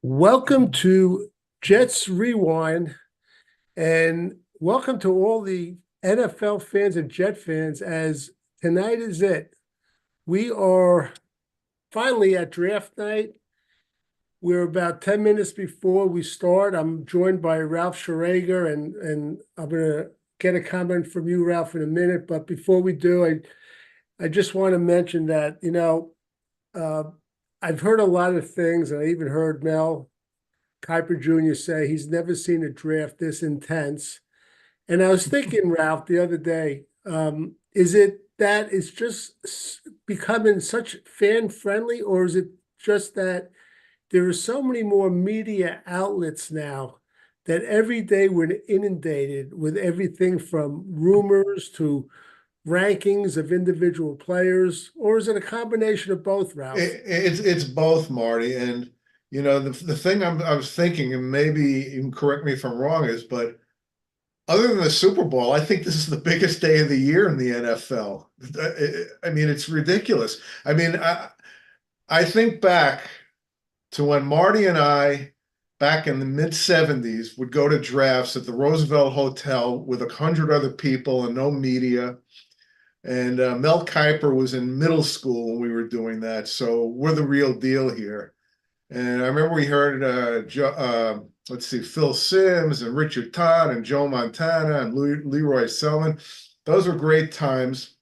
Welcome to Jets Rewind, and welcome to all the NFL fans and Jet fans. As tonight is it, we are finally at draft night. We're about 10 minutes before we start. I'm joined by Ralph Schrager, and I'm gonna get a comment from you, Ralph, in a minute. But before we do, I just want to mention that uh, I've heard a lot of things, and I even heard Mel Kiper Jr. say he's never seen a draft this intense. And I was thinking, Ralph, the other day, is it that it's just becoming such fan friendly, or is it just that there are so many more media outlets now that every day we're inundated with everything from rumors to rankings of individual players, or is it a combination of both, Ralph? It's both, Marty. And the thing I was thinking, and maybe you can correct me if I'm wrong, but other than the Super Bowl, I think this is the biggest day of the year in the NFL. I mean, it's ridiculous. I mean, I think back to when Marty and I, back in the mid '70s, would go to drafts at the Roosevelt Hotel with 100 other people and no media. And Mel Kiper was in middle school when we were doing that, so we're the real deal here. And I remember we heard, let's see, Phil Simms and Richard Todd and Joe Montana and Leroy Selman. Those were great times.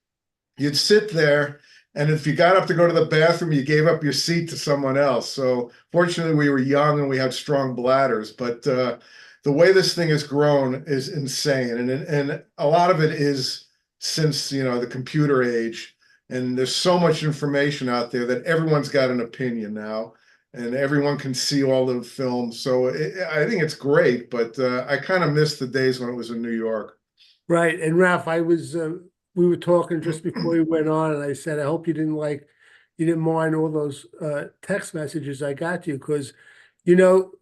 You'd sit there, and if you got up to go to the bathroom, you gave up your seat to someone else. So fortunately, we were young and we had strong bladders. But the way this thing has grown is insane, and a lot of it is since the computer age, and there's so much information out there that everyone's got an opinion now and everyone can see all the films. So I think it's great, but I kind of miss the days when it was in New York. Right. And Ralph, we were talking just before we went on, and I said, I hope you didn't mind all those text messages I got you, because,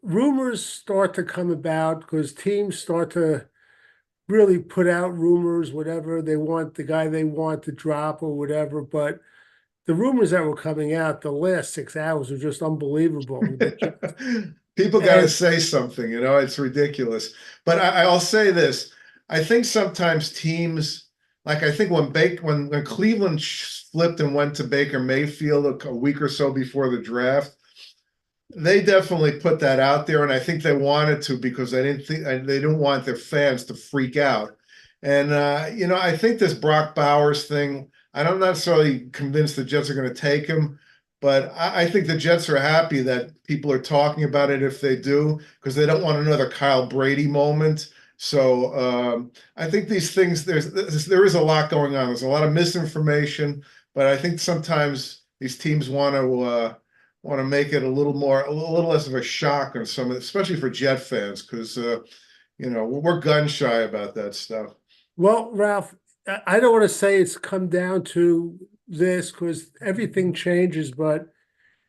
rumors start to come about because teams start to really put out rumors, whatever they want, the guy they want to drop or whatever. But the rumors that were coming out the last 6 hours were just unbelievable. People got to And say something, it's ridiculous. But I'll say this. I think sometimes teams, like I think when Cleveland flipped and went to Baker Mayfield a week or so before the draft, they definitely put that out there, and I think they wanted to because they didn't want their fans to freak out. And I think this Brock Bowers thing, I'm not necessarily convinced the Jets are going to take him, but I think the Jets are happy that people are talking about it if they do, because they don't want another Kyle Brady moment. So I think these things, there is a lot going on. There's a lot of misinformation, but I think sometimes these teams want to make it a little less of a shock on some, especially for Jet fans, because we're gun shy about that stuff. well, Ralph, I don't want to say it's come down to this because everything changes, but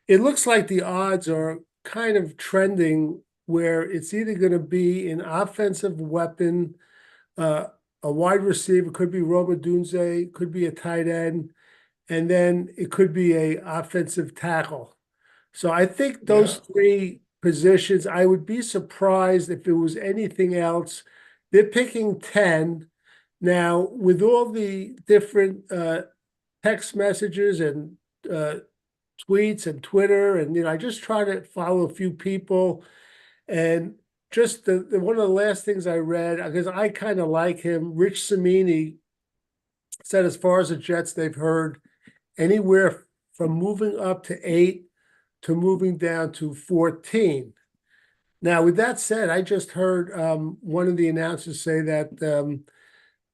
it looks like the odds are kind of trending where it's either going to be an offensive weapon, uh, a wide receiver, could be Rome Odunze, could be a tight end, and then it could be a offensive tackle. So I think those Yeah. three positions, I would be surprised if it was anything else. They're picking 10. Now, with all the different text messages and uh, tweets and Twitter, and I just try to follow a few people, and just one of the last things I read, because I kind of like him, Rich Cimini said as far as the Jets, they've heard anywhere from moving up to 8 to moving down to 14. Now, with that said, I just heard one of the announcers say that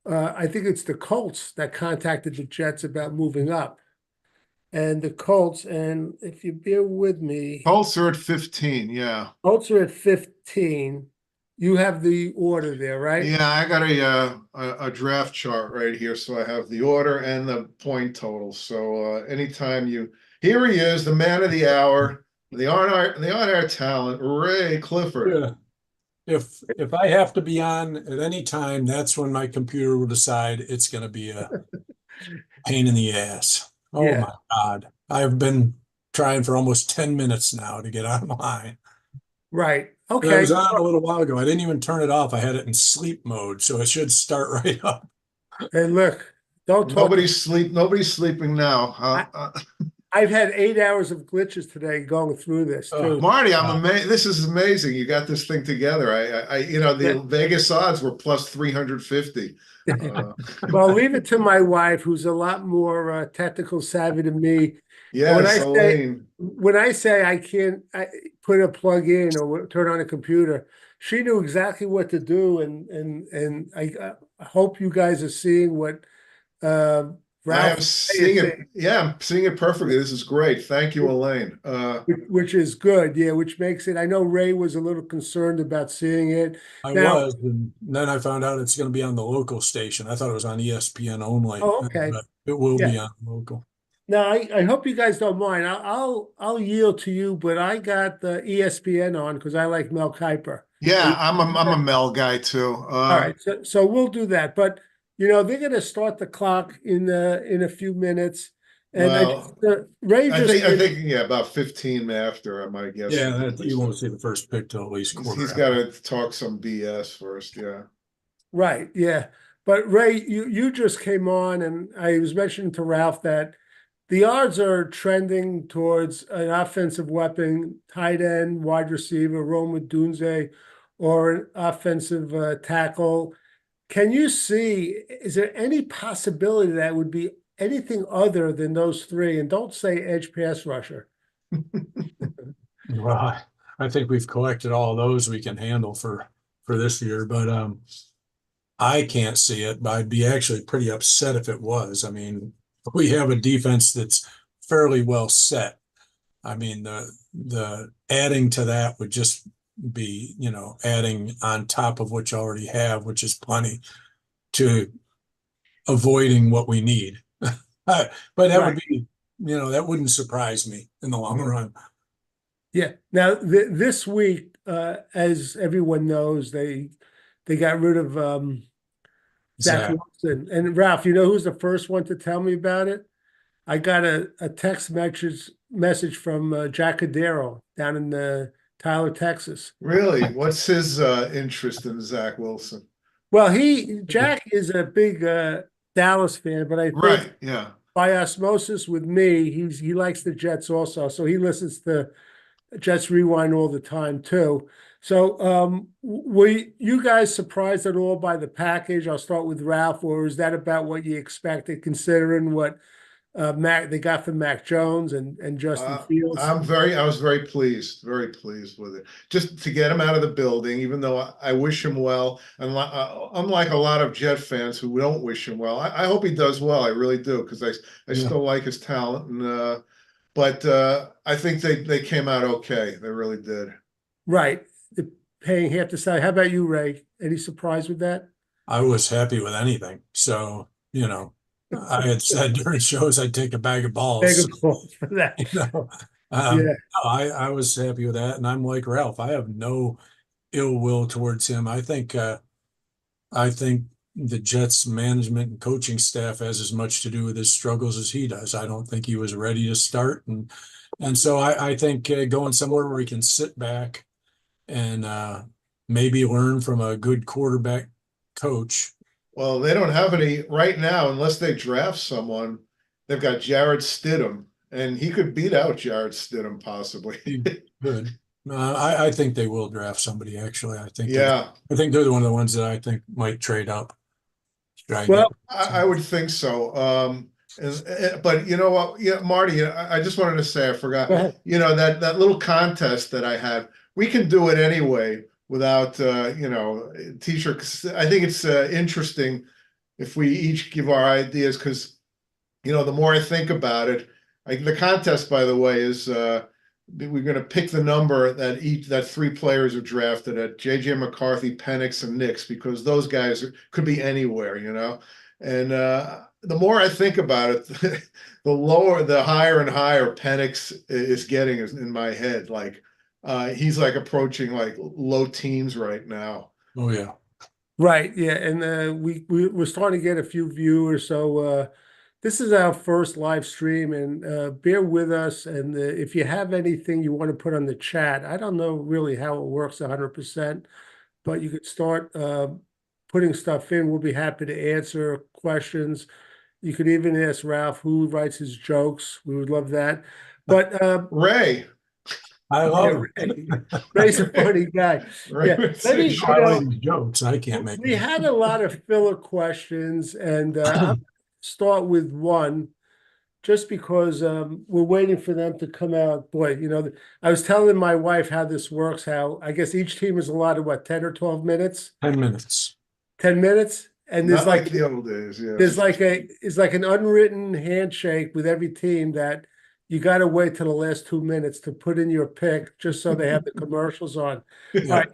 I think it's the Colts that contacted the Jets about moving up. And the Colts, and if you bear with me, Colts are at 15. Yeah. Colts are at 15. You have the order there, right? Yeah, I got a draft chart right here, so I have the order and the point total. So anytime here he is, the man of the hour, the on air talent, Ray Clifford. Yeah. If I have to be on at any time, that's when my computer will decide it's going to be a pain in the ass. Oh Yeah. my God. I've been trying for almost 10 minutes now to get online. Right. It Okay. was on a little while ago. I didn't even turn it off. I had it in sleep mode, so it should start right up. And look, don't talk. Nobody's sleeping now. I've had 8 hours of glitches today going through this too. Marty, I'm amazed. This is amazing. You got this thing together. The Vegas odds were plus 350. Well, leave it to my wife, who's a lot more technical savvy than me. Yes, Elaine. When I say I can't put a plug in or turn on a computer, she knew exactly what to do, and I hope you guys are seeing what I Ralph am seeing it. Yeah, I'm seeing it perfectly. This is great. Thank you, Elaine. which is good, yeah. Which makes it. I know Ray was a little concerned about seeing it. I Now, was, and then I found out it's going to be on the local station. I thought it was on ESPN only. oh, okay. But it will be Yeah. on local. Now, I hope you guys don't mind. I'll yield to you, but I got the ESPN on because I like Mel Kiper. Yeah, I'm a Mel guy too. All right, so we'll do that. But they're going to start the clock in a few minutes, and Well, Ray just I think yeah, about 15 after, I guess. Yeah, you won't see the first pick till at least quarter. He's got to talk some BS first. Yeah. right, yeah. But Ray, you just came on, and I was mentioning to Ralph that the odds are trending towards an offensive weapon, tight end, wide receiver, Rome Odunze, or an offensive tackle. Can you see, is there any possibility that would be anything other than those three? And don't say edge pass rusher. Well, I think we've collected all of those we can handle for this year, but I can't see it. But I'd be actually pretty upset if it was. I mean, we have a defense that's fairly well set. I mean, the adding to that would just be, adding on top of what you already have, which is plenty, to avoiding what we need. But that would be, that wouldn't surprise me in the long run. Yeah. Now this week, as everyone knows, they got rid of Zach Wilson. And Ralph, you know who's the first one to tell me about it? I got a text message from Jack Cadero down in Tyler, Texas. Really? What's his interest in Zach Wilson? Well, Jack is a big Dallas fan, but I think by osmosis with me, he likes the Jets also. So he listens to Jets Rewind all the time too. So were you guys surprised at all by the package? I'll start with Ralph, or is that about what you expected considering what they got from Mac Jones and Justin Fields? I was very pleased with it. Just to get him out of the building, even though I wish him well. And unlike a lot of Jet fans who don't wish him well, I hope he does well. I really do, because I still like his talent. And but I think they came out okay. They really did. Right. They're paying half the salary. How about you, Ray? Any surprise with that? I was happy with anything. So, I had said during shows I'd take a bag of balls. Bag of balls for that. I was happy with that, and I'm like Ralph. I have no ill will towards him. I think the Jets management and coaching staff has as much to do with his struggles as he does. I don't think he was ready to start, and so I think going somewhere where he can sit back and maybe learn from a good quarterback coach. Well, they don't have any right now unless they draft someone. They've got Jarrett Stidham, and he could beat out Jarrett Stidham possibly. Good. I think they will draft somebody. Actually, I think they're one of the ones that I think might trade up. Well, I would think so. But you know what? Yeah, Marty, I just wanted to say I forgot. That little contest that I had. We can do it anyway without t-shirt. I think it's interesting if we each give our ideas, because the more I think about it, the contest, by the way, is we're going to pick the number that three players are drafted at: JJ McCarthy, Penix, and Nix, because those guys could be anywhere, and the more I think about it, the higher and higher Penix is getting in my head. Like he's like approaching like low teens right now. Oh yeah. Right. Yeah. And we're starting to get a few viewers. So This is our first live stream, and bear with us. And if you have anything you want to put on the chat, I don't know really how it works 100%, but you could start putting stuff in. We'll be happy to answer questions. You could even ask Ralph who writes his jokes. We would love that. But Ray. I yeah, love Ray's a funny guy. Ray Yeah, would let say, me, it. I like these jokes. I can't make we it. had a lot of filler questions, and I'll start with one just because we're waiting for them to come out. Boy, I was telling my wife how this works, how I guess each team is allotted, what, 10 or 12 minutes? 10 minutes. 10 minutes? And not like the old days, there's yes. it's like an unwritten handshake with every team that you got to wait till the last 2 minutes to put in your pick just so they have the commercials on. All right,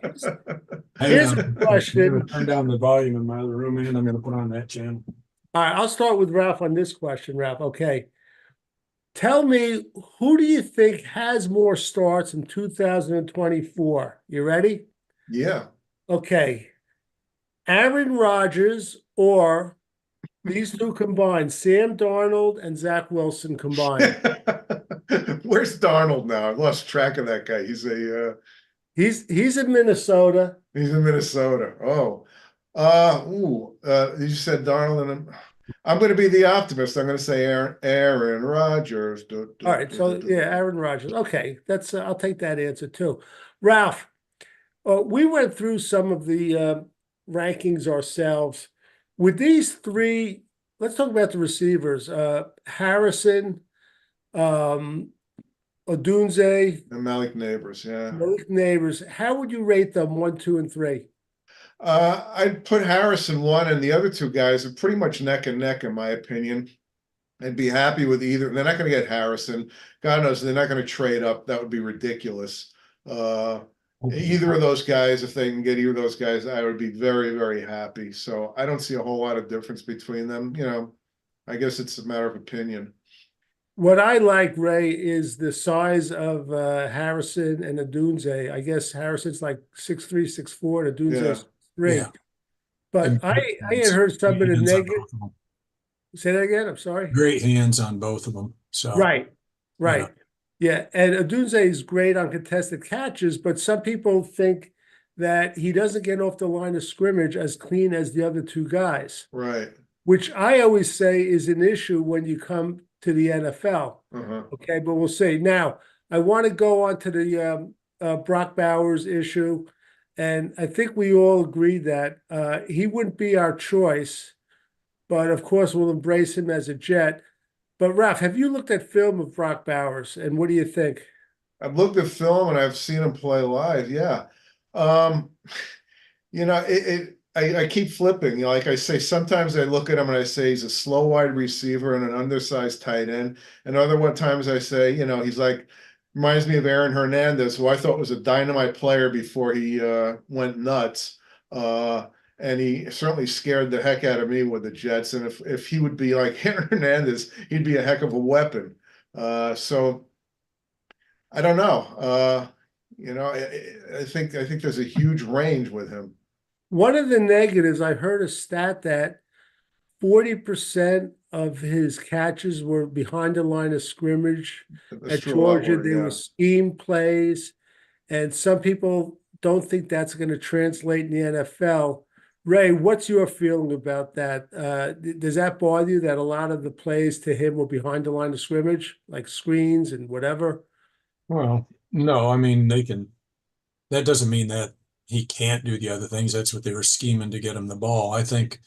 Hang here's on. a I'm question. gonna turn down the volume in my other room, and I'm going to put on that channel. All right, I'll start with Ralph on this question, Ralph. Okay. Tell me, who do you think has more starts in 2024? You ready? Yeah. Okay. Aaron Rodgers or these two combined, Sam Darnold and Zach Wilson combined. Where's Darnold now? I've lost track of that guy. He's in Minnesota. He's in Minnesota. Oh. You said Darnold, and I'm going to be the optimist. I'm going to say Aaron Rodgers. All right, so yeah, Aaron Rodgers. Okay, that's I'll take that answer too. Ralph, we went through some of the rankings ourselves. With these three, let's talk about the receivers. Harrison, Odunze, And Malik Neighbors, yeah. Malik Neighbors. How would you rate them 1, 2, and 3? I'd put Harrison 1, and the other two guys are pretty much neck and neck, in my opinion. I'd be happy with either. They're not going to get Harrison. God knows they're not going to trade up. That would be ridiculous. Either of those guys, if they can get either of those guys, I would be very, very happy. So I don't see a whole lot of difference between them. I guess it's a matter of opinion. What I like, Ray, is the size of Harrison and Odunze. I guess Harrison's like 6'3", 6'4", and Odunze's 6'3". Yeah. But I had heard some of the negative. Say that again. I'm sorry. Great hands on both of them. So Right. Yeah. And Odunze is great on contested catches, but some people think that he doesn't get off the line of scrimmage as clean as the other two guys. Right. Which I always say is an issue when you come to the NFL. Okay, but we'll see. Now, I want to go on to the Brock Bowers issue, and I think we all agree that he wouldn't be our choice, but of course we'll embrace him as a Jet. But Ralph, have you looked at film of Brock Bowers, and what do you think? I've looked at film and I've seen him play live. Yeah. I keep flipping. Like I say, sometimes I look at him and I say he's a slow wide receiver and an undersized tight end. And other times I say, he's like, reminds me of Aaron Hernandez, who I thought was a dynamite player before he went nuts. And he certainly scared the heck out of me with the Jets. And if he would be like Aaron Hernandez, he'd be a heck of a weapon. So I don't know. I think there's a huge range with him. One of the negatives, I heard a stat that 40% of his catches were behind the line of scrimmage. That's At true, Georgia, they yeah. were scheme plays, and some people don't think that's going to translate in the NFL. Ray, what's your feeling about that? Does that bother you that a lot of the plays to him were behind the line of scrimmage, like screens and whatever? Well, no, I mean, that doesn't mean that he can't do the other things. That's what they were scheming to get him the ball. I think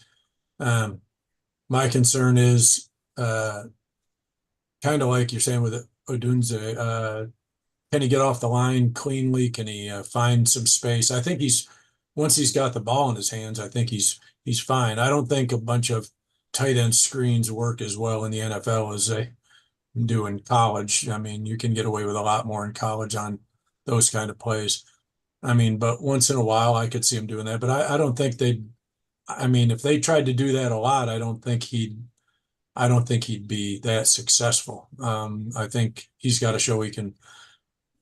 my concern is kind of like you're saying with Odunze. Can he get off the line cleanly? Can he find some space? I think once he's got the ball in his hands, I think he's fine. I don't think a bunch of tight end screens work as well in the NFL as they do in college. I mean, you can get away with a lot more in college on those kind of plays. I mean, but once in a while I could see him doing that. But I don't think if they tried to do that a lot, I don't think he'd be that successful. I think he's got to show he can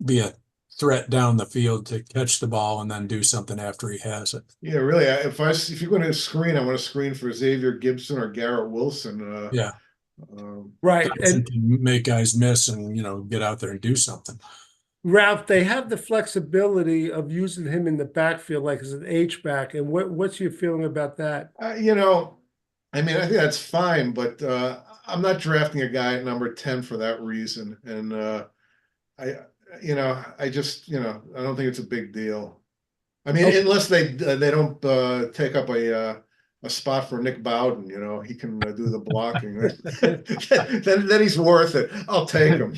be a threat down the field to catch the ball and then do something after he has it. Yeah, really. If you're going to screen, I want to screen for Xavier Gibson or Garrett Wilson. Yeah. Right. Johnson And can make guys miss and, get out there and do something. Ralph, they have the flexibility of using him in the backfield, like as an H back. And what's your feeling about that? I mean, I think that's fine, but I'm not drafting a guy at number 10 for that reason. And I, I just, I don't think it's a big deal. I mean, Okay. unless they don't take up a spot for Nick Bowden, he can do the blocking. Then he's worth it. I'll take him.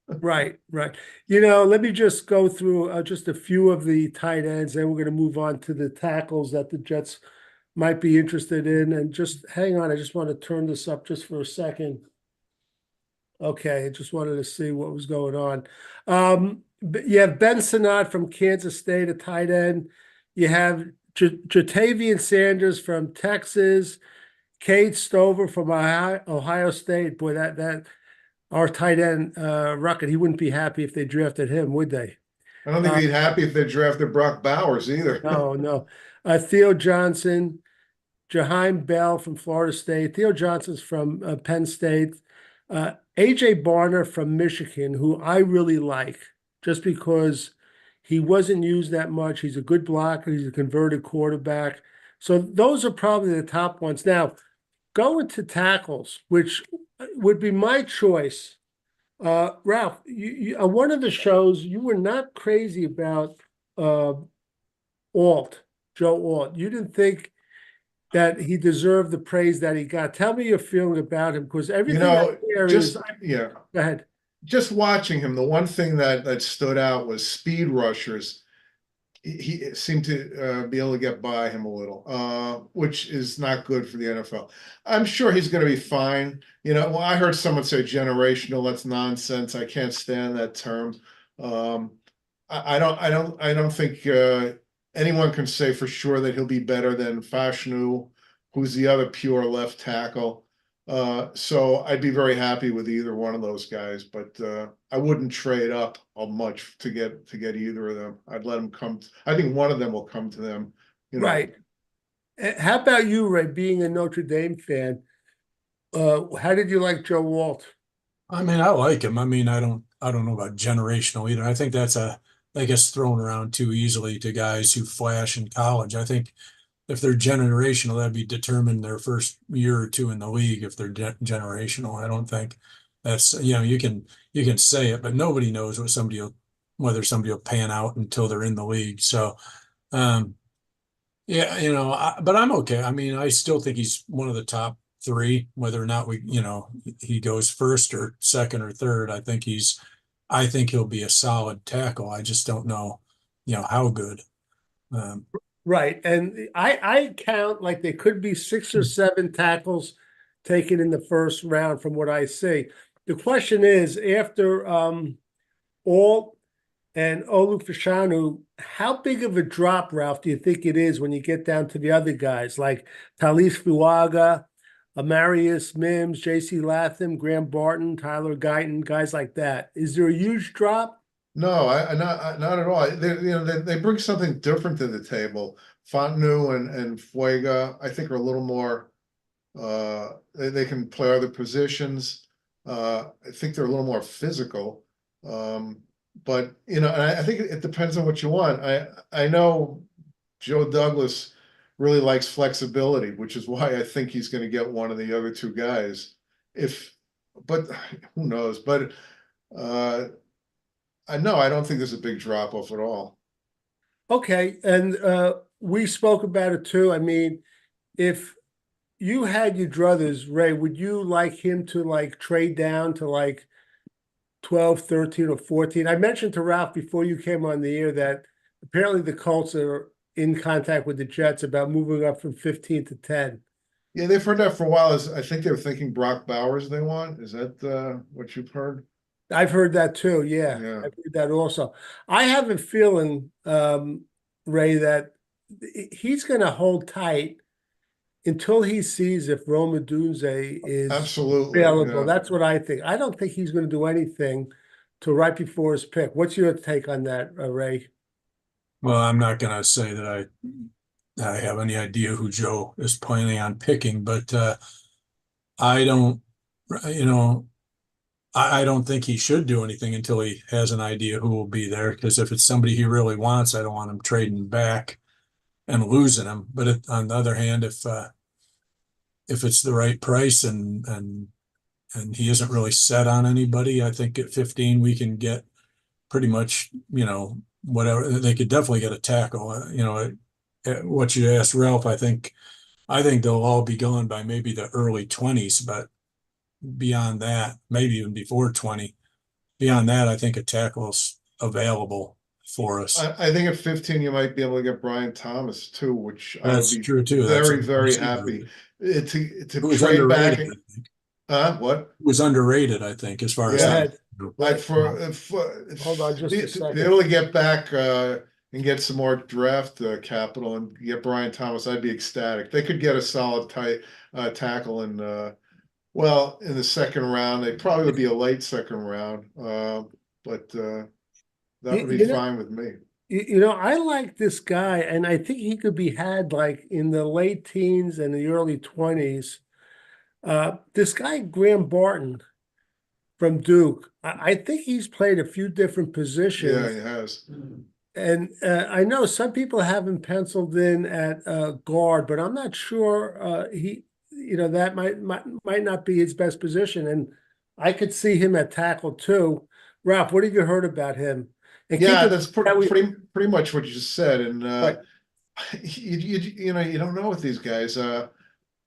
Right, right. Let me just go through just a few of the tight ends, then we're going to move on to the tackles that the Jets might be interested in. And just hang on, I just want to turn this up just for a second. Okay, I just wanted to see what was going on. But you have Ben Sinnott from Kansas State, a tight end. You have Jatavian Sanders from Texas, Cade Stover from Ohio State. Boy, that our tight end, Ruckett, he wouldn't be happy if they drafted him, would they? I don't think he'd be happy if they drafted Brock Bowers either. No, no. Theo Johnson, Jaheim Bell from Florida State. Theo Johnson's from Penn State. AJ Barner from Michigan, who I really like, just because he wasn't used that much. He's a good blocker. He's a converted quarterback. So those are probably the top ones. Now, going to tackles, which would be my choice. Ralph, you on one of the shows, you were not crazy about Joe Alt. You didn't think that he deserved the praise that he got. Tell me your feeling about him, because everything I hear is. Yeah. Go ahead. Just watching him, the one thing that stood out was speed rushers. He seemed to be able to get by him a little, which is not good for the NFL. I'm sure he's going to be fine. Well, I heard someone say generational. That's nonsense. I can't stand that term. I don't think anyone can say for sure that he'll be better than Fashanu, who's the other pure left tackle. So I'd be very happy with either one of those guys, but I wouldn't trade up much to get either of them. I'd let them come. I think one of them will come to them. Right. How about you, Ray, being a Notre Dame fan? How did you like Joe Alt? I mean, I like him. I mean, I don't know about generational either. I think that gets thrown around too easily to guys who flash in college. I think if they're generational, that'd be determined their first year or two in the league. If they're generational, I don't think that's, you can say it, but nobody knows whether somebody will pan out until they're in the league. So, yeah, but I'm okay. I mean, I still think he's one of the top three, whether or not he goes first or second or third. I think he'll be a solid tackle. I just don't know, how good. Right. And I count like there could be 6 or 7 tackles taken in the first round from what I see. The question is, after Alt and Olufashanu, how big of a drop, Ralph, do you think it is when you get down to the other guys like Talis Fuaga, Amarius Mims, J.C. Latham, Graham Barton, Tyler Guyton, guys like that? Is there a huge drop? No, not at all. They bring something different to the table. Fontenot and Fuega, I think, are a little more. They can play other positions. I think they're a little more physical. But and I think it depends on what you want. I know Joe Douglas really likes flexibility, which is why I think he's going to get one of the other two guys. But who knows? But I don't think there's a big drop off at all. Okay, and we spoke about it too. I mean, if you had your druthers, Ray, would you like him to like trade down to like 12, 13, or 14? I mentioned to Ralph before you came on the air that apparently the Colts are in contact with the Jets about moving up from 15 to 10. Yeah, they've heard that for a while. I think they were thinking Brock Bowers they want. Is that what you've heard? I've heard that too. Yeah, Yeah. I've heard that also. I have a feeling, Ray, that he's going to hold tight until he sees if Rome Odunze is Absolutely available. yeah. That's what I think. I don't think he's going to do anything till right before his pick. What's your take on that, Ray? Well, I'm not going to say that I have any idea who Joe is planning on picking, but I don't you know, I don't think he should do anything until he has an idea who will be there. Because if it's somebody he really wants, I don't want him trading back and losing him. But on the other hand, if it's the right price and he isn't really set on anybody, I think at 15 we can get pretty much, whatever. They could definitely get a tackle. What you asked Ralph, I think they'll all be gone by maybe the early 20s, but beyond that, maybe even before 20. Beyond that, I think a tackle's available for us. I think at 15 you might be able to get Brian Thomas too, which I would That's be true too. That's very, very happy to Who was trade back. underrated, I think. What? Was underrated, I think, as far as Yeah. ahead. Like Hold on just a second. be able to get back and get some more draft capital and get Brian Thomas, I'd be ecstatic. They could get a solid tackle in in the second round. They probably would be a late second round, but that would be fine with me. I like this guy, and I think he could be had like in the late teens and the early 20s. This guy, Graham Barton from Duke, I think he's played a few different positions. Yeah, he has. And I know some people have him penciled in at guard, but I'm not sure that might not be his best position. And I could see him at tackle too. Ralph, what have you heard about him? And yeah, that's pretty much what you just said. And right. you don't know with these guys.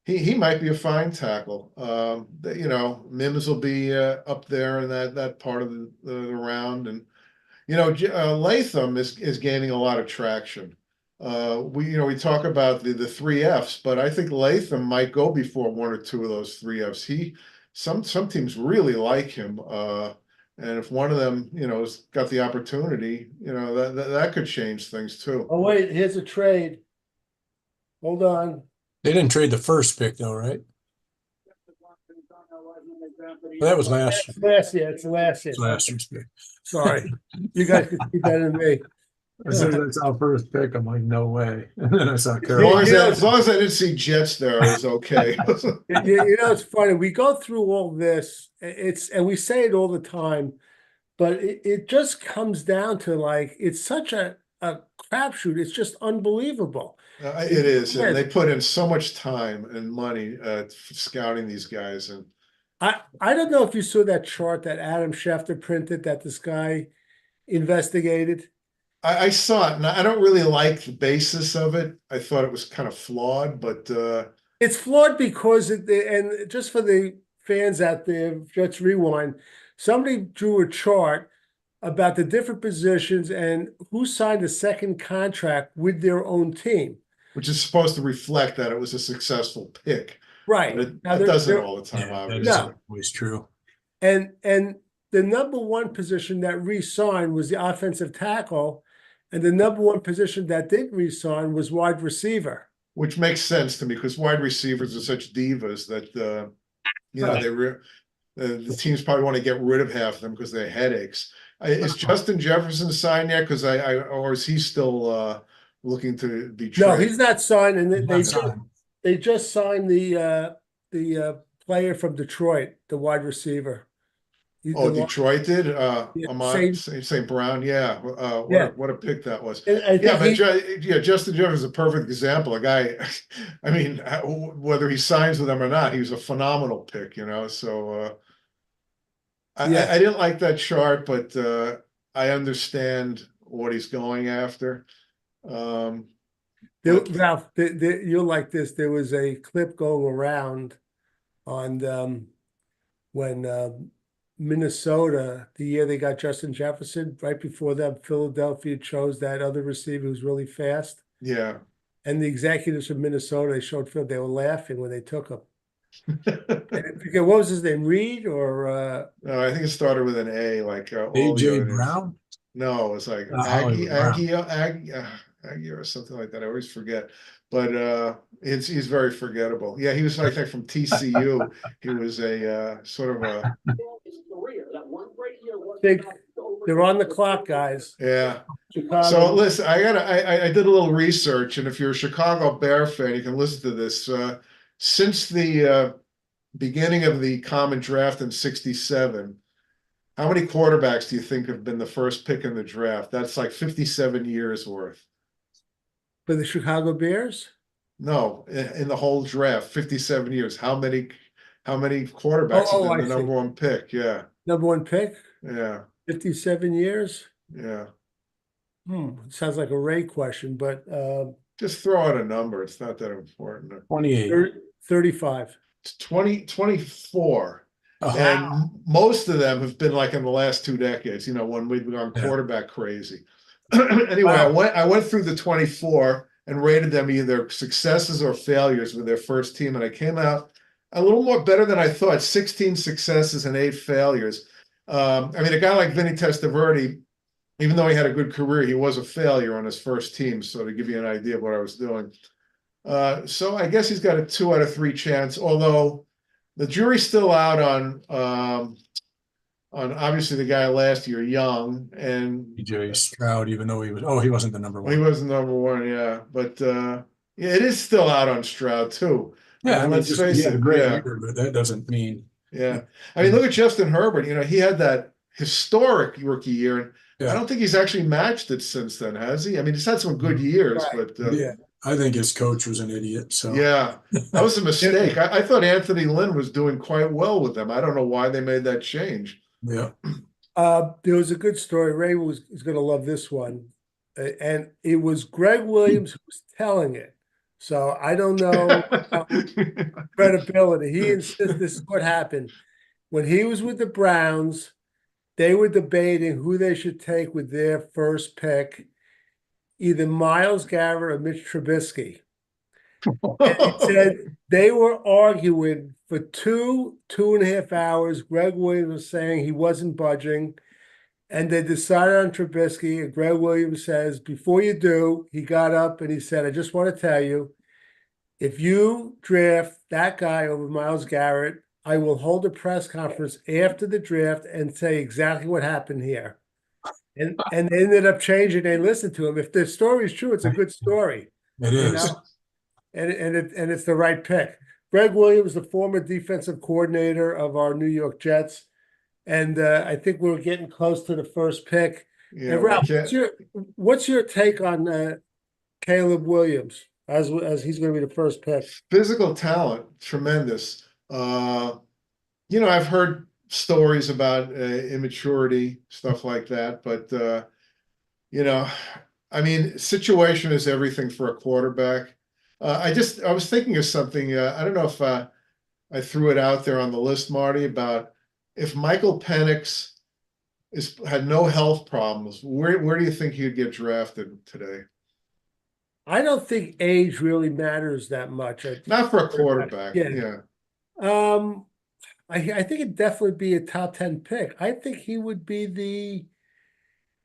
He might be a fine tackle. Mims will be up there in that part of the round, and Latham is gaining a lot of traction. We talk about the three Fs, but I think Latham might go before one or two of those three Fs. Some teams really like him, and if one of them has got the opportunity, that could change things too. Oh wait, here's a trade. Hold on. They didn't trade the first pick though, right? Well, that was last year. It's last year. It's last year's pick. Sorry, you guys could keep that in me. As soon as I saw first pick, I'm like, no way. And then I saw As Carolina. long as I didn't see Jets there, it was okay. It's funny. We go through all this. And we say it all the time, but it just comes down to like it's such a crapshoot. It's just unbelievable. It is, and they put in so much time and money scouting these guys. And I don't know if you saw that chart that Adam Schefter printed that this guy investigated. I saw it, and I don't really like the basis of it. I thought it was kind of flawed, but it's flawed because and just for the fans out there, Jets Rewind, somebody drew a chart about the different positions and who signed a second contract with their own team. Which is supposed to reflect that it was a successful pick. Right. But it doesn't all the time, obviously. That is always true. And the number one position that re-signed was the offensive tackle, and the number one position that didn't re-sign was wide receiver. Which makes sense to me because wide receivers are such divas that the teams probably want to get rid of half of them because they're headaches. Is Justin Jefferson signed yet? Because or is he still looking to be traded? No, he's not signed, and they just signed the player from Detroit, the wide receiver. Detroit did? St. Brown, yeah. What a pick that was. Justin Jefferson is a perfect example. A guy, I mean, whether he signs with them or not, he was a phenomenal pick, so I didn't like that chart, but I understand what he's going after. Ralph, you'll like this. There was a clip going around on when Minnesota, the year they got Justin Jefferson, right before that, Philadelphia chose that other receiver who's really fast. Yeah. And the executives from Minnesota, they showed Phil, they were laughing when they took him. What was his name? Reed or no, I think it started with an A, like AJ Brown? No, it was like Aggie or something like that. I always forget. But he's very forgettable. Yeah, he was like from TCU. He was a sort of a they're on the clock, guys. Yeah. Chicago. So listen, I did a little research, and if you're a Chicago Bear fan, you can listen to this. Since the beginning of the common draft in 67, how many quarterbacks do you think have been the first pick in the draft? That's like 57 years worth. For the Chicago Bears? No, in the whole draft, 57 years. How many quarterbacks have been I the see. number one pick? Yeah, Number one pick, yeah, 57 years? yeah. Sounds like a Ray question, but Just throw out a number. It's not that important. 28. 35. It's 24. Oh, And most of them have been like in the last 2 decades, when we've gone Yeah. quarterback crazy. Anyway, Wow. I went through the 24 and rated them either successes or failures with their first team, and I came out a little more better than I thought. 16 successes and 8 failures. I mean, a guy like Vinny Testaverde, even though he had a good career, he was a failure on his first team. So to give you an idea of what I was doing. So I guess he's got a 2 out of 3 chance, although the jury's still out on obviously the guy last year, Young, and DJ Stroud, even though he wasn't the number well, he one. was number one, yeah. But yeah, it is still out on Stroud too. Yeah, I mean, let's he face had a it, great yeah, year, but that doesn't mean. yeah. I mean, look at Justin Herbert. He had that historic rookie year, and Yeah. I don't think he's actually matched it since then, has he? I mean, he's had some good years, Right. but Yeah, I think his coach was an idiot. So yeah, that was a mistake. I thought Anthony Lynn was doing quite well with them. I don't know why they made that change. yeah. There was a good story. Ray is going to love this one. And it was Greg Williams who was telling it. So I don't know credibility. He insists this is what happened. When he was with the Browns, they were debating who they should take with their first pick, either Myles Garrett or Mitch Trubisky. And he said they were arguing for 2.5 hours. Greg Williams was saying he wasn't budging. And they decided on Trubisky. And Greg Williams says, before you do, he got up and he said, I just want to tell you, if you draft that guy over Myles Garrett, I will hold a press conference after the draft and say exactly what happened here. And they ended up changing. They listened to him. If the story is true, it's a good story. It is. And it's the right pick. Greg Williams, the former defensive coordinator of our New York Jets. And I think we're getting close to the first pick. Yeah, and Ralph, what's your take on Caleb Williams as he's going to be the first pick? Physical talent, tremendous. I've heard stories about immaturity, stuff like that, but I mean, situation is everything for a quarterback. I was thinking of something. I don't know if I threw it out there on the list, Marty, about if Michael Penix had no health problems, where do you think he'd get drafted today? I don't think age really matters that much. Not for a quarterback. Yeah. I think it'd definitely be a top 10 pick. I think he would be the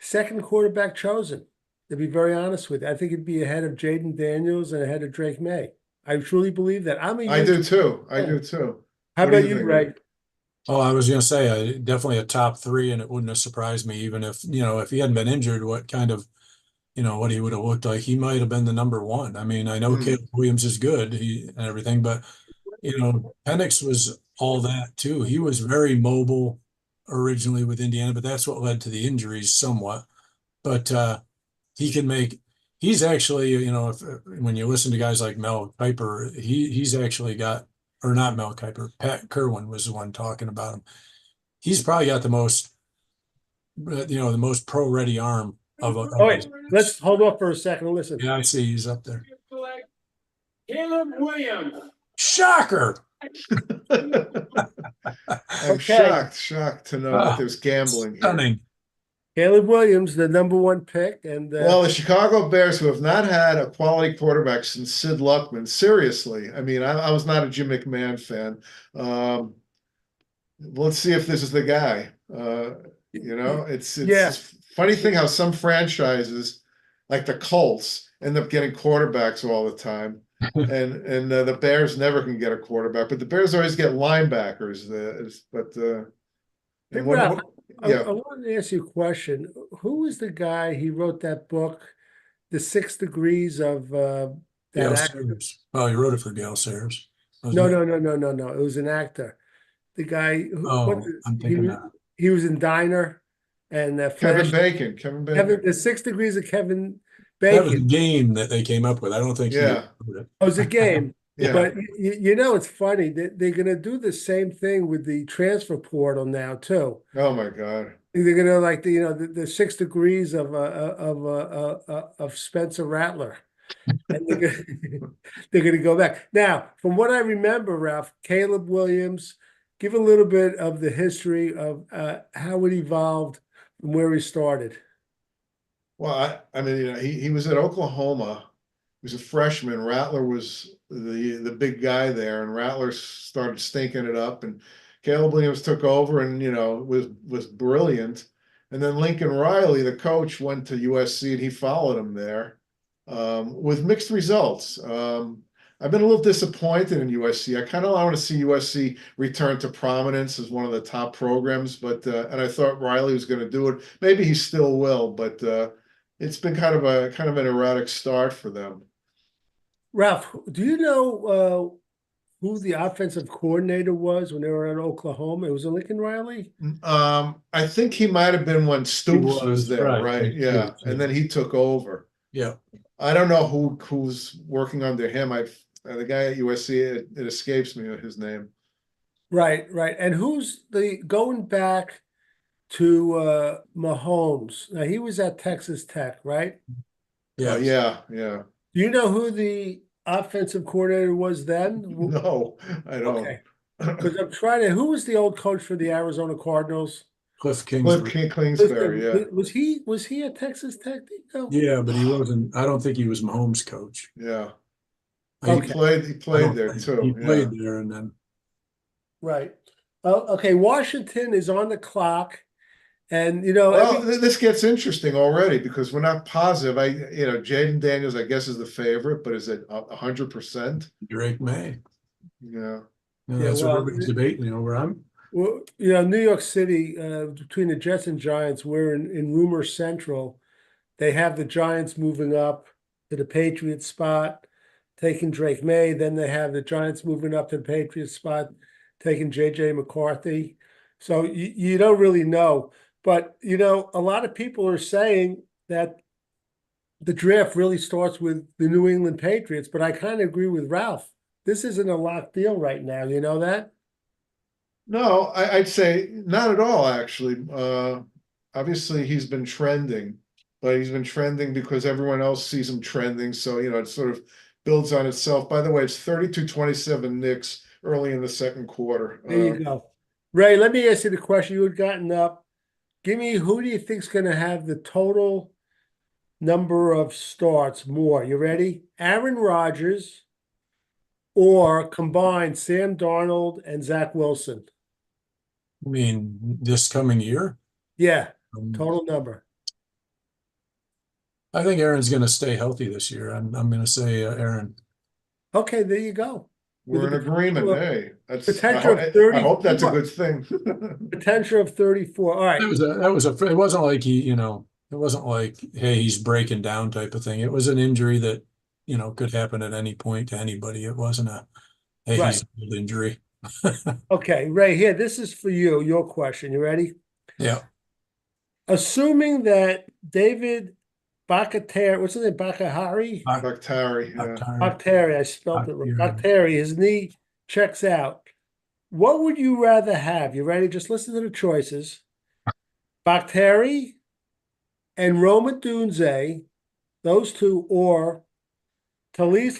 second quarterback chosen, to be very honest with you. I think he'd be ahead of Jaden Daniels and ahead of Drake May. I truly believe that. I do too. How about you, Ray? Oh, I was going to say definitely a top 3, and it wouldn't have surprised me even if if he hadn't been injured. What kind of what he would have looked like? He might have been the number 1. I mean, I know Caleb Williams is good and everything, but Penix was all that too. He was very mobile originally with Indiana, but that's what led to the injuries somewhat. But he's actually, when you listen to guys like Mel Kiper, he's actually got, or not Mel Kiper, Pat Kerwin was the one talking about him. He's probably got the most pro-ready arm of wait, let's hold off for a second and listen. Yeah, I see he's up there. Caleb Williams. Shocker. I'm shocked to know that there's gambling Stunning. here. Caleb Williams, the number 1 pick. And well, the Chicago Bears, who have not had a quality quarterback since Sid Luckman, seriously. I mean, I was not a Jim McMahon fan. Let's see if this is the guy. It's funny thing how some franchises, like the Colts, end up getting quarterbacks all the time. and the Bears never can get a quarterback, but the Bears always get linebackers. I wanted to ask you a question. Who was the guy? He wrote that book, The 6 Degrees of Gail Sayers. Oh, he wrote it for Gail Sayers. No, wasn't it? no. It was an actor. The guy, Oh, I'm thinking that. he was in Diner and Kevin Flash. Bacon, Kevin Bacon. The 6 Degrees of Kevin That was a Bacon. game that they came up with. I don't think he Yeah. wrote it. It was a game. Yeah. But you know, it's funny that they're going to do the same thing with the transfer portal now too. Oh my God. They're going to like the 6 degrees of Spencer Rattler, and they're going to go back now. From what I remember, Ralph, Caleb Williams, give a little bit of the history of how it evolved from where he started. Well, I mean, he was at Oklahoma. He was a freshman. Rattler was the big guy there, and Rattler started stinking it up, and Caleb Williams took over, and was brilliant. And then Lincoln Riley, the coach, went to USC, and he followed him there, with mixed results. I've been a little disappointed in USC. I kind of want to see USC return to prominence as one of the top programs, but and I thought Riley was going to do it. Maybe he still will, but it's been kind of an erratic start for them. Ralph, do you know who the offensive coordinator was when they were at Oklahoma? It was Lincoln Riley? I think he might have been when Stoops was there, right. right? Yeah. Stoops, And then he took over. Yeah. I don't know who's working under him. The guy at USC, it escapes me his name. Right. And who's going back to Mahomes? Now he was at Texas Tech, right? Yeah. Yeah. Do you know who the offensive coordinator was then? No, I don't. Okay. Because I'm trying to. Who was the old coach for the Arizona Cardinals? Cliff Cliff Kingsbury. Kingsbury, yeah. Was he at Texas Tech? Do you know? Yeah, but he wasn't. I don't think he was Mahomes' coach. Yeah. Okay. He played there too. He played there, and then Right. Okay. Washington is on the clock, and well, this gets interesting already because we're not positive. Jaden Daniels, I guess, is the favorite, but is it 100%? Drake May. Yeah. That's what everybody's debating over. Well, New York City, between the Jets and Giants, we're in rumor central. They have the Giants moving up to the Patriots spot, taking Drake May. Then they have the Giants moving up to the Patriots spot, taking JJ McCarthy. So you don't really know. But, a lot of people are saying that the draft really starts with the New England Patriots, but I kind of agree with Ralph. This isn't a locked deal right now. You know that? No, I'd say not at all, actually. Obviously, he's been trending, but he's been trending because everyone else sees him trending. So, it sort of builds on itself. By the way, it's 32-27 Knicks early in the second quarter. There you go. Ray, let me ask you the question you had gotten up. Give me, who do you think's going to have the total number of starts more? You ready? Aaron Rodgers or combined Sam Darnold and Zach Wilson? I mean, this coming year? Yeah, total number. I think Aaron's going to stay healthy this year. I'm going to say Aaron. Okay, there you go. We're in agreement. Hey, potential of 30. I hope that's a good thing. Potential of 34. All right. It wasn't like it wasn't like, hey, he's breaking down type of thing. It was an injury that, could happen at any point to anybody. It wasn't hey, right. He's an injury. Okay, Ray, here, this is for you, your question. You ready? Yeah. Assuming that David Bakhtiari, what's his name? Bakhtiari? Bakhtiari, yeah. Bakhtiari, I spelled it wrong. Bakhtiari, his knee checks out. What would you rather have? You ready? Just listen to the choices. Bakhtiari and Rome Odunze, those two, or Talise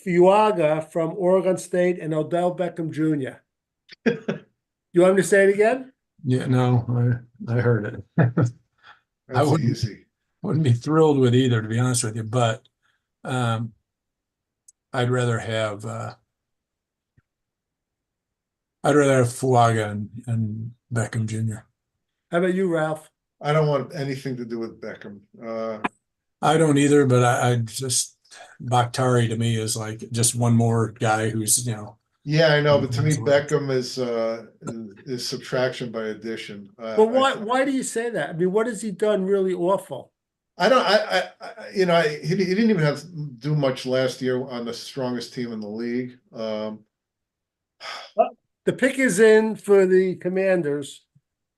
Fuaga from Oregon State and Odell Beckham Jr. You want me to say it again? Yeah, no, I heard it. That's easy. Wouldn't be thrilled with either, to be honest with you, but I'd rather have Fuaga and Beckham Jr. How about you, Ralph? I don't want anything to do with Beckham. I don't either, but I just Bakhtiari to me is like just one more guy who's Yeah, I know, but to me Beckham is subtraction by addition. But why do you say that? I mean, what has he done really awful? I don't. He didn't even have to do much last year on the strongest team in the league. The pick is in for the Commanders.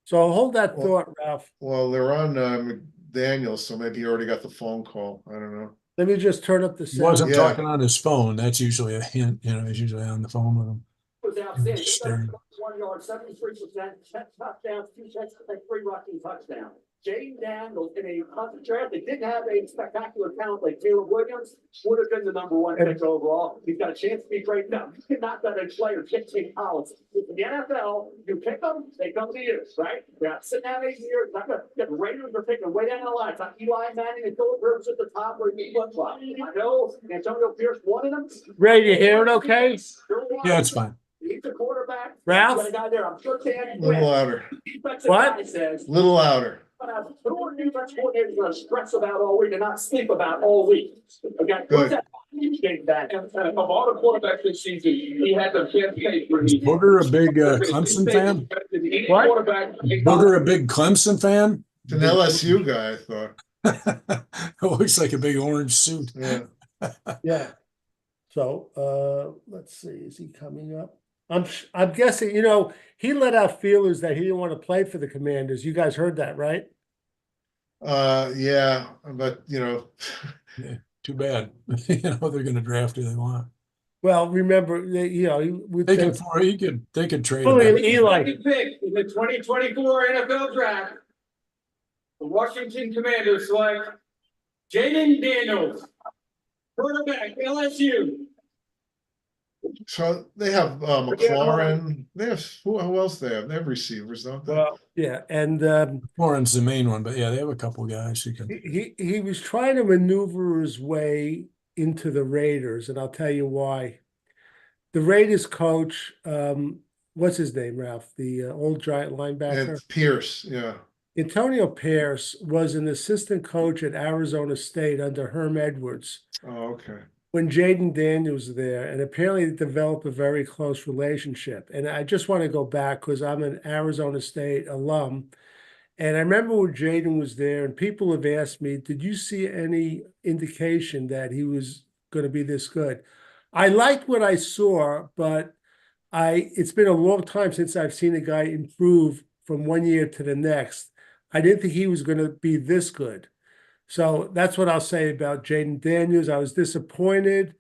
So hold that Well- thought, Ralph. Well, they're on McDaniels, so maybe he already got the phone call. I don't know. Let me just turn up the He wasn't sound. Yeah. talking on his phone. That's usually a hint, he's usually on the phone with him. Was outstanding. Staring. 1 yard, 73%, touchdowns, 2 checks, 3 rushing touchdowns. Jaden Daniels in a conference draft, they didn't have a spectacular talent like Caleb Williams, would have been the #1 pick overall. He's got a chance to be great now. You cannot let a player get in college. In the NFL, you pick them, they come to you, right? You're not sitting out 8 years, not gonna get the Raiders are picking way down the line. It's not Eli Manning and Philip Rivers at the top or the flip flop. I know Antonio Pierce wanted them. Ray, you hear it okay? Yeah, it's fine. He's a quarterback. Ralph? Got a guy there. I'm sure Dan A little louder. What? Guy says, Little louder. who are defense coordinators going to stress about all week and not sleep about all week? Okay. Good. What's that? You take that. And of all the quarterbacks this season, he had the chance for Is Booger a big Clemson fan? What? Quarterback. Booger a big Clemson fan? It's an LSU guy, I thought. It looks like a big orange suit. Yeah. Yeah. So, let's see, is he coming up? I'm guessing, he let out feelers that he didn't want to play for the Commanders. You guys heard that, right? Yeah, but Too bad. They're going to draft who they want. Well, remember, he would They say, could trade Fully him. an Eli. Second pick in the 2024 NFL draft. The Washington Commanders select Jaden Daniels, quarterback, LSU. so they have McLaurin. They have who else they have? They have receivers, don't they? well, yeah, and Warren's the main one, but yeah, they have a couple guys who can. he was trying to maneuver his way into the Raiders, and I'll tell you why. The Raiders coach, what's his name, Ralph? The old giant linebacker. And Pierce, yeah. Antonio Pierce was an assistant coach at Arizona State under Herm Edwards Oh, okay. when Jaden Daniels was there, and apparently they developed a very close relationship. And I just want to go back because I'm an Arizona State alum. And I remember when Jaden was there, and people have asked me, did you see any indication that he was going to be this good? I liked what I saw, but it's been a long time since I've seen a guy improve from 1 year to the next. I didn't think he was going to be this good. So that's what I'll say about Jaden Daniels. I was disappointed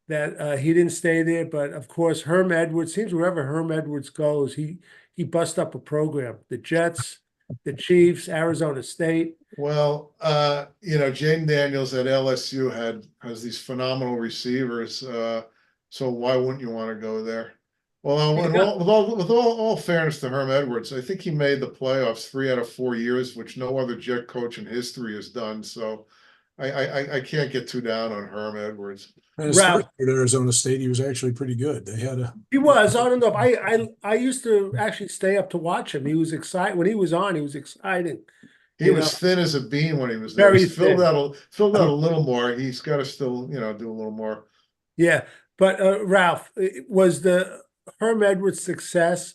that he didn't stay there, but of course, Herm Edwards, seems wherever Herm Edwards goes, he busts up a program. The Jets, the Chiefs, Arizona State. Well, Jaden Daniels at LSU has these phenomenal receivers. So why wouldn't you want to go there? Well, with all fairness to Herm Edwards, I think he made the playoffs 3 out of 4 years, which no other Jet coach in history has done. So I can't get too down on Herm Edwards. And his Ralph. first year at Arizona State, he was actually pretty good. They had a He was on and off. I used to actually stay up to watch him. He was excited when he was on. He was exciting. He was thin as a bean when he was there. Very He's filled thin. out a little more. He's got to still, do a little more. Yeah, but Ralph, was the Herm Edwards success?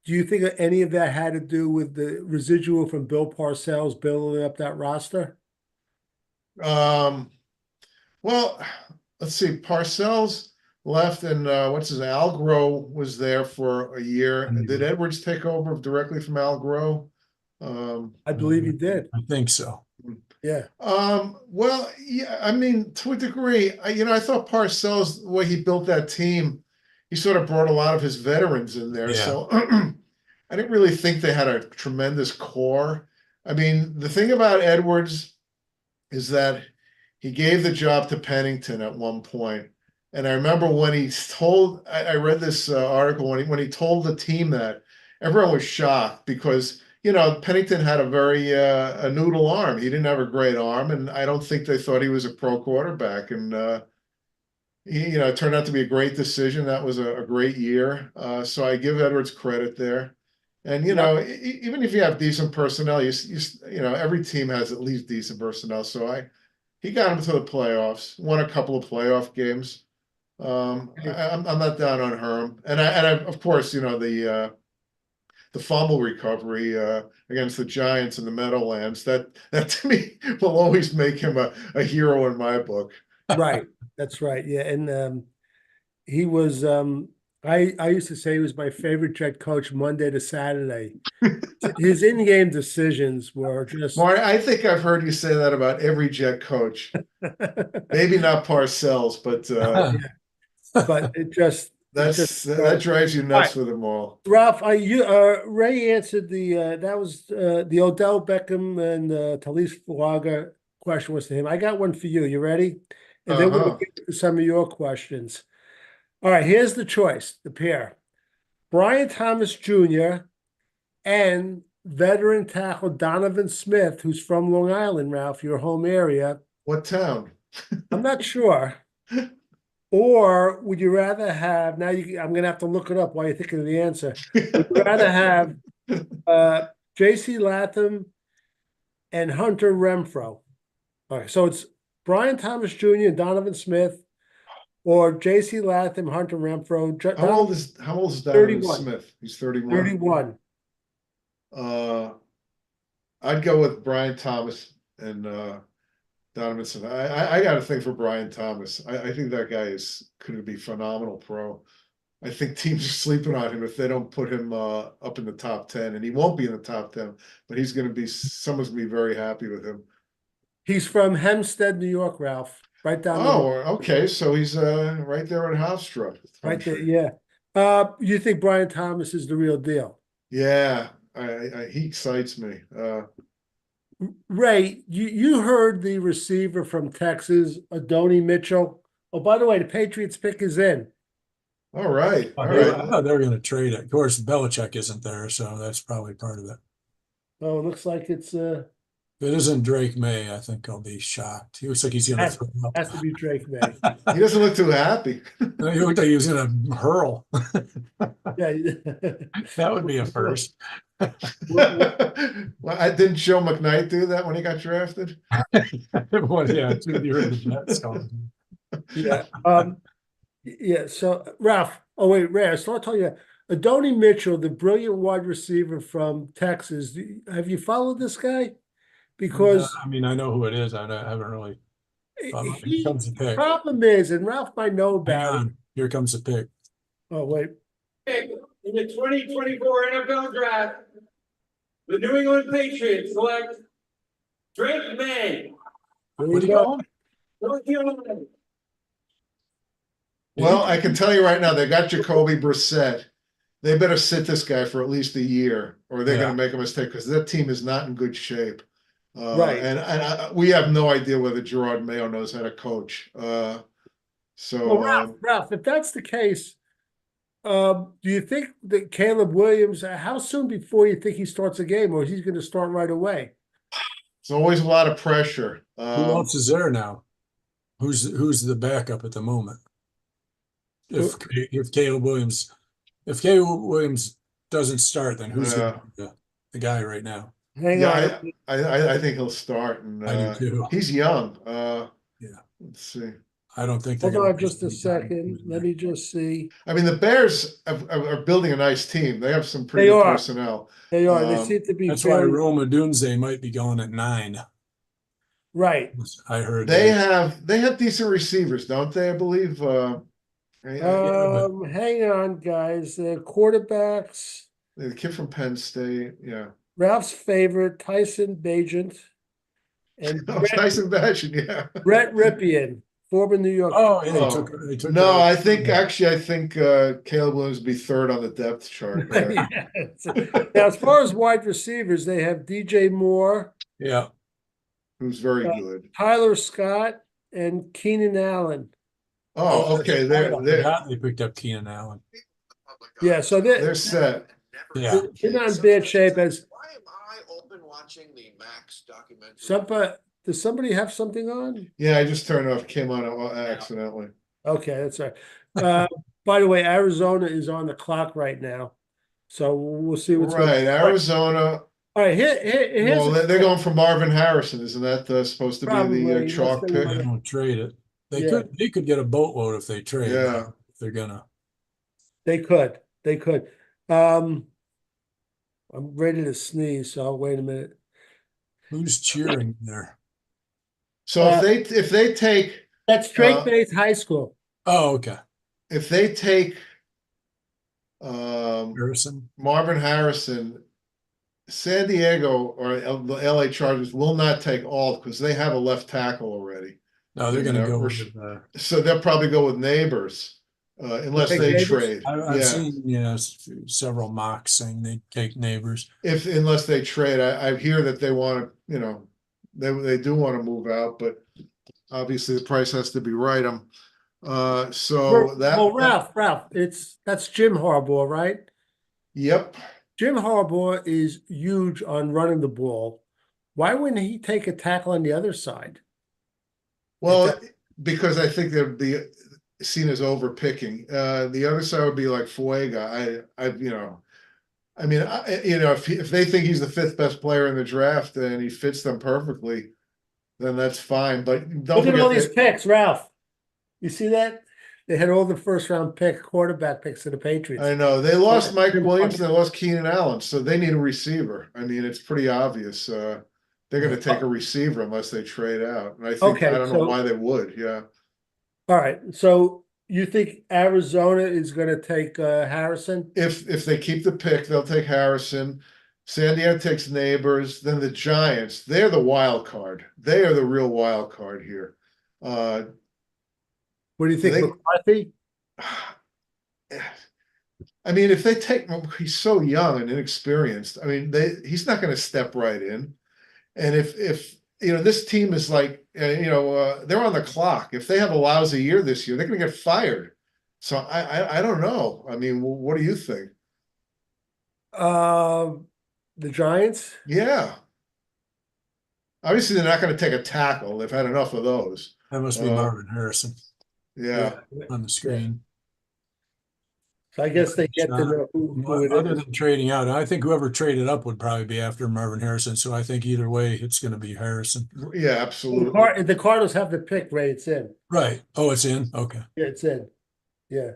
Do you think any of that had to do with the residual from Bill Parcells building up that roster? Well, let's see. Parcells left, and Al Groh was there for a year. Did Edwards take over directly from Al Groh? I believe he did. I think so. Yeah. Well, yeah, I mean, to a degree, I thought Parcells, the way he built that team, he sort of brought a lot of his veterans in there. Yeah. So I didn't really think they had a tremendous core. I mean, the thing about Edwards is that he gave the job to Pennington at one point. And I remember when he told, I read this article when he told the team that, everyone was shocked because Pennington had a very a noodle arm. He didn't have a great arm, and I don't think they thought he was a pro quarterback. And it turned out to be a great decision. That was a great year. So I give Edwards credit there. And even if you have decent personnel, every team has at least decent personnel. So he got him to the playoffs, won a couple of playoff games. I'm not down on Herm, and I of course the fumble recovery against the Giants in the Meadowlands, that to me will always make him a hero in my book. Right. That's right. Yeah. And he was I used to say he was my favorite Jet coach Monday to Saturday. His in-game decisions were just. Marty, I think I've heard you say that about every Jet coach. Maybe not Parcells, but But it just that drives you nuts with them all. Ralph, Ray answered that was the Odell Beckham and Talise Falaga question was to him. I got one for you. You ready? And then we'll get to some of your questions. All right, here's the choice, the pair. Brian Thomas Jr. and veteran tackle Donovan Smith, who's from Long Island, Ralph, your home area. What town? I'm not sure. Or would you rather have, I'm going to have to look it up while you're thinking of the answer. Would you rather have J.C. Latham and Hunter Renfro? All right, so it's Brian Thomas Jr. and Donovan Smith, or J.C. Latham, Hunter Renfro. How old is Donovan 31. Smith? He's 31. 31. I'd go with Brian Thomas and Donovan Smith. I got a thing for Brian Thomas. I think that guy could be phenomenal pro. I think teams are sleeping on him if they don't put him up in the top 10, and he won't be in the top 10, but someone's gonna be very happy with him. He's from Hempstead, New York, Ralph. Right down okay. So he's right there in Hofstra. Right there, yeah. You think Brian Thomas is the real deal? Yeah, he excites me. Ray, you heard the receiver from Texas, Adonai Mitchell. Oh, by the way, the Patriots pick is in. All right. All I right. thought they were going to trade it. Of course, Belichick isn't there, so that's probably part of it. Oh, it looks like it's If it isn't Drake May, I think I'll be shocked. He looks like he's going to throw up. has to be Drake May. He doesn't look too happy. He looked like he was going to hurl. Yeah. That would be a first. Well, didn't Joe McKnight do that when he got drafted? Well, yeah, you heard the Jets calling. Yeah. Yeah. So Ralph, oh wait, Ray, I started telling you, Adonai Mitchell, the brilliant wide receiver from Texas. Have you followed this guy? Because I mean, I know who it is. I haven't really. Here comes the pick. Problem is, and Ralph might know about it. Here comes the pick. Oh wait. In the 2024 NFL Draft, the New England Patriots select Drake May. What are you going? North Carolina. Well, I can tell you right now, they got Jacoby Brissett. They better sit this guy for at least a year, or they're going to make a mistake because that team is not in good shape. Right. And we have no idea whether Gerard Mayo knows how to coach. Well, Ralph, if that's the case, do you think that Caleb Williams, how soon before you think he starts a game, or he's going to start right away? It's always a lot of pressure. Who else is there now? Who's the backup at the moment? If Caleb Williams doesn't start, then who's the guy right now? Hang on. I think he'll start, and I do too. he's young. Let's see. I don't think. Hold on just a second. Let me just see. I mean, the Bears are building a nice team. They have some pretty good personnel. They are. They seem to be. That's why Rome Odunze might be going at 9. Right. I heard they have decent receivers, don't they? I believe. Hang on, guys. Quarterbacks. The kid from Penn State, yeah. Ralph's favorite, Tyson Bagent. And Tyson Bagent, yeah. Brett Ripien, former New York. They took no, I think Caleb Williams would be third on the depth chart. Now, as far as wide receivers, they have DJ Moore. Yeah. Who's very good. Tyler Scott and Keenan Allen. Oh, okay. They picked up Keenan Allen. Yeah, so they're set. Yeah. They're not in bad shape. As why am I open watching the Max documentary? Does somebody have something on? Yeah, I just turned off. Came on accidentally. Okay, that's all right. By the way, Arizona is on the clock right now, so we'll see what's going on. Arizona. All right, here's well, they're going for Marvin Harrison. Isn't that supposed to be the chalk pick? They don't trade it. They could get a boatload if they trade. Yeah, if they're gonna. They could. I'm ready to sneeze, so I'll wait a minute. Who's cheering there? So if they take that's Drake Bay's high school. Oh, okay. If they take Harrison. Marvin Harrison, San Diego or the LA Chargers will not take all because they have a left tackle already. No, they're going to And, go Rash- with, So they'll probably go with Neighbors, unless Take they Neighbors? trade. I've Yeah, seen, several mocks saying they take Neighbors. unless they trade, I hear that they want to, they do want to move out, but obviously the price has to be right. So Well, Ralph, that's Jim Harbaugh, right? Yep. Jim Harbaugh is huge on running the ball. Why wouldn't he take a tackle on the other side? Well, because I think they'd be seen as overpicking. The other side would be like Fuega. If they think he's the fifth best player in the draft and he fits them perfectly, then that's fine. But don't Look at all forget these picks, Ralph. You see that? They had all the first round quarterback picks to the Patriots. I know they lost Mike Williams and they lost Keenan Allen, so they need a receiver. I mean, it's pretty obvious. They're going to take a receiver unless they trade out, and I don't know why they would. Yeah. All right. So you think Arizona is going to take Harrison? If they keep the pick, they'll take Harrison. San Diego takes Neighbors. Then the Giants, they're the wild card. They are the real wild card here. What do you think, McCarthy? I mean, if they take him, he's so young and inexperienced. I mean, he's not going to step right in. And if this team is like, they're on the clock. If they have a lousy year this year, they're going to get fired. So I don't know. I mean, what do you think? The Giants? Yeah. Obviously, they're not going to take a tackle. They've had enough of those. That must be Marvin Harrison. Yeah. On the screen. So I guess they get to know who it Other is. than trading out, I think whoever traded up would probably be after Marvin Harrison. So I think either way, it's going to be Harrison. Yeah, absolutely. The Cardinals have the pick, Ray. It's in. Right. Oh, it's in. Okay. Yeah, it's in. Yeah.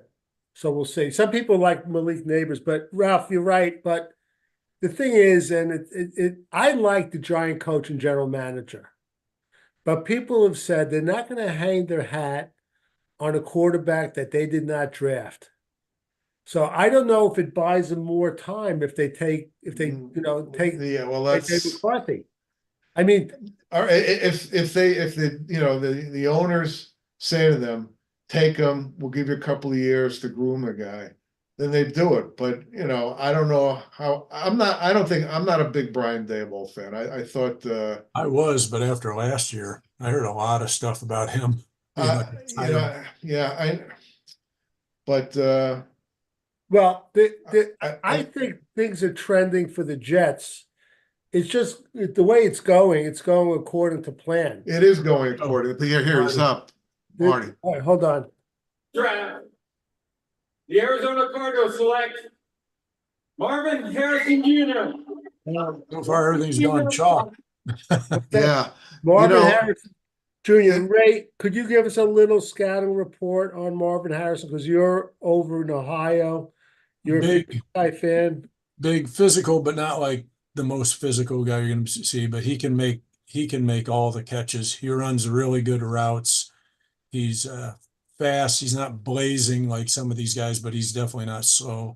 So we'll see. Some people like Malik Neighbors, but Ralph, you're right. But the thing is, and I like the Giant coach and general manager, but people have said they're not going to hang their hat on a quarterback that they did not draft. So I don't know if it buys them more time if they take. Yeah, well, that's McCarthy. I mean, if the owners say to them, take him, we'll give you a couple of years to groom the guy, then they do it. But I don't know how. I'm not a big Brian Daboll fan. I thought I was, but after last year, I heard a lot of stuff about him. Well, I think things are trending for the Jets. It's just the way it's going. It's going according to plan. It is going according to here. He's up, Marty. All right, hold on. Draft. The Arizona Cardinals select Marvin Harrison Jr. So far, everything's gone chalk. Yeah, Marvin Harrison Jr. Ray, could you give us a little scouting report on Marvin Harrison? Because you're over in Ohio. You're a big guy fan. Big physical, but not like the most physical guy you're going to see. But he can make all the catches. He runs really good routes. He's fast. He's not blazing like some of these guys, but he's definitely not slow.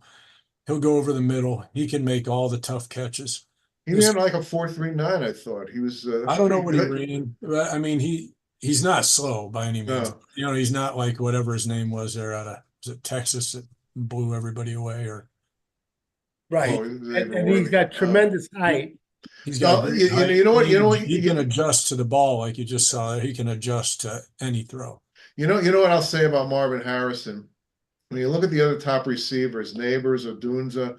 He'll go over the middle. He can make all the tough catches. He ran like a 4.39. I thought he was. I don't know what he ran, but I mean he's not slow by any means. No. He's not like whatever his name was there out of Texas that blew everybody away or. Right, and he's got tremendous height. He's got you know what he can adjust to the ball like you just saw. He can adjust to any throw. You know what I'll say about Marvin Harrison. When you look at the other top receivers, Neighbors, Odunze,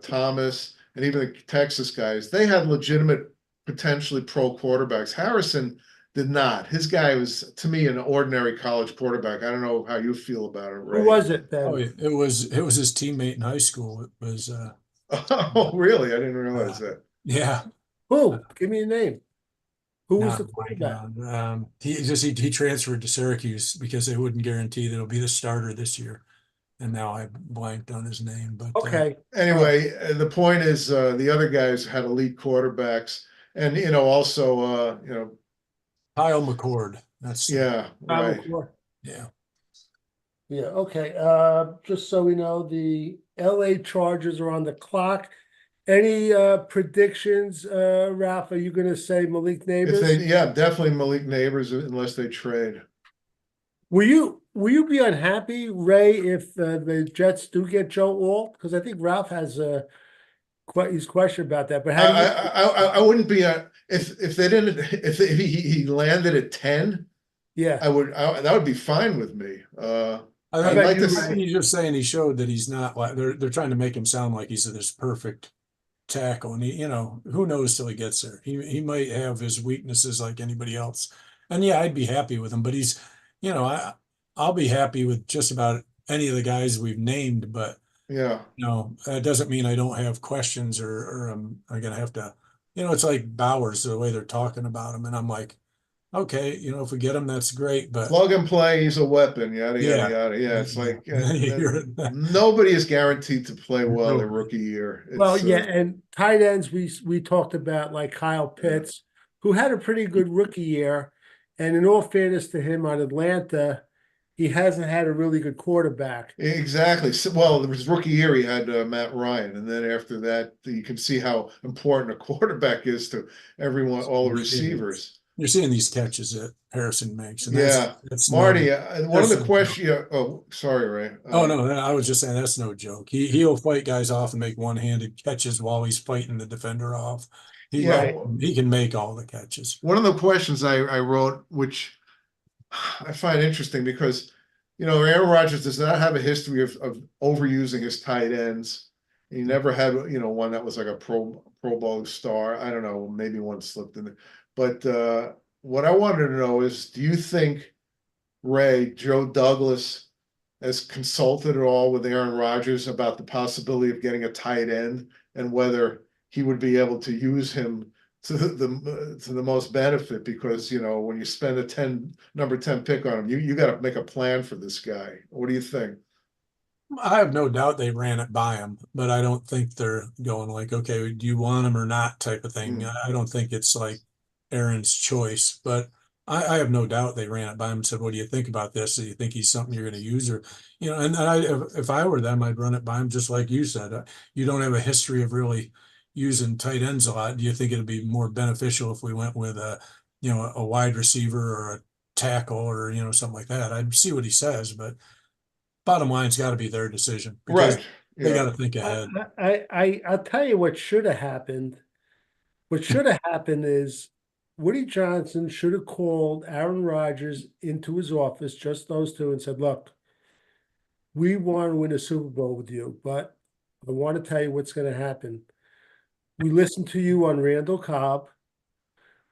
Thomas, and even the Texas guys, they had legitimate, potentially pro quarterbacks. Harrison did not. His guy was, to me, an ordinary college quarterback. I don't know how you feel about it, Ray. Who was it then? Oh, yeah. It was his teammate in high school. It was. Oh, really? I didn't realize that. Yeah. Who? Give me a name. Who was the quarterback? He transferred to Syracuse because they wouldn't guarantee that he'll be the starter this year. And now I blanked on his name. But okay. Anyway, the point is the other guys had elite quarterbacks, and also Kyle McCord. That's right. Yeah. Yeah, okay, just so we know, the LA Chargers are on the clock. Any predictions, Ralph? Are you gonna say Malik If they, Neighbors? yeah, definitely Malik Neighbors unless they trade. Will you be unhappy, Ray, if the Jets do get Joe Alt? Because I think Ralph has his question about that. But how do you? I wouldn't be if they didn't if he landed at 10, Yeah, that would be fine with me. I How I'd think, about like you, to I Ray? think he's just saying he showed that he's not like they're trying to make him sound like he's this perfect tackle, and who knows till he gets there. He might have his weaknesses like anybody else, and yeah, I'd be happy with him. But he's, I'll be happy with just about any of the guys we've named. But yeah. that doesn't mean I don't have questions or I'm gonna have to. It's like Bowers the way they're talking about him, and I'm like, okay, if we get him, that's great. But Plug and play, he's a weapon, yada yada yeah, yada. Yeah, it's yeah. like nobody is guaranteed to play well their No. rookie year. Well, It's yeah, and tight ends we talked about like Kyle Pitts, who had a pretty good rookie year, and in all fairness to him on Atlanta, he hasn't had a really good quarterback. exactly. So, well, his rookie year he had Matt Ryan, and then after that, you can see how important a quarterback is to everyone, all the receivers. You're seeing these catches that Harrison makes, and Yeah, that's no. Marty. One of That's the no joke. questions. Yeah, oh, sorry, Ray. Oh no, I was just saying that's no joke. He'll fight guys off and make one-handed catches while he's fighting the defender off. He Yeah, he can make all the catches. one of the questions I wrote, which I find interesting because, Aaron Rodgers does not have a history of overusing his tight ends. He never had, one that was like a Pro Bowl star. I don't know, maybe one slipped in there. But what I wanted to know is, do you think Joe Douglas has consulted at all with Aaron Rodgers about the possibility of getting a tight end and whether he would be able to use him to the most benefit? Because when you spend a number 10 pick on him, you got to make a plan for this guy. What do you think? I have no doubt they ran it by him, but I don't think they're going like, okay, do you want him or not type of thing. I don't think it's like Aaron's choice, but I have no doubt they ran it by him and said, what do you think about this? Do you think he's something you're going to use? Or, and if I were them, I'd run it by him just like you said. You don't have a history of really using tight ends a lot. Do you think it'd be more beneficial if we went with a wide receiver or a tackle or, something like that? I'd see what he says, but bottom line's got to be their decision because Right. they got Yeah. to think ahead. I'll tell you what should have happened. What should have happened is Woody Johnson should have called Aaron Rodgers into his office, just those two, and said, "Look, we want to win a Super Bowl with you, but I want to tell you what's going to happen. We listened to you on Randall Cobb.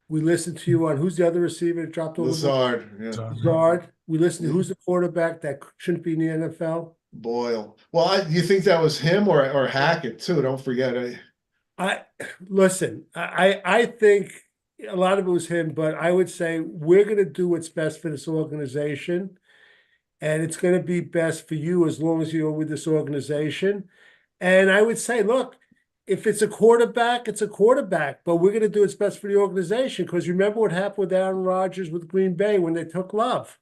We listened to you on who's the other receiver that dropped all the balls? Lazard. Yeah. So, Zard. We listened to who's the quarterback that shouldn't be in the NFL. Boyle. Well, you think that was him or Hackett too? Don't forget. I listen. I think a lot of it was him, but I would say we're going to do what's best for this organization, and it's going to be best for you as long as you're with this organization. And I would say, look, if it's a quarterback, it's a quarterback, but we're going to do what's best for the organization because remember what happened with Aaron Rodgers with Green Bay when they took Love.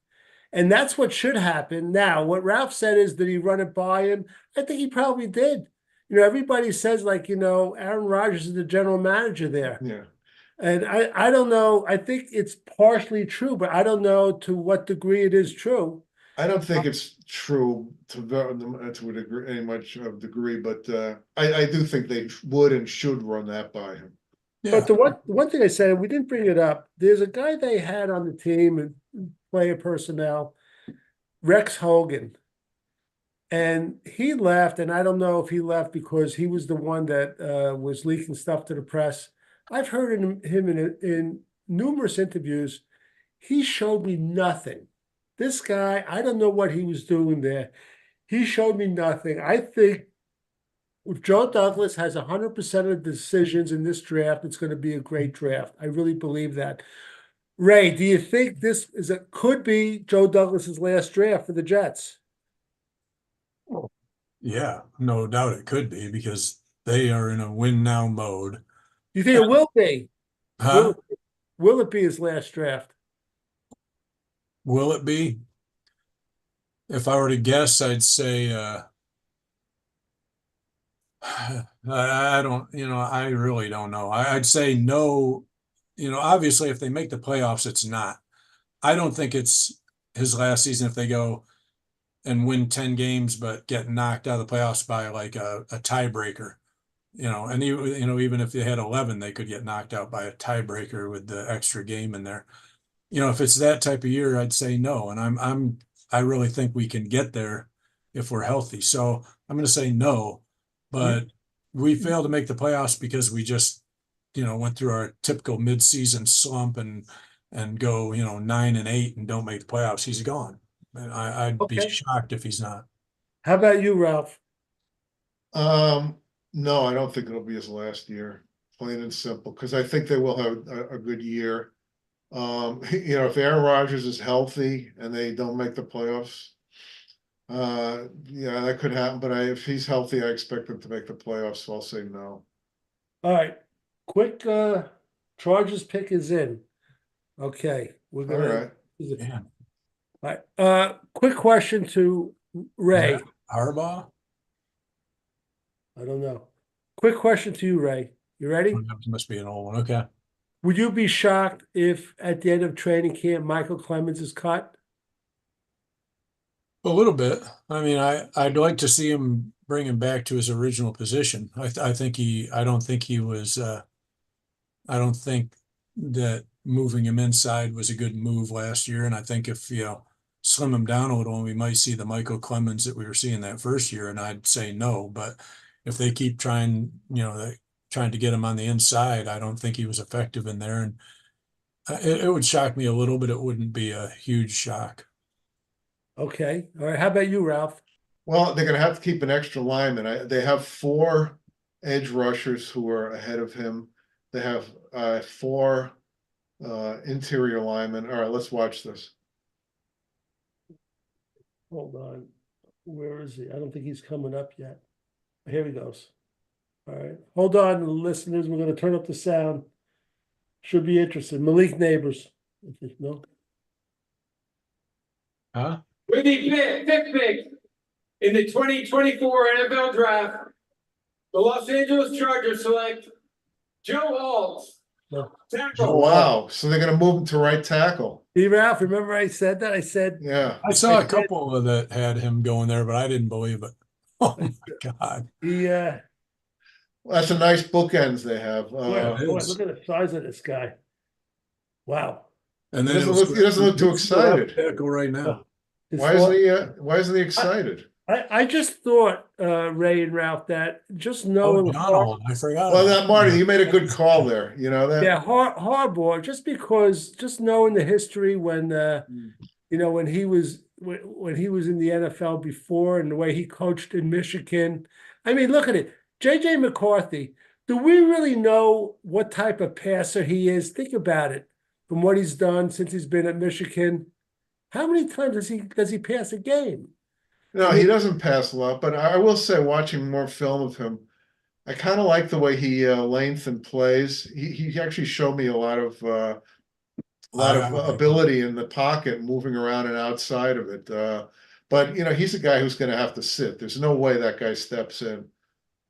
And that's what should happen. Now, what Ralph said is, did he run it by him? I think he probably did. Everybody says like, Aaron Rodgers is the general manager there. Yeah. And I don't know. I think it's partially true, but I don't know to what degree it is true. I don't think it's true to a degree, any much of degree, but I do think they would and should run that by him. yeah. But the one thing I said, we didn't bring it up. There's a guy they had on the team and player personnel, Rex Hogan. And he left, and I don't know if he left because he was the one that was leaking stuff to the press. I've heard him in numerous interviews. He showed me nothing. This guy, I don't know what he was doing there. He showed me nothing. I think if Joe Douglas has 100% of the decisions in this draft, it's going to be a great draft. I really believe that. Ray, do you think this could be Joe Douglas's last draft for the Jets? Yeah, no doubt it could be because they are in a win now mode. You think it will be? Huh? Will it be his last draft? Will it be? if I were to guess, I'd say, I don't, I really don't know. I'd say no. Obviously, if they make the playoffs, it's not. I don't think it's his last season if they go and win 10 games, but get knocked out of the playoffs by like a tiebreaker. And even if they had 11, they could get knocked out by a tiebreaker with the extra game in there. If it's that type of year, I'd say no. And I really think we can get there if we're healthy. So I'm going to say no, but we failed to make the playoffs because we just, went through our typical midseason slump and go, 9-8 and don't make the playoffs. He's gone. And I'd be Okay. shocked if he's not. How about you, Ralph? No, I don't think it'll be his last year, plain and simple, because I think they will have a good year. If Aaron Rodgers is healthy and they don't make the playoffs, yeah, that could happen. But if he's healthy, I expect them to make the playoffs, so I'll say no. All right, quick Chargers pick is in. Okay, we're All gonna. right. Yeah. All right. Quick question to Ray. Harbaugh? I don't know. Quick question to you, Ray. You ready? Must be an old one. Okay. Would you be shocked if at the end of training camp Michael Clemens is cut? A little bit. I mean, I'd like to see him bring him back to his original position. I don't think he was. I don't think that moving him inside was a good move last year. And I think if slim him down a little, we might see the Michael Clemens that we were seeing that first year. And I'd say no. But if they keep trying, trying to get him on the inside, I don't think he was effective in there. And it would shock me a little, but it wouldn't be a huge shock. Okay. All right. How about you, Ralph? Well, they're going to have to keep an extra lineman. They have 4 edge rushers who are ahead of him. They have 4 interior linemen. All right, let's watch this. Hold on. Where is he? I don't think he's coming up yet. Here he goes. All right. Hold on, listeners. We're going to turn up the sound. Should be interested. Malik Neighbors. No? Huh? With the fifth pick in the 2024 NFL Draft, the Los Angeles Chargers select Joe Alt. No. Oh, wow. So they're going to move him to right tackle. Hey, Ralph, remember I said that? I said, Yeah. I saw a couple that had him going there, but I didn't believe it. Oh my God. yeah. That's a nice bookends they have. Boy, it is. look at the size of this guy. Wow. And He then doesn't look too excited. Tackle right now. His Why isn't he excited? I just thought, Ray and Ralph, that just knowing Donald, I forgot. Well, that Marty, you made a good call there. You know that? yeah, Harbaugh, just knowing the history when when he was in the NFL before and the way he coached in Michigan. I mean, look at it. JJ McCarthy, do we really know what type of passer he is? Think about it. From what he's done since he's been at Michigan. How many times does he pass a game? No, he doesn't pass a lot, but I will say, watching more film of him, I kind of like the way he length plays. He actually showed me a lot of ability in the pocket, moving around and outside of it. But he's a guy who's going to have to sit. There's no way that guy steps in.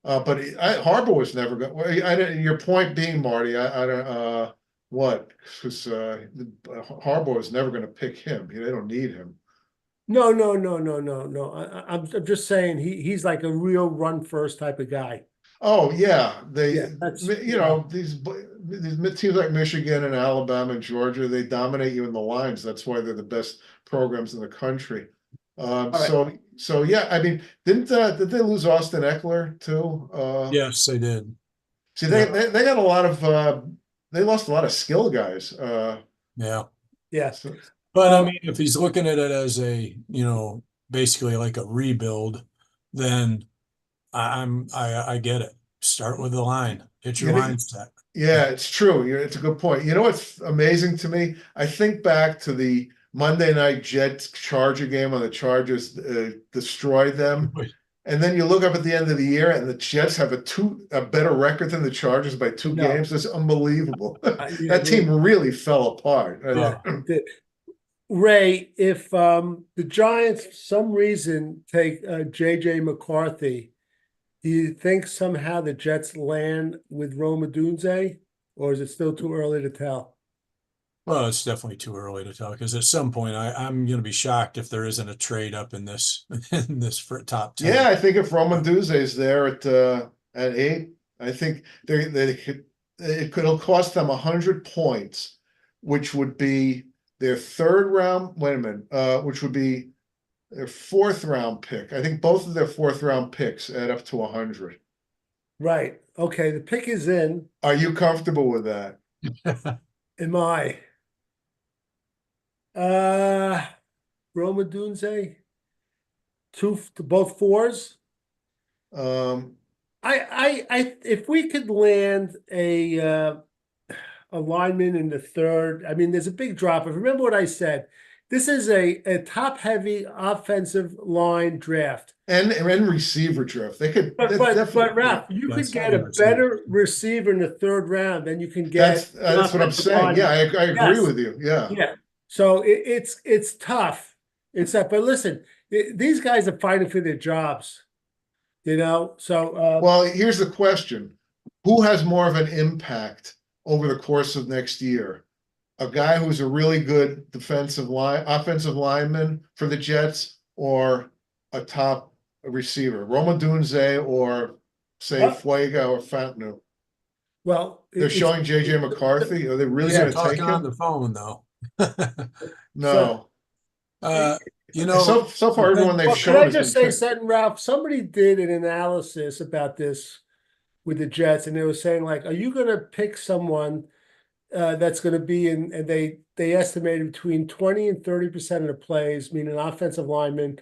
But Harbaugh was never going. Your point being, Marty, I don't. What? Because Harbaugh is never going to pick him. They don't need him. No. I'm just saying he's like a real run first type of guy. Oh yeah, that's these teams like Michigan and Alabama and Georgia, they dominate you in the lines. That's why they're the best programs in the country. Right. So yeah, I mean, did they lose Austin Eckler too? Yes, they did. See, they got a lot of they lost a lot of skill guys. Yeah. So, but I mean, if he's looking at it as a, basically like a rebuild, then I get it. Start with the line. Get your line set. Yeah, it's true. It's a good point. You know what's amazing to me? I think back to the Monday night Jets Charger game when the Chargers destroyed them. And then you look up at the end of the year and the Jets have a better record than the Chargers by 2 games. That's unbelievable. That team really fell apart. Ray, if the Giants for some reason take JJ McCarthy, do you think somehow the Jets land with Rome Odunze, or is it still too early to tell? Well, it's definitely too early to tell because at some point I'm going to be shocked if there isn't a trade up in this in this for top 10. Yeah, I think if Rome Odunze is there at 8, I think they could it'll cost them 100 points, which would be their third round. Wait a minute, which would be their fourth round pick. I think both of their fourth round picks add up to 100. Right. Okay. The pick is in. Are you comfortable with that? Am I? Rome Odunze, both fours. Um, If we could land a lineman in the third, I mean, there's a big drop. If remember what I said, this is a top-heavy offensive line draft. and receiver draft. They could. But Ralph, you could That's get a receiver. better receiver in the third round than you can get. That's what I'm saying. Yeah, I agree Yes. with you. Yeah. Yeah. So it's tough. It's tough. But listen, these guys are fighting for their jobs. You know, so Well, here's the question: who has more of an impact over the course of next year? A guy who's a really good offensive lineman for the Jets, or a top receiver, Rome Odunze, or say Well- Fuega or Fontenot? well, They're showing JJ McCarthy. Are they really going to Talk take on him? the phone though. No. So far, everyone they've Well, shown can I has just been say picked. something, Ralph? Somebody did an analysis about this with the Jets, and they were saying, like, are you going to pick someone that's going to be in, and they estimated between 20 and 30% of the plays, meaning an offensive lineman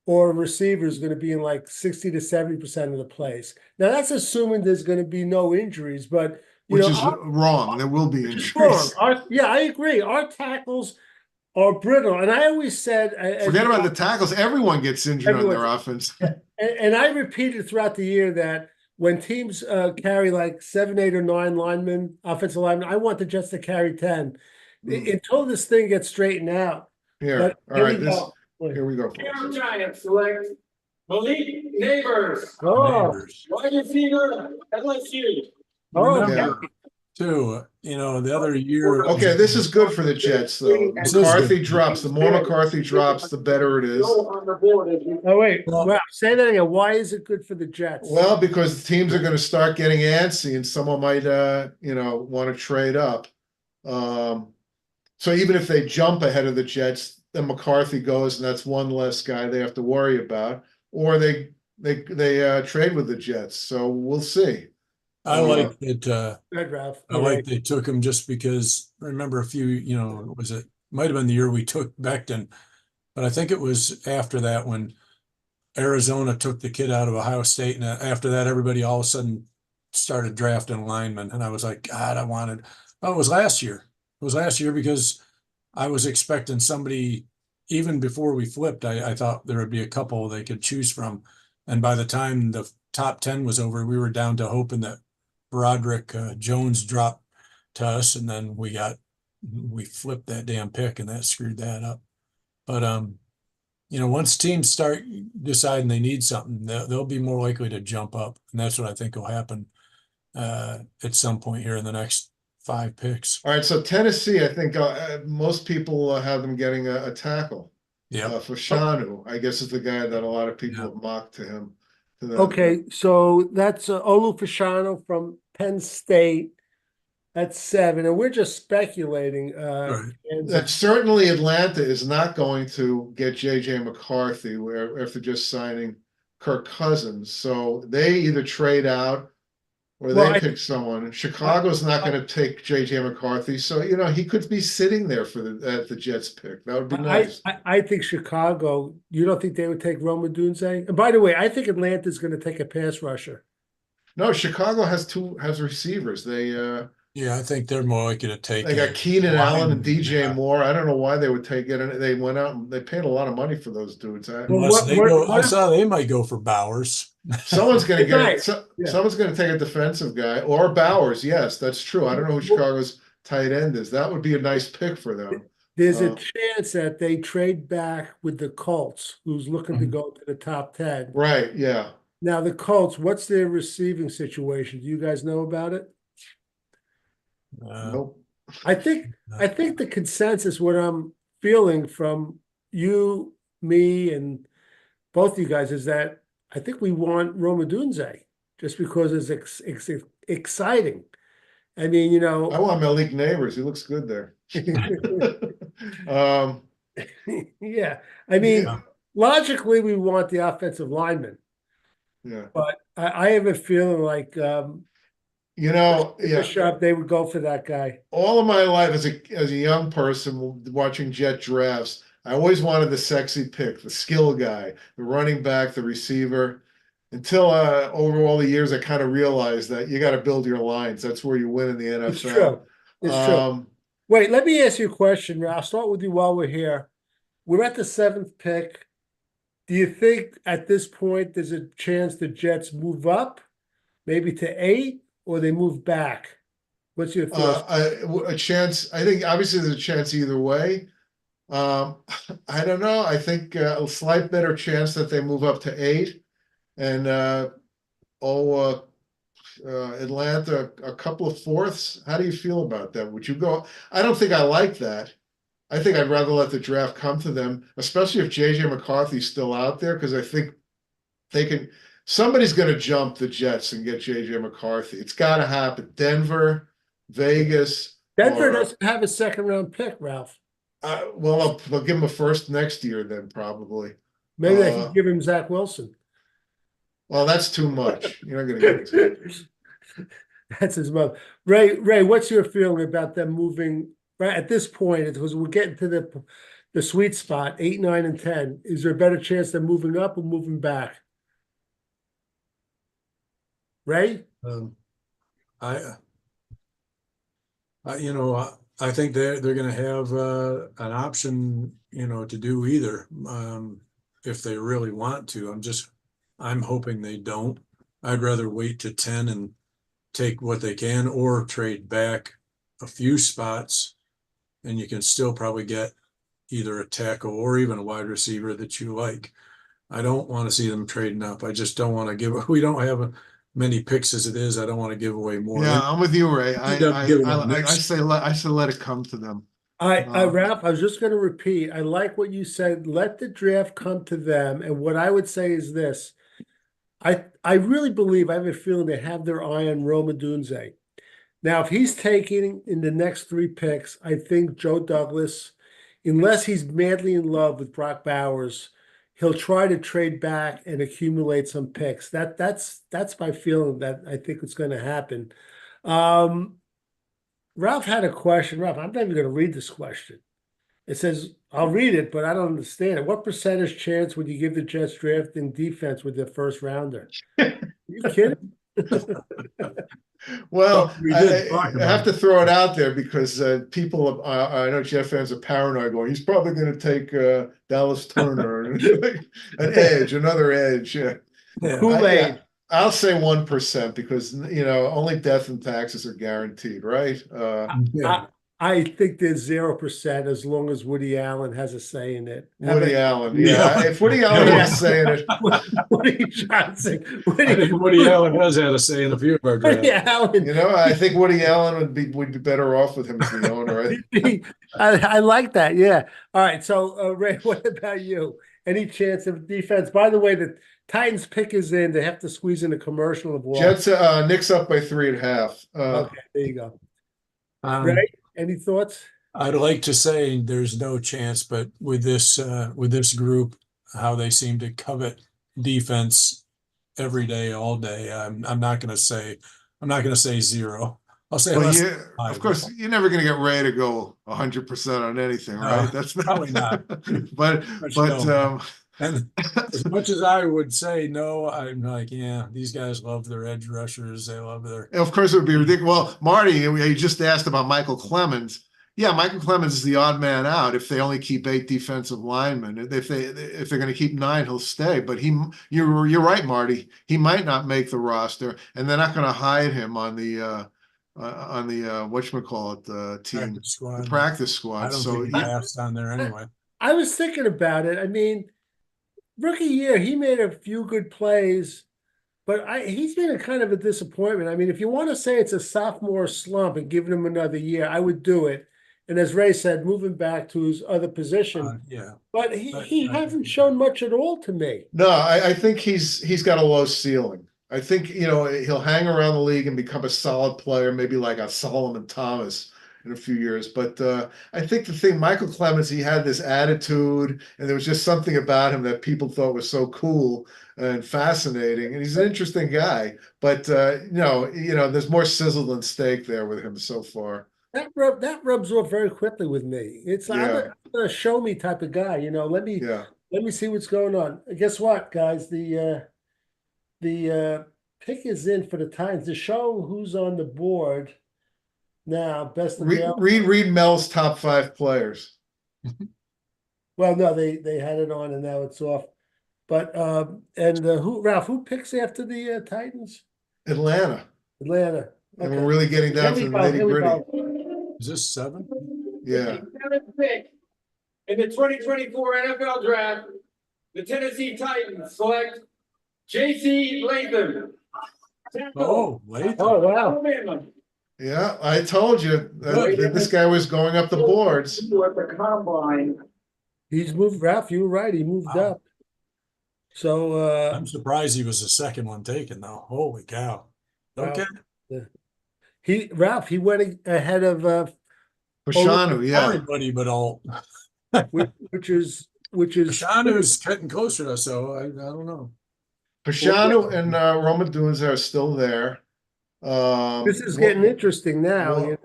or a receiver is going to be in like 60 to 70% of the plays. Now, that's assuming there's going to be no injuries, but Which is wrong. There will be injuries. sure, yeah, I agree. Our tackles are brittle, and I always said, Forget about the tackles. Everyone gets injured on their Everyone- offense. and I repeated throughout the year that when teams carry like 7, 8, or 9 linemen, offensive linemen, I want the Jets to carry 10 until this thing gets straightened out. Here, But all right. we This go. here we go. New York folks. Giants select Malik Neighbors, Oh, Neighbors. wide receiver, LSU. oh, Remember, too, the other year. Okay, this is good for the Jets, though. This is McCarthy good. drops. The more McCarthy drops, the better it is. On the board as you. oh, wait. Well- Wow, say that again. Why is it good for the Jets? Well, because the teams are going to start getting antsy, and someone might, want to trade up. So even if they jump ahead of the Jets, then McCarthy goes, and that's one less guy they have to worry about. Or they trade with the Jets. So we'll see. I like that. Good, Ralph. I like they took him just because. Remember a few. Might have been the year we took Becton, but I think it was after that when Arizona took the kid out of Ohio State, and after that, everybody all of a sudden started drafting linemen, and I was like, God, it was last year. It was last year because I was expecting somebody. Even before we flipped, I thought there would be a couple they could choose from, and by the time the top 10 was over, we were down to hoping that Broderick Jones dropped to us, and then we flipped that damn pick, and that screwed that up. But once teams start deciding they need something, they'll be more likely to jump up, and that's what I think will happen at some point here in the next 5 picks. All right, so Tennessee, I think most people have them getting a tackle. Yeah. Fashanu, I guess, is the guy that a lot of people Yeah. have mocked to him. To them. Okay, so that's Olu Fashanu from Penn State. That's 7, and we're just speculating. Right. That certainly Atlanta is not going to get JJ McCarthy after just signing Kirk Cousins. So they either trade out or they pick someone. Chicago's not going to take JJ McCarthy. So, he could be sitting there at the Jets pick. That would be nice. I think Chicago, you don't think they would take Rome Odunze? And by the way, I think Atlanta's going to take a pass rusher. No, Chicago has receivers. Yeah, I think they're more likely to take. They got Keenan Allen and DJ Yeah. Moore. I don't know why they would take it. They went out and they paid a lot of money for those dudes. Unless they go, I saw they might go for Bowers. Someone's going to get Nice. Someone's going to take a defensive guy or Bowers. Yes, that's true. I don't know who Chicago's tight end is. That would be a nice pick for them. There's a Uh, chance that they trade back with the Colts, who's looking to go to the top 10. Right, yeah. Now, the Colts, what's their receiving situation? Do you guys know about it? Nope. I think the consensus, what I'm feeling from you, me, and both of you guys is that I think we want Rome Odunze just because it's exciting. I mean, you I know, want Malik Neighbors. He looks good there. Um, yeah. I mean, yeah, logically, we want the offensive lineman, yeah. but I have a feeling like Yeah. Bishop, they would go for that guy. All of my life as a young person watching jet drafts, I always wanted the sexy pick, the skill guy, the running back, the receiver. Until over all the years, I kind of realized that you got to build your lines. That's where you win in the NFL. It's true. It's true. Wait, let me ask you a question. I'll start with you while we're here. We're at the 7th pick. Do you think at this point there's a chance the Jets move up, maybe to 8, or they move back? What's your thoughts? A chance. I think obviously there's a chance either way. I don't know. I think a slight better chance that they move up to 8, and Atlanta a couple of 4ths. How do you feel about that? Would you go? I don't think I like that. I think I'd rather let the draft come to them, especially if JJ McCarthy's still out there, because I think they can. Somebody's going to jump the Jets and get JJ McCarthy. It's got to happen. Denver, Vegas. Denver doesn't have a 2nd-round pick, Ralph. Well, they'll give him a first next year, then probably. Maybe they can give him Zach Wilson. Well, that's too much. You're not going to get him. That's his mother. Ray, what's your feeling about them moving right at this point? Because we're getting to the sweet spot, 8, 9, and 10. Is there a better chance they're moving up or moving back? Ray? I think they're going to have an option, to do either if they really want to. I'm hoping they don't. I'd rather wait to 10 and take what they can, or trade back a few spots, and you can still probably get either a tackle or even a wide receiver that you like. I don't want to see them trading up. I just don't want to we don't have many picks as it is. I don't want to give away more. Yeah, I'm with you, Ray. I say let it come to them. Ralph, I was just going to repeat. I like what you said. Let the draft come to them. And what I would say is this. I really believe, I have a feeling they have their eye on Rome Odunze. Now, if he's taking in the next 3 picks, I think Joe Douglas, unless he's madly in love with Brock Bowers, he'll try to trade back and accumulate some picks. That's my feeling that I think it's going to happen. Ralph had a question. Ralph, I'm not even going to read this question. It says, I'll read it, but I don't understand it. What percentage chance would you give the Jets drafting defense with their 1st rounder? Are you kidding? Well, I have to throw it out there because people, I know Jet fans are paranoid going, he's probably going to take Dallas Turner, another edge. Yeah. Kool-Aid. I'll say 1% because, only death and taxes are guaranteed, right? I think there's 0% as long as Woody Allen has a say in it. Woody Allen, yeah. If Woody Allen has a say in it. Woody Johnson. Woody Allen has had a say in a few of our drafts. I think Woody Allen would be better off with him as the owner. I like that, yeah. All right, so Ray, what about you? Any chance of defense? By the way, the Titans pick is in. They have to squeeze in a commercial of Jets, Knicks up by 3.5. Okay, there you go. Ray, any thoughts? I'd like to say there's no chance, but with this group, how they seem to covet defense every day, all day, I'm not going to say 0. I'll say of course, you're never going to get Ray to go 100% on anything, right? That's probably not. but and as much as I would say no, I'm like, yeah, these guys love their edge rushers. They love their. Of course, it would be ridiculous. Well, Marty, you just asked about Michael Clemens. Yeah, Michael Clemens is the odd man out if they only keep 8 defensive linemen. If they're going to keep 9, he'll stay. But you're right, Marty. He might not make the roster, and they're not going to hide him on the on the whatchamacallit team, Practice squad. the practice I squad. don't So think he passed on there anyway. I was thinking about it. I mean, rookie year, he made a few good plays, but he's been a kind of a disappointment. I mean, if you want to say it's a sophomore slump and giving him another year, I would do it. And as Ray said, moving back to his other position. Yeah. But he hasn't shown much at all to me. no, I think he's got a low ceiling. I think, you know, he'll hang around the league and become a solid player, maybe like a Solomon Thomas in a few years. But I think the thing, Michael Clemens, he had this attitude, and there was just something about him that people thought was so cool and fascinating. And he's an interesting guy. But there's more sizzle than steak there with him so far. That rubs off very quickly with me. It's I'm a show me type of guy. Let me see what's going on. Guess what, guys? The pick is in for the Titans to show who's on the board now. Best of read Mel's top 5 players. Well, no, they had it on and now it's off. But Ralph, who picks after the Titans? Atlanta. Okay. And we're really getting down to the nitty-gritty. Is this 7? Yeah. Seventh pick in the 2024 NFL Draft, the Tennessee Titans select J.C. Latham. Oh, Latham. Oh, wow. Alabama. Yeah, I told you that this guy was going up the boards. At the combine. He's moved, Ralph, you were right. He moved up. So I'm surprised he was the second one taken, though. Holy cow. Okay. Ralph, he went ahead of Fashanu, yeah. Everybody but all. which is Fashanu's getting closer to us, so I don't know. Fashanu and Rome Odunze are still there. This is getting interesting now.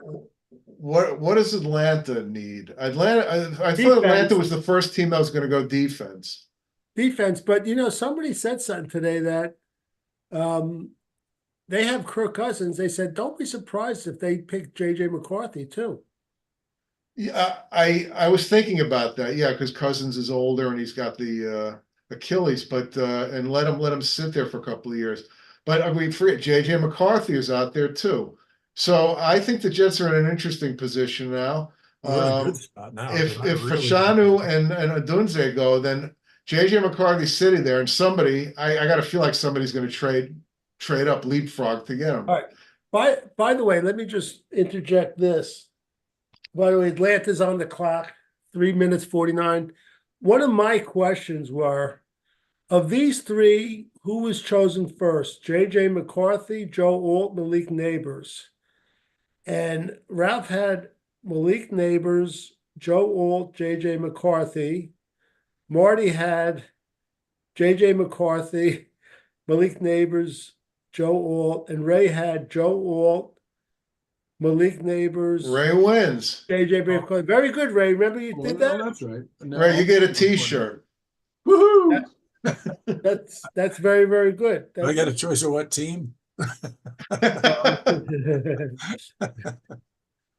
What does Atlanta need? I thought Atlanta was the first team that was going to go defense. Defense, but somebody said something today that they have Kirk Cousins. They said, don't be surprised if they pick JJ McCarthy too. Yeah, I was thinking about that. Yeah, because Cousins is older and he's got the Achilles, but and let him sit there for a couple of years. But we forget JJ McCarthy is out there too. So I think the Jets are in an interesting position now. Good spot now. If Fashanu and Odunze go, then JJ McCarthy's sitting there, and I got to feel like somebody's going to trade up leapfrog to get him. All right. By the way, let me just interject this. By the way, Atlanta's on the clock, 3 minutes 49. One of my questions were, of these three, who was chosen first? JJ McCarthy, Joe Alt, Malik Neighbors. And Ralph had Malik Neighbors, Joe Alt, JJ McCarthy. Marty had JJ McCarthy, Malik Neighbors, Joe Alt, and Ray had Joe Alt, Malik Neighbors. Ray wins. JJ McCarthy. Very good, Ray. Remember you did that? That's right. Ray, you get a T-shirt. Woohoo! That's very, very good. Do I got a choice of what team?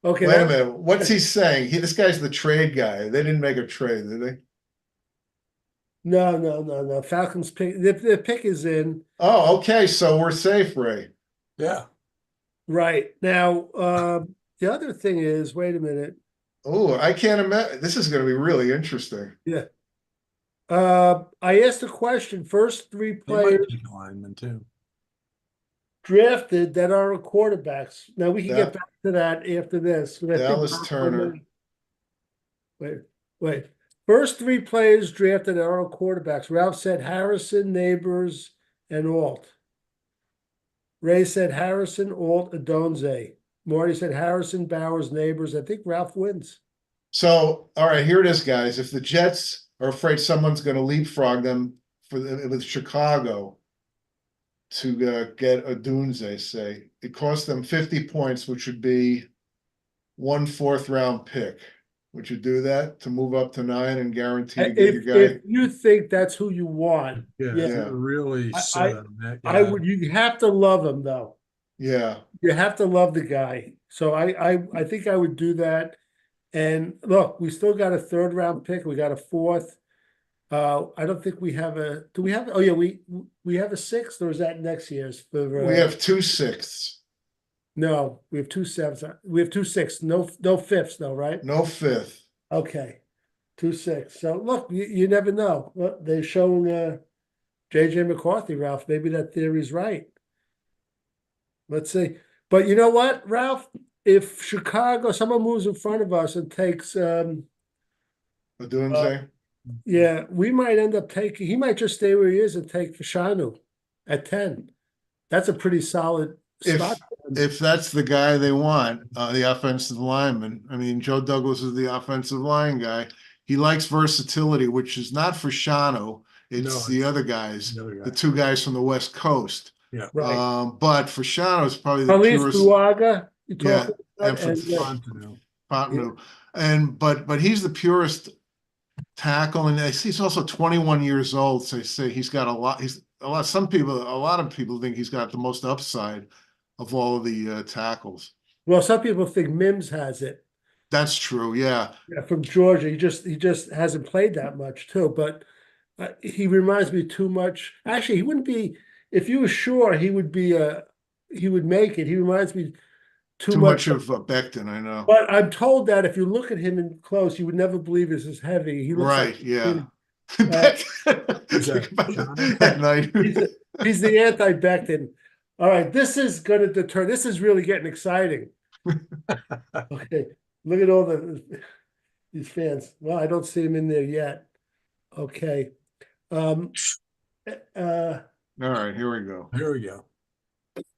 Okay. Wait a minute. What's he saying? This guy's the trade guy. They didn't make a trade, did they? No. Falcons pick. The pick is in. Oh, okay. So we're safe, Ray. Yeah. Right. Now, the other thing is, wait a minute. Oh, I can't imagine. This is going to be really interesting. Yeah. I asked a question. First 3 players lineman too. drafted that are quarterbacks. Now we can get back to that after this. Dallas Turner. Wait. First 3 players drafted that are quarterbacks. Ralph said Harrison, Neighbors, and Alt. Ray said Harrison, Alt, Odunze. Marty said Harrison, Bowers, Neighbors. I think Ralph wins. So, all right, here it is, guys. If the Jets are afraid someone's going to leapfrog them with Chicago to get Odunze, say, it costs them 50 points, which would be 1 4th-round pick. Would you do that to move up to 9 and guarantee to get your guy? If you think that's who you want, Yeah. Really set on that guy. I would. You have to love him, though. Yeah. You have to love the guy. So I think I would do that. And look, we still got a 3rd-round pick. We got a 4th. I don't think we have a. Do we have? Oh yeah, we have a 6th, or is that next year's? We have 2 6ths. No, we have 2 sevens. We have 2 six. No fifths though, right? No fifth. Okay. 2 6. So look, you never know. Well, they're showing JJ McCarthy, Ralph. Maybe that theory's right. Let's see. But you know what, Ralph? If Chicago, someone moves in front of us and takes Odunze. yeah, we might end up taking, he might just stay where he is and take Fashanu at 10. That's a pretty solid spot. If that's the guy they want, the offensive lineman. I mean, Joe Douglas is the offensive line guy. He likes versatility, which is not for Shano. It's the other guys, the 2 guys from the West Coast. Yeah. Right. But for Shano, it's probably the Khalif purest. Buaga, you Yeah, talking and about? for Fontenot. Fontenot. And but he's the purest tackle, and I see he's also 21 years old. So they say he's got a lot. He's a lot. A lot of people think he's got the most upside of all of the tackles. Well, some people think Mims has it. That's true. Yeah. Yeah, from Georgia. He just hasn't played that much too. But he reminds me too much. Actually, he wouldn't be. If you were sure, he would be. He would make it. He reminds me too much of Becton. I know. But I'm told that if you look at him in close, you would never believe this is heavy. He looks Right. like, Yeah. At night. He's the anti-Becton. All right, this is going to deter. This is really getting exciting. Okay, look at all these fans. Well, I don't see him in there yet. Okay. All right, here we go. Here we go.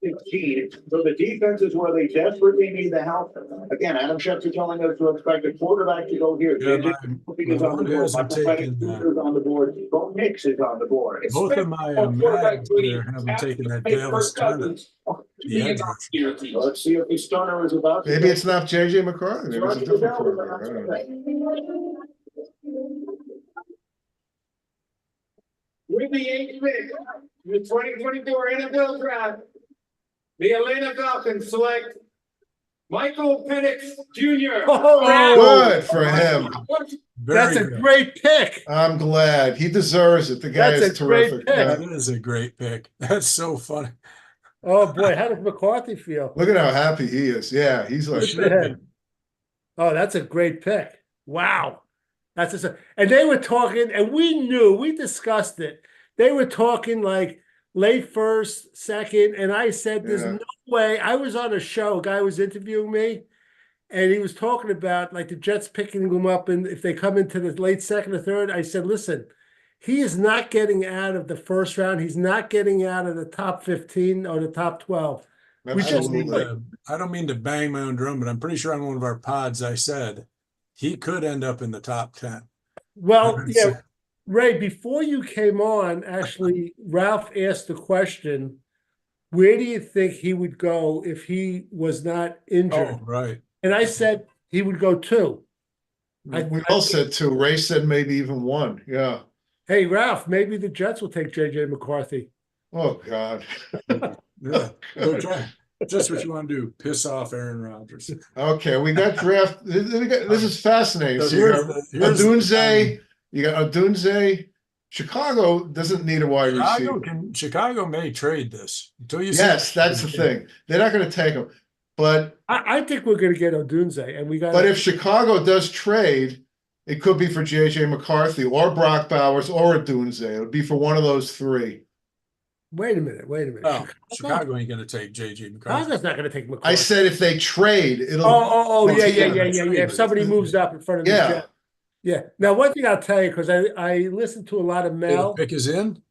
16. So the defense is where they desperately need the help. Again, Adam Schefter telling us to expect a quarterback to go here. Yeah, JJ is on the board. hasn't taken, is on the board. Bo Nix is on the board. Both of my mags there haven't taken that Dallas Turner. Let's see if the stunner is about to. Maybe it's not JJ McCarthy. Maybe it's a different quarterback. I don't know. With the 8th pick, the 2024 NFL Draft, the Atlanta Falcons select Michael Penix Jr. Good for him. That's a great pick. I'm glad. He deserves it. The guy That's is a great terrific. pick. That is a great pick. That's so funny. Oh boy, how does McCarthy feel? Look at how happy he is. Yeah, he's like, Oh, that's a great pick. Wow. And they were talking, and we discussed it. They were talking like late first, second, and I said, there's no way. I was on a show, a guy was interviewing me, and he was talking about like the Jets picking him up, and if they come into the late second or third, I said, listen, he is not getting out of the first round. He's not getting out of the top 15 or the top 12. I don't mean to bang my own drum, but I'm pretty sure on one of our pods I said he could end up in the top 10. Well, yeah, Ray, before you came on, actually, Ralph asked the question, where do you think he would go if he was not injured? Oh, right. And I said he would go 2. we all said 2. Ray said maybe even 1. Yeah. Hey, Ralph, maybe the Jets will take JJ McCarthy. Oh, God. Yeah. Go try. Just what you want to do. Piss off Aaron Rodgers. Okay, we got draft. This is fascinating. So you got Odunze. You got Odunze. Chicago doesn't need a wide receiver. Chicago may trade this. Yes, that's the thing. They're not going to take him. But I think we're going to get Odunze, and we got. But if Chicago does trade, it could be for JJ McCarthy or Brock Bowers or Odunze. It would be for one of those 3. Wait a minute. Oh, Chicago ain't going to take JJ McCarthy. Chicago's not going to take McCarthy. I said if they trade, it'll. Yeah. If somebody moves up in front of the Jets. Yeah. Now, one thing I'll tell you, because I listened to a lot of Mel. Pick is in?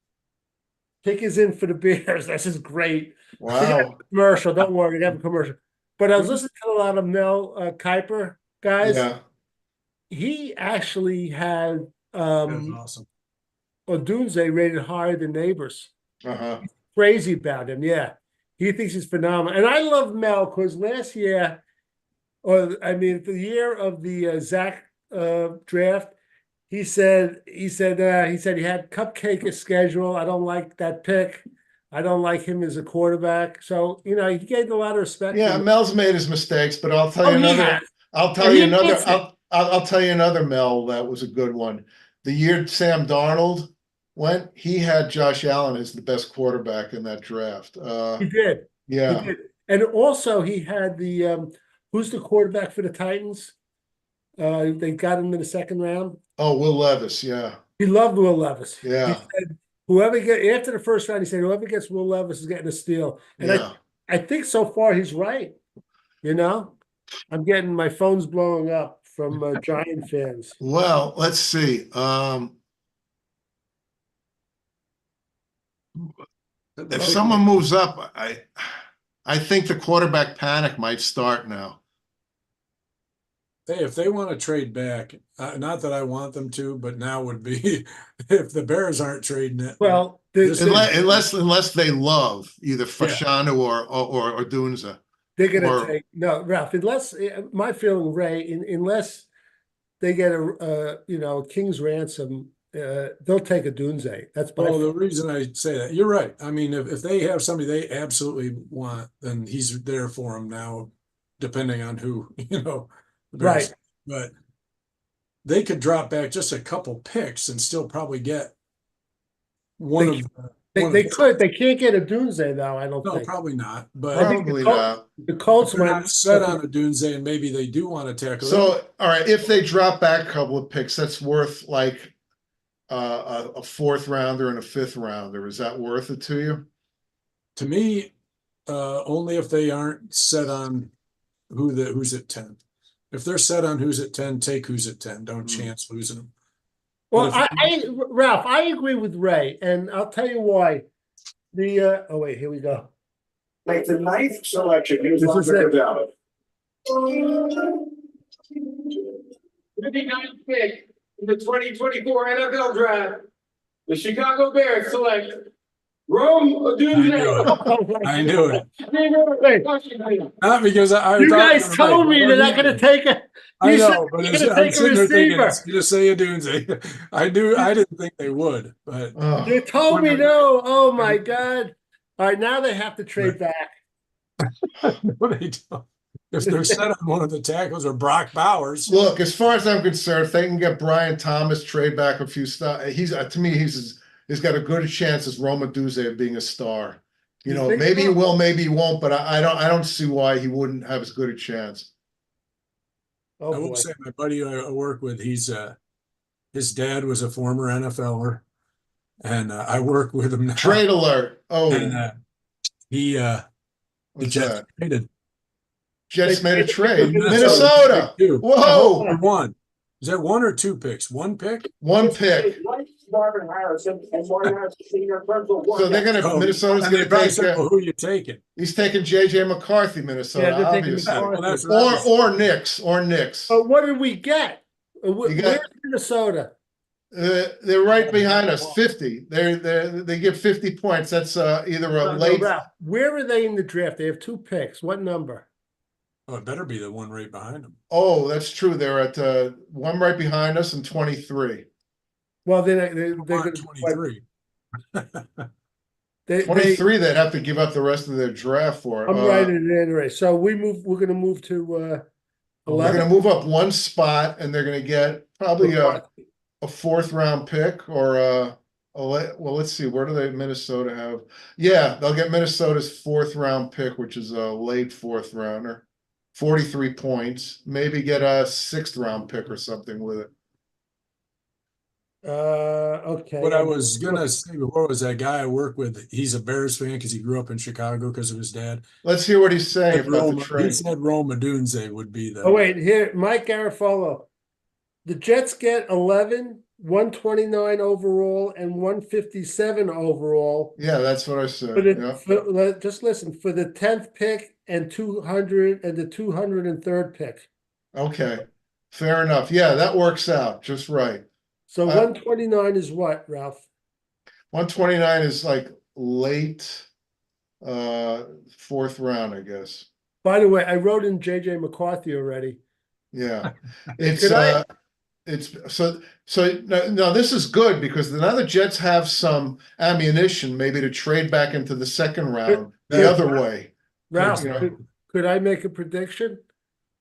Pick is in for the Bears. This is great. Wow. Commercial. Don't worry, they have a commercial. But I was listening to a lot of Mel Kiper guys. Yeah. He actually had Awesome. Odunze rated higher than Neighbors. Uh-huh. Crazy about him. Yeah. He thinks he's phenomenal. And I love Mel because last year, the year of the Zach draft, he said he had cupcake schedule. I don't like that pick. I don't like him as a quarterback. So, he gained a lot of respect. Yeah, Mel's made his mistakes, but I'll tell you another. I'll tell you another Mel that was a good one. The year Sam Darnold went, he had Josh Allen as the best quarterback in that draft. He did. Yeah. He did. And also he had who's the quarterback for the Titans? They got him in the second round. Oh, Will Levis, yeah, He loved Will Levis. He yeah, said after the first round, he said whoever gets Will Levis is getting a steal. And yeah. I think so far he's right. You know, I'm getting my phone's blowing up from Giant fans. Well, let's see. If someone moves up, I think the quarterback panic might start now. Hey, if they want to trade back, not that I want them to, but now would be if the Bears aren't trading it. Well, Unless they love either Fashanu or Odunze. they're going or- to take no, Ralph. Unless my feeling, Ray, unless they get a king's ransom, they'll take Odunze. That's my Well, the feeling. reason I say that, you're right. I mean, if they have somebody they absolutely want, then he's there for them now, depending on who, the Bears. Right. But they could drop back just a couple picks and still probably get one of They could. They can't get Odunze though. I don't No, think. probably not. But I think Probably not. The Colts they're might not set on Odunze, and maybe they do want to tackle. So, all right, if they drop back a couple of picks, that's worth like a fourth rounder and a fifth rounder. Is that worth it to you? To me, only if they aren't set on who's at 10. If they're set on who's at 10, take who's at 10. Don't chance losing them. Well, Ralph, I agree with Ray, and I'll tell you why. Oh wait, here we go. Like the ninth selection, here's This is it. about it. 59th pick in the 2024 NFL Draft, the Chicago Bears select Rome Odunze. I knew it. Hey, Not because I you thought guys they were told right. me they're not going to take a. I You said know, but they're it's, gonna I'm take a sitting there thinking receiver. it's going to say Odunze. I didn't think they would, but Oh, They told me no. Oh my God! All right, now they have to trade back. no, they don't. If they're set on one of the tackles or Brock Bowers, look, as far as I'm concerned, if they can get Brian Thomas, trade back a few stars, to me he's got a good chance as Rome Odunze of being a star. You think Maybe he so? will, maybe he won't, but I don't see why he wouldn't have as good a chance. Oh I will boy! say my buddy I work with, his dad was a former NFLer, and I work with him now. Trade alert! Oh, And the what's Jets that? traded. Jets made a trade. Minnesota. Minnesota. Two. Whoa! Or one. Is that one or two picks? One pick? One pick. Marvin Harrison and Marvin Harrison Senior in terms of what. So they're gonna Oh, Minnesota's and they gonna probably take. said, well, who are you taking? He's taking JJ McCarthy, Minnesota, Yeah, they're taking obviously. McCarthy. Well, that's what I was- Or Knicks. But what did we get? You got- Where's Minnesota? They're right behind us, 50. They give 50 points. That's either a No, late. Ralph, where are they in the draft? They have 2 picks. What number? Oh, it better be the one right behind him. Oh, that's true. They're at one right behind us and 23. Well, they're Come going on, to 23. 23, they'd have to give up the rest of their draft for. I'm writing it in right. So we're going to move to They're 11. going to move up one spot, and they're going to get probably a fourth round pick or well, let's see. Where do Minnesota have? Yeah, they'll get Minnesota's fourth round pick, which is a late fourth rounder. 43 points. Maybe get a sixth round pick or something with it. Okay. What I was gonna say before was that guy I work with. He's a Bears fan because he grew up in Chicago because of his dad. Let's hear what he's saying about the Rome, he trade. said Rome Odunze would be the. Oh wait, here, Mike Garofalo. The Jets get 11, 129 overall, and 157 overall. Yeah, that's what I said. For Yeah. just listen, for the 10th pick and 200 and the 203rd pick. Okay, fair enough. Yeah, that works out just right. So 129 is what, Ralph? 129 is like late fourth round, I guess. By the way, I wrote in JJ McCarthy already. Yeah, it's Could I- it's so no, this is good because now the Jets have some ammunition maybe to trade back into the second round the Yeah. other way. Ralph, You know. could I make a prediction?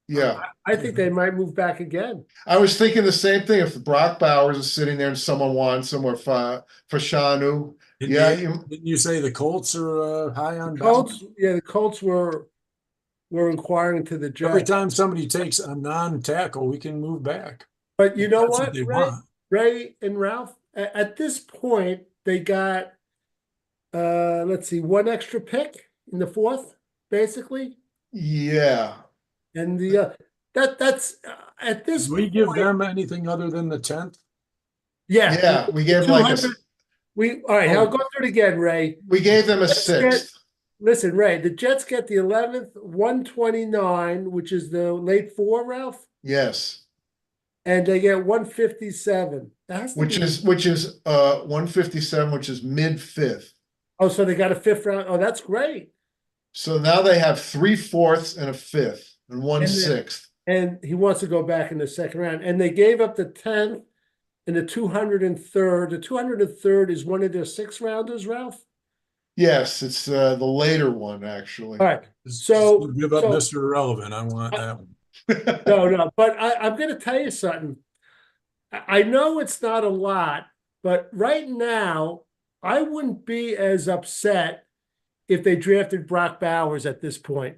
Yeah, I think they might move back again. I was thinking the same thing. If Brock Bowers is sitting there and someone wants him or for Shanu, Didn't yeah, you say the Colts are high on? Colts, yeah, the Colts were were inquiring to the Every Jets. time somebody takes a non-tackle, we can move back. But you know That's what, they Ray, want. Ray and Ralph, at this point, they got, let's see, one extra pick in the fourth, basically. Yeah, And that's at this Did we give point, them anything other than the 10th? yeah, we gave them like a, 200 all right, I'll Oh. go through it again, Ray. we gave them a Let's get- sixth. Listen, Ray, the Jets get the 11th, 129, which is the late four, Ralph, Yes, and they get 157. That has to which be- is 157, which is mid fifth. Oh, so they got a fifth round. Oh, that's great. So now they have 3/4 and a fifth and And then- 1/6. And he wants to go back in the second round. And they gave up the 10th and the 203rd. The 203rd is one of their six rounders, Ralph. Yes, it's the later one actually. All right. So- Give up so- Mr. Irrelevant. I want that one. No, but I'm going to tell you something. I know it's not a lot, but right now, I wouldn't be as upset if they drafted Brock Bowers at this point.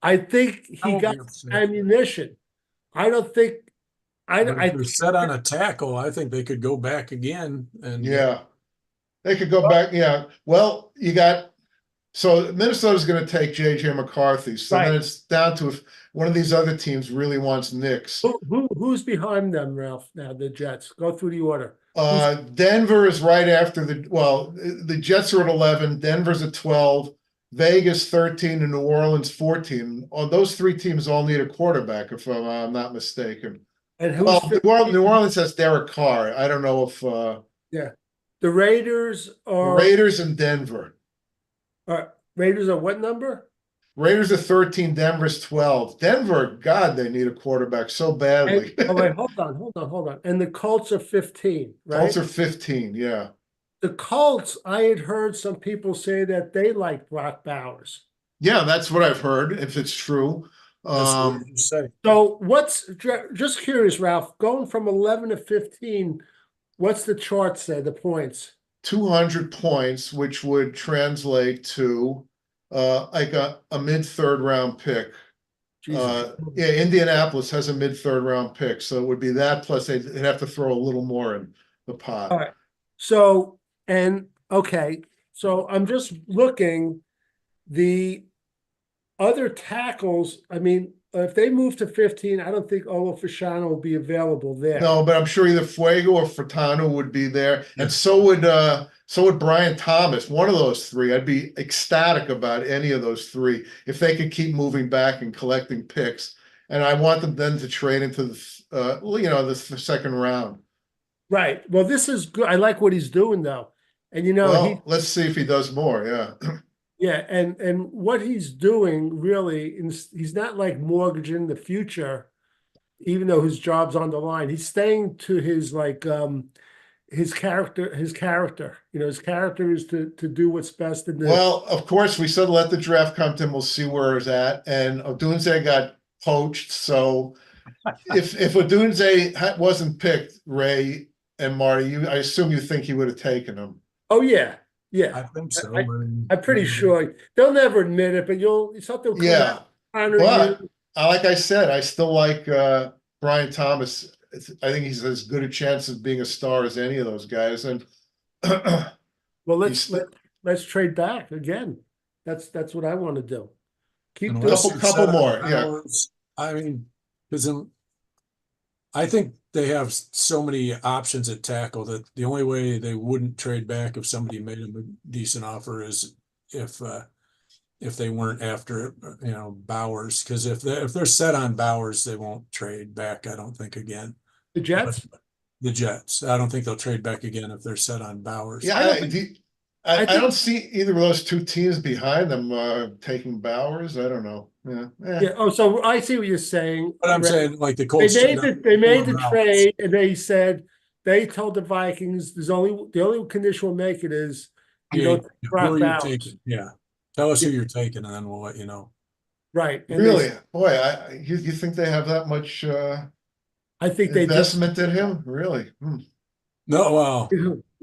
I think I he won't got be upset. ammunition. I don't think, But if I they're set on a tackle, I think they could go back again and Yeah, they could go back. Yeah, well, you got so Minnesota's going to take JJ McCarthy. So then Right. it's down to if one of these other teams really wants Knicks. who's behind them, Ralph? Now the Jets. Go through the order. Denver is right after the Jets are at 11, Denver's at 12, Vegas 13, and New Orleans 14. Those three teams all need a quarterback, if I'm not mistaken. And who's Well, 15? New Orleans has Derek Carr. I don't know if The Raiders are Raiders and Denver. Raiders are what number? Raiders are 13, Denver's 12. Denver, God, they need a quarterback so badly. And, oh wait, hold on. And the Colts are 15, right? Colts are 15, yeah. The Colts, I had heard some people say that they like Brock Bowers. Yeah, that's what I've heard, if it's true. that's what you say. So just curious, Ralph, going from 11 to 15, what's the chart say, the points? 200 points, which would translate to like a mid-third round pick. Jesus. Yeah, Indianapolis has a mid-third round pick, so it would be that plus they'd have to throw a little more in the pot. All right. So, okay, so I'm just looking, the other tackles, I mean, if they move to 15, I don't think Olafashano will be available there. No, but I'm sure either Fuego or Furtado would be there, and so would Brian Thomas. One of those three, I'd be ecstatic about any of those three if they could keep moving back and collecting picks. And I want them then to trade into the second round. Right. Well, this is good. I like what he's doing though. And Well, let's see if he does more. Yeah. yeah, and what he's doing really, he's not like mortgaging the future, even though his job's on the line. He's staying to his his character. His character is to do what's best in the. Well, of course, we said let the draft come to him. We'll see where it's at. And Odunze got poached. So if Odunze wasn't picked, Ray and Marty, I assume you think he would have taken him. Oh yeah, I think so. I'm pretty sure they'll never admit it, but something will come Yeah, out. but like I said, I still like Brian Thomas. I think he's as good a chance of being a star as any of those guys. And Well, let's trade back again. That's what I want to do. Keep doing. Couple more, yeah. Hours, I mean, because I think they have so many options at tackle that the only way they wouldn't trade back if somebody made them a decent offer is if they weren't after Bowers. Because if they're set on Bowers, they won't trade back. I don't think again. The Jets. The Jets. I don't think they'll trade back again if they're set on Bowers. yeah, I don't see either of those two teams behind them taking Bowers. I don't know. Yeah. Yeah. Oh, so I see what you're saying. But I'm Ray. saying like the Colts. They made the Bowers. trade, and they told the Vikings the only condition we'll make it is you don't take Who Brock are you Bowers. taking? Yeah. Tell us who you're taking, and then we'll let you know. Right. And Really, boy, you think they have that much I think they investment in him? Really? No, well,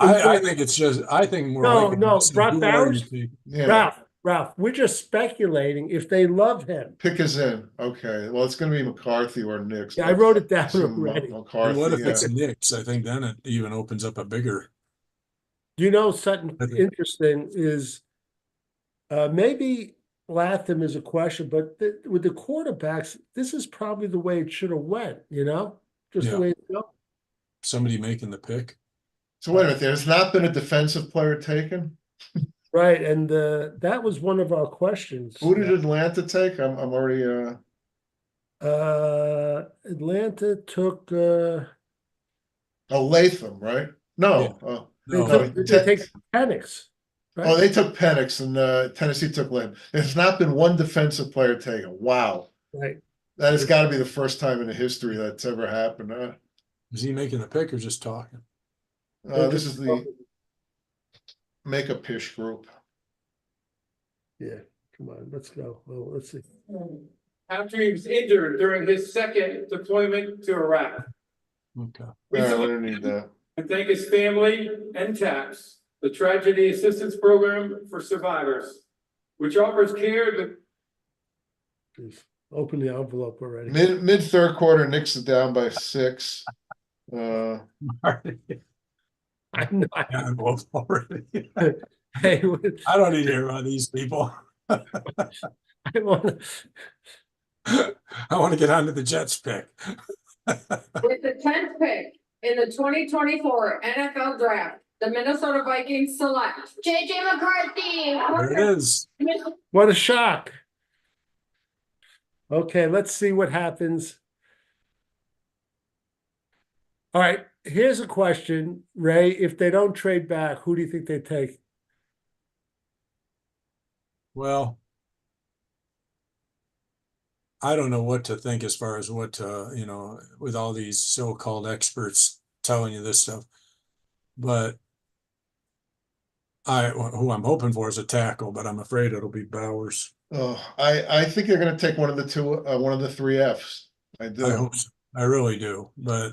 I think it's just I think more. No, like no, it's Brock who are you Bowers? taking? Yeah. Ralph, Ralph, we're just speculating if they love him. Pick is in. Okay. Well, it's going to be McCarthy or Nix. Yeah, I wrote it down Some already. And McCarthy. what if Yeah. it's Knicks? I think then it even opens up a bigger. You know, something I think- interesting is maybe Latham is a question, but with the quarterbacks, this is probably the way it should have went, you know? Just the Yeah. way it goes. Somebody making the pick. So wait a minute. There's not been a defensive player taken. Right, and that was one of our questions. Who did Atlanta take? I'm already. Atlanta took Latham, right? No. Yeah. they No, take Penix, right? Oh, they took Penix and Tennessee took Latham. There's not been one defensive player taken. Wow. Right. That has got to be the first time in the history that's ever happened. is he making the pick or just talking? This is the Make a Pish group. Yeah, come on, let's go. Well, let's see. After he was injured during his second deployment to Iraq. Okay. We We salute don't need that. and thank his family and TAPS, the Tragedy Assistance Program for Survivors, which offers care to Please, open the envelope already. Mid third quarter, Knicks is down by 6. I know. Yeah, I'm both already. Hey, I don't need to hear about these people. I want I want to get onto the Jets pick. With the 10th pick in the 2024 NFL Draft, the Minnesota Vikings select JJ McCarthy. There it is. what a shock. Okay, let's see what happens. All right, here's a question, Ray. If they don't trade back, who do you think they take? Well, I don't know what to think as far as what with all these so-called experts telling you this stuff. But who I'm hoping for is a tackle, but I'm afraid it'll be Bowers. Oh, I think they're going to take one of the 3 Fs. I do. I hope so. I really do, but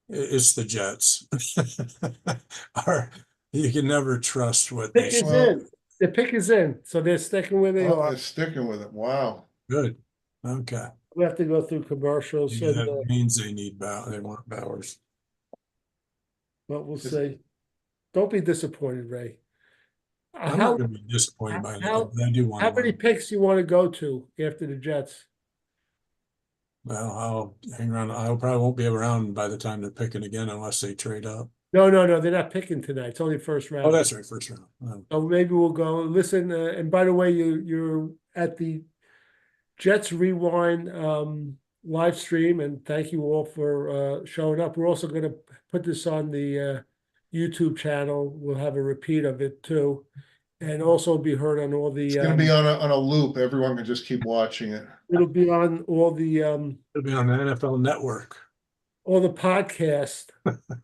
it's the Jets. You can never trust what they Pick is say. in. The pick is in, so they're sticking where they Oh, are. they're sticking with it. Wow. Good. Okay. We have to go through commercials, Maybe and, that means they need They want Bowers. but we'll see. Don't be disappointed, Ray. I'm How, not going to be disappointed by how- that. I do want how to many win. picks you want to go to after the Jets? Well, I'll hang around. I probably won't be around by the time they're picking again unless they trade up. No, they're not picking tonight. It's only first round. Oh, that's right, first round. So maybe we'll go listen. And by the way, you're at the Jets Rewind live stream, and thank you all for showing up. We're also going to put this on the YouTube channel. We'll have a repeat of it too, and also be heard on all the. It's going to be on a loop. Everyone can just keep watching it. It'll be on all the It'll be on the NFL Network. all the podcast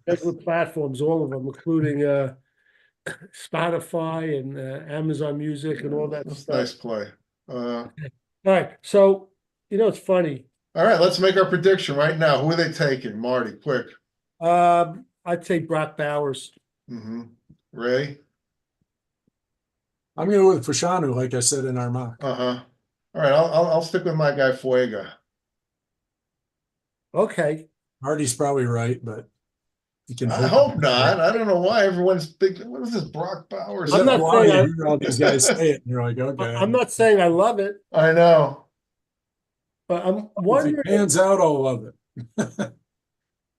regular platforms, all of them, including Spotify and Amazon Music and all that That's stuff. nice play. All right, so it's funny. All right, let's make our prediction right now. Who are they taking? Marty, quick. I'd say Brock Bowers. Ray? I'm going to go with Fashanu, like I said in our mock. All right, I'll stick with my guy Fuega. Okay, Marty's probably right, but you can I hope not. I don't know why everyone's big. What is this, Brock Bowers? I'm not Why saying you hear all these guys say it, and you're like, okay. I'm not saying I love it, I know. but I'm If he wondering. pans out, I'll love it.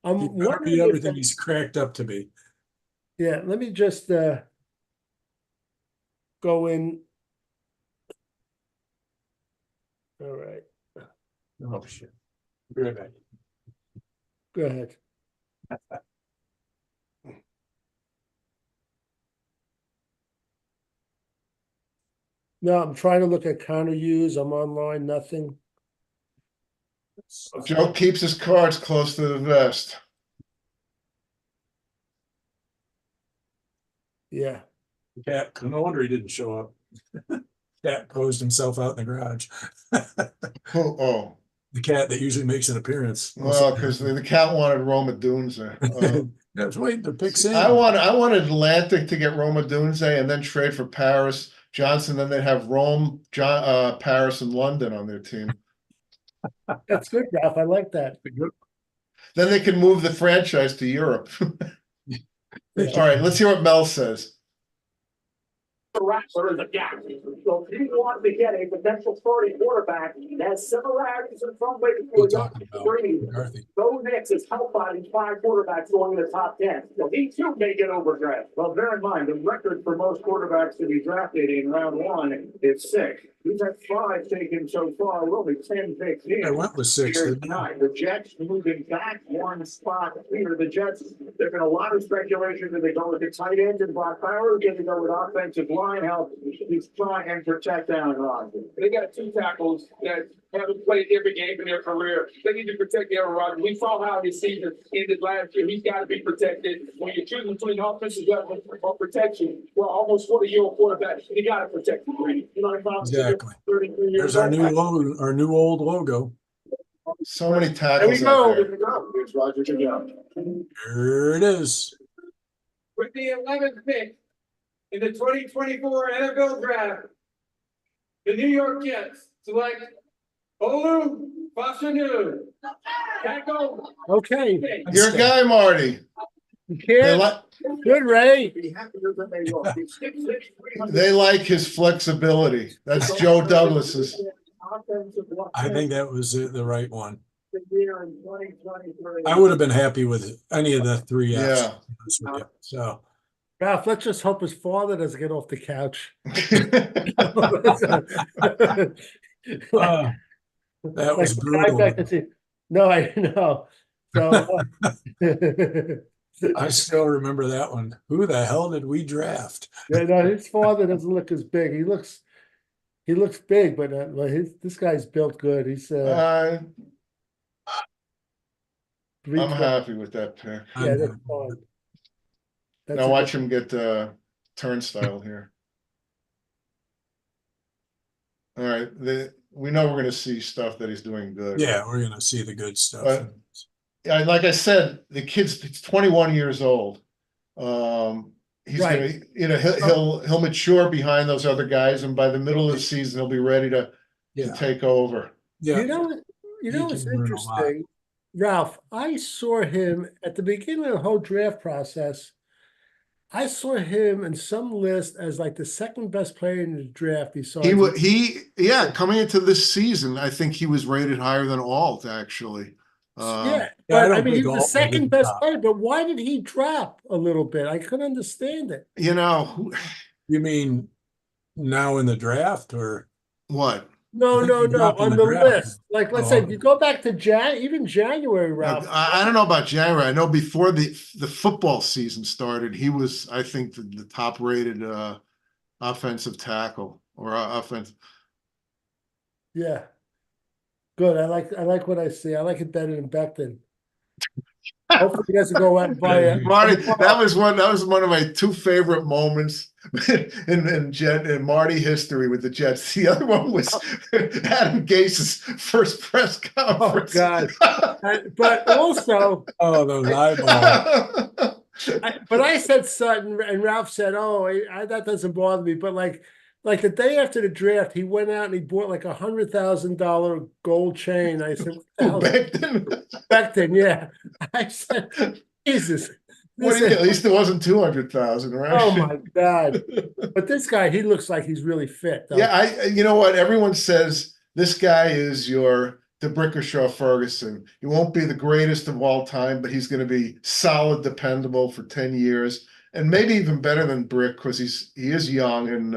I'm He better wondering be if everything he's cracked up to be. yeah. Let me just go in. All right, Oh, shit. Be right back. go ahead. No, I'm trying to look at counter use. I'm online, nothing. Joe keeps his cards close to the vest. Yeah. Cat, no wonder he didn't show up. Cat closed himself out in the garage. Oh, The cat that usually makes an appearance. well, because the cat wanted Rome Odunze. I was waiting to pick Sam. I wanted Atlantic to get Rome Odunze and then trade for Paris, Johnson, then they'd have Rome, Paris, and London on their team. That's good, Ralph. I like that. Then they can move the franchise to Europe. All right, let's hear what Mel says. There is a gap. So if you want to get a potential starting quarterback that has similarities in some ways We're to talking about Brady, McCarthy. Bo Nix is helped by these 5 quarterbacks going in the top 10. So he too may get overdrafted. Well, bear in mind, the record for most quarterbacks to be drafted in round 1 is 6. He's had 5 taken so far, only 10 picks in. I went with 6. Here's didn't I? 9. The Jets moving back 1 spot here. The Jets, there's been a lot of speculation that they go with the tight end and Brock Bowers, they go with offensive line help. He's trying and protect Aaron Rodgers. They got 2 tackles that haven't played every game in their career. They need to protect Aaron Rodgers. We saw how his season ended last year. He's got to be protected. When you're choosing between offensive weapon or protection, well, almost 40-year-old quarterback, you got to protect him. You know what I'm saying? Exactly. There's our new old logo. So many There tackles we out go. there. Here's Rodgers again. There it is. With the 11th pick in the 2024 NFL Draft, the New York Jets select Olu Fasanu. Tackle. Okay. Your guy, Marty. You They, can't. Good, Ray. Be happier than they look. He's 6'6", 300. they like his flexibility. That's Joe Douglas's. I think that was the right one. Year in 2023. I would have been happy with any of the 3 Fs. Yeah. So Ralph, let's just hope his father doesn't get off the couch. that was Like, brutal. No, I know. So, I still remember that one. Who the hell did we draft? yeah, no, his father doesn't look as big. He looks big, but this guy's built good. He's I'm 312. happy with that pick. Yeah, that's fine. That's Now a watch good- him get turnstile here. All right, we know we're going to see stuff that he's doing good. Yeah, we're gonna see the good stuff. But yeah, like I said, the kid's 21 years old. He's Right. gonna, he'll mature behind those other guys, and by the middle of the season, he'll be ready to Yeah, take over. yeah. You know, He what's can learn a lot. interesting, Ralph? I saw him at the beginning of the whole draft process. I saw him in some list as like the second best player in the draft. Coming into this season, I think he was rated higher than Alt, actually. Yeah, Yeah, I but I don't mean, he think was the Alt was second in best top. player. But why did he drop a little bit? I couldn't understand it. You mean now in the draft or? What? No, I think no, he no. dropped in On the the draft. list, like let's say, if okay. you go back to even January, Ralph. I don't know about January. I know before the football season started, he was, I think, the top rated offensive tackle or offense. Yeah, good. I like what I see. I like it better than Becton. Hopefully, he doesn't go out and buy it. Marty, that was one of my 2 favorite moments in Jet and Marty history with the Jets. The other one was Adam Gase's first press Oh conference. God! But also, Oh, those eyeballs. but I said something, and Ralph said, "Oh, that doesn't bother me." But like the day after the draft, he went out and he bought like $100,000 gold chain. I said, "What the hell?" Becton, yeah. I said, "Jesus." What do you think? At least it wasn't 200,000, right? Oh my God! But this guy, he looks like he's really fit. Though. Yeah, you know what? Everyone says this guy is your DeBrickashaw Ferguson. He won't be the greatest of all time, but he's going to be solid, dependable for 10 years, and maybe even better than Brick because he is young and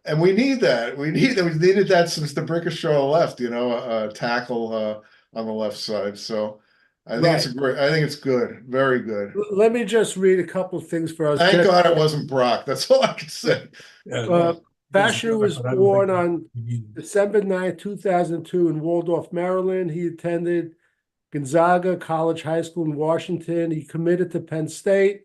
and we need that. We needed that since DeBrickashaw left. A tackle on the left side. So I think I think it's good, very good. Let me just read a couple of things for us. Thank God it wasn't Brock. That's all I can say. Yeah, Basher was but I don't born think on he- December 9th, 2002 in Waldorf, Maryland. He attended Gonzaga College High School in Washington. He committed to Penn State.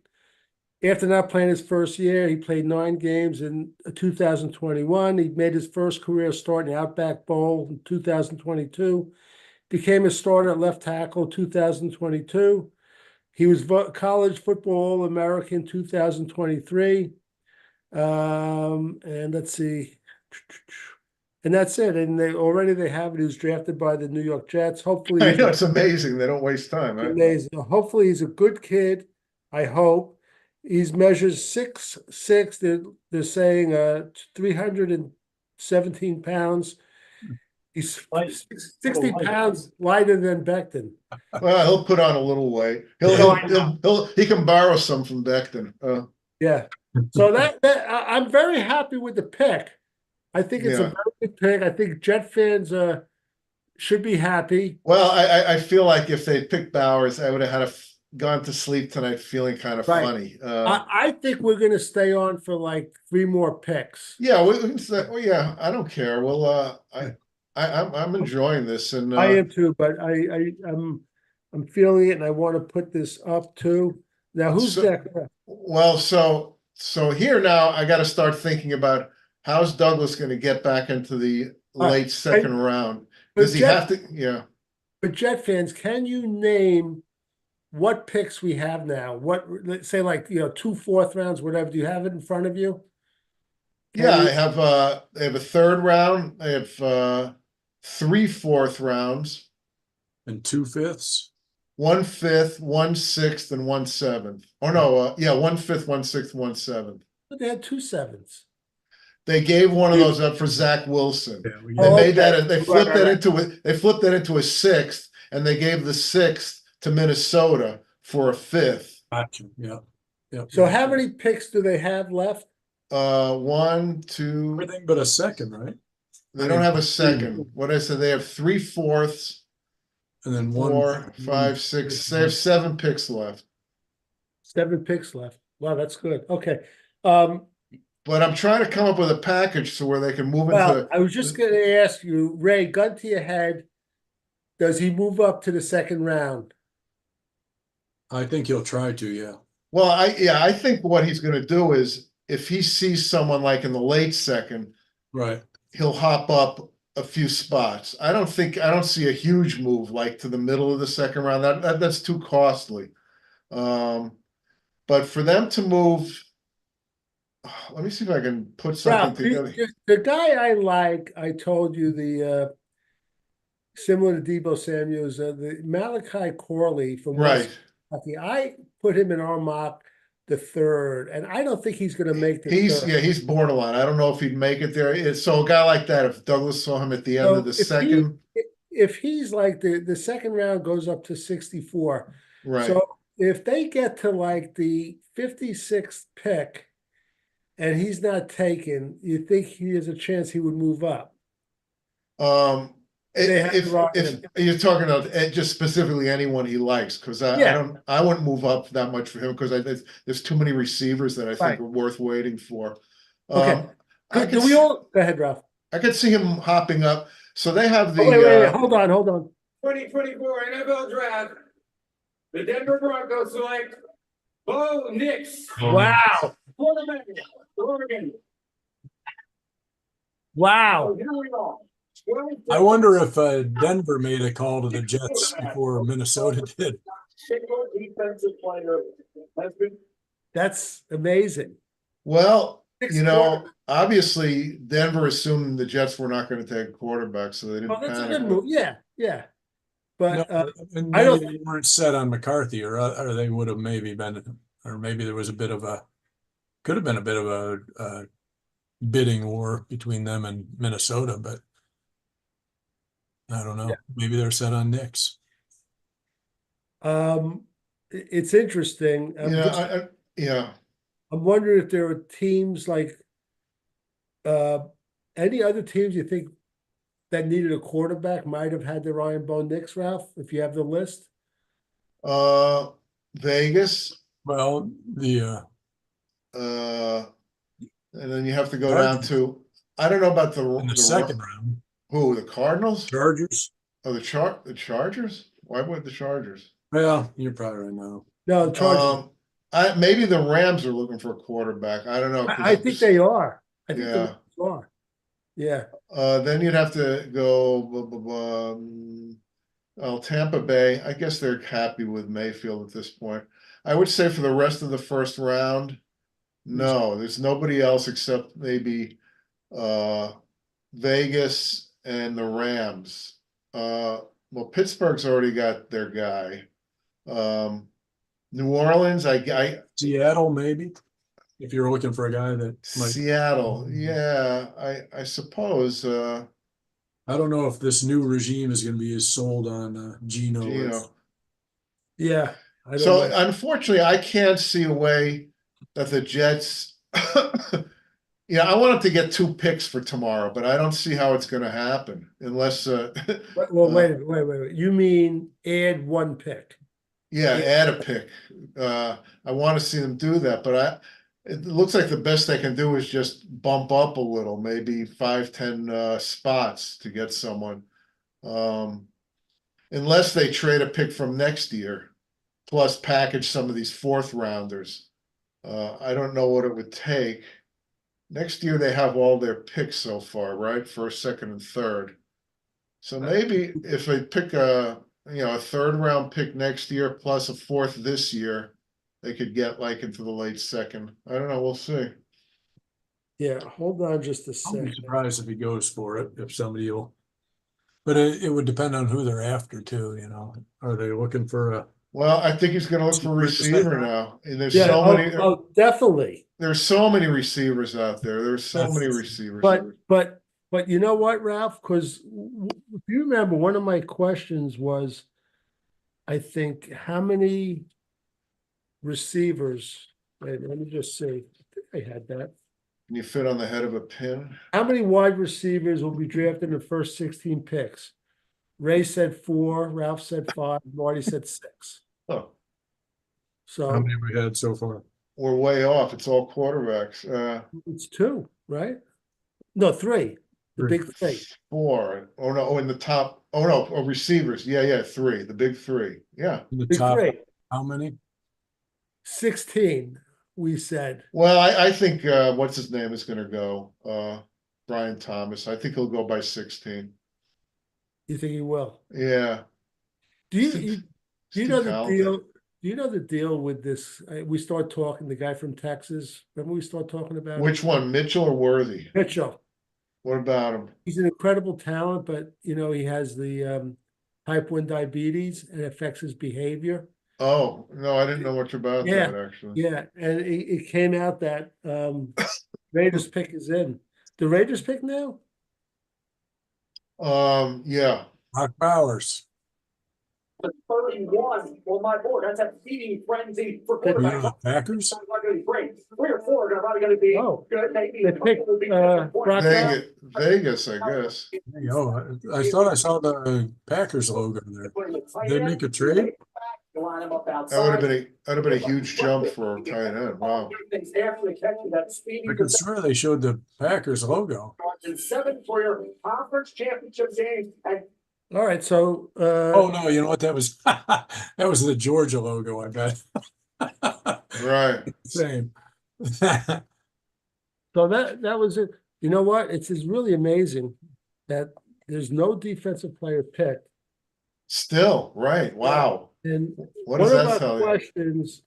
After not playing his first year, he played 9 games in 2021. He made his first career start in the Outback Bowl in 2022. Became a starter at left tackle 2022. He was college football All-American 2023. And let's see. And that's it. And they have it. He was drafted by the New York Jets. Hopefully, I he's know, it's amazing. They don't waste time. Huh? amazing. Hopefully, he's a good kid. I hope. He's measures 6'6". They're saying 317 pounds. He's Light. 60 Light. pounds lighter than Becton. Well, he'll put on a little weight. He can borrow some from Becton. Yeah. So I'm very happy with the pick. I think it's a Yeah. very good pick. I think Jet fans should be happy. Well, I feel like if they picked Bowers, I would have had gone to sleep tonight feeling kind of Right. funny. I think we're going to stay on for like 3 more picks. Yeah, we can say, well, yeah, I don't care. Well, I'm enjoying this, and I am too, but I'm feeling it, and I want to put this up too. Now, who's So- next? well, so here now I got to start thinking about how's Douglas going to get back into the late second round. Does he have to? Yeah. But Jet fans, can you name what picks we have now? What, let's say, like 2 4th rounds, whatever. Do you have it in front of you? Yeah, I have a 3rd round. I have 3 4th rounds, And 2/5. 1 5th, 1 6th, and 1 7th. Oh no, yeah, 1 5th, 1 6th, 1 7th. But they had 2 7s. They gave one of those up for Zach Wilson. Yeah, we They Oh, made okay. that. They flipped Right, that right. into it. They flipped that into a 6th, and they gave the 6th to Minnesota for a 5th. Gotcha. Yeah. Yeah. So how many picks do they have left? 1, 2. Everything but a second, right? They don't have a second. What I said, they have 3 4ths, And then 4, 5, 6. They have 7 picks left. 7 picks left. Wow, that's good. Okay. But I'm trying to come up with a package so where they can move Well, into. I was just going to ask you, Ray, gun to your head, does he move up to the 2nd round? I think he'll try to, yeah. Well, I think what he's going to do is if he sees someone like in the late second, Right. he'll hop up a few spots. I don't see a huge move like to the middle of the 2nd round. That's too costly. But for them to move, let me see if I can put something together. The guy I like, I told you, the similar to Debo Samuels, the Malachi Corley from Right. West Kentucky. I put him in our mock the 3rd, and I don't think he's going to make the 3rd. He's borderline. I don't know if he'd make it there. So a guy like that, if Douglas saw him at the end So of the if he- second, If he's like the 2nd round goes up to 64. right? So if they get to like the 56th pick and he's not taken, you think he has a chance he would move up? They have to rock If him. you're talking about just specifically anyone he likes, because I wouldn't move up that much for him because there's too many receivers that I think Right. are worth waiting for. Okay. I Do we all go ahead, Ralph? I could see him hopping up. So they have the Wait, hold on. 2024 NFL Draft. The Denver Broncos select Bo Nix. Wow. Quarterback, Oregon. Wow. So here we are. I wonder if Denver made a call to the Jets before Minnesota did. Single defensive player has been That's amazing. Well, Six you know, quarter- obviously Denver assumed the Jets were not going to take a quarterback, so they didn't Well, that's a panic. good move. Yeah. But No, and I don't- maybe they weren't set on McCarthy, or they would have maybe been, or maybe there was could have been a bit of a bidding war between them and Minnesota, but I don't know. Yeah. Maybe they're set on Knicks. it's interesting. Yeah. I'm wondering if there are teams like any other teams you think that needed a quarterback might have had the Ryan Bo Nix, Ralph, if you have the list. Vegas, Well, the and then you have to go down to, I don't know about in the second round, the Cardinals? Chargers. Oh, the Chargers? Why would the Chargers? Well, you're probably right now. No, the Chargers. Maybe the Rams are looking for a quarterback. I don't know. I think they are. I think Yeah. the Rams are. Yeah. Then you'd have to go, Tampa Bay. I guess they're happy with Mayfield at this point. I would say for the rest of the first round, No, there's nobody else except maybe Vegas and the Rams. Well, Pittsburgh's already got their guy. New Orleans, I Seattle, maybe, if you're looking for a guy that might. Seattle, yeah, I suppose I don't know if this new regime is going to be as sold on Geno. Gino. Yeah, I don't So know. unfortunately, I can't see a way that the Jets. Yeah, I wanted to get 2 picks for tomorrow, but I don't see how it's going to happen unless. Well, wait. You mean add 1 pick? Yeah, add a pick. I want to see them do that, but it looks like the best they can do is just bump up a little, maybe 5-10 spots to get someone. Unless they trade a pick from next year, plus package some of these 4th rounders. I don't know what it would take. Next year they have all their picks so far, right? 1st, 2nd, and 3rd. So maybe if they pick a 3rd round pick next year plus a 4th this year, they could get like into the late 2nd. I don't know. We'll see. Yeah, hold on just a I'll be second. surprised if he goes for it, if somebody will. But it would depend on who they're after too, Are they looking for a? Well, I think he's going to look for a receiver 100%. now. And there's Yeah, so many. definitely. There's so many receivers out there. There's so many receivers. But you know what, Ralph? Because if you remember, one of my questions was, I think, how many receivers? Wait, let me just see. I think I had that. Can you fit on the head of a pin? How many wide receivers will be drafted in the first 16 picks? Ray said 4, Ralph said 5, Marty said 6. Oh, How So many have we had so far? we're way off. It's all quarterbacks. it's 2, right? No, 3. The Three. big 3. 4. Oh no! Oh, in the top. Oh no! Oh, receivers. Yeah. 3. The big 3. Yeah. In the Big top, 3. how many? 16, we said. Well, I think what's his name is going to go. Brian Thomas. I think he'll go by 16. You think he will? Yeah. Do He's you too know the talented. deal? Do you know the deal with this? We start talking, the guy from Texas. Remember we start talking about Which one, Mitchell or Worthy? Mitchell. What about him? He's an incredible talent, but he has the type 1 diabetes and it affects his behavior. Oh no, I didn't know much about Yeah. that actually. Yeah, and it came out that Raiders pick is in. The Raiders pick now? Yeah. Brock Bowers. The 31 on my board. That's a feeding frenzy for You know quarterbacks. the Packers? It's not going to be great. 3 or 4 are probably going to be Oh, good. Maybe they picked, Brock Vegas, I guess. There you go. I thought I saw the Packers logo there. They make a trade? That would have been a huge jump for a tight end. Wow. I could swear they showed the Packers logo. 7 for your conference championship game and all right, so Oh no, you know what? That was that was the Georgia logo, I bet. Right. Same. so that was it. You know what? It's really amazing that there's no defensive player picked. Still, right. Wow. And What one does of that our tell you? questions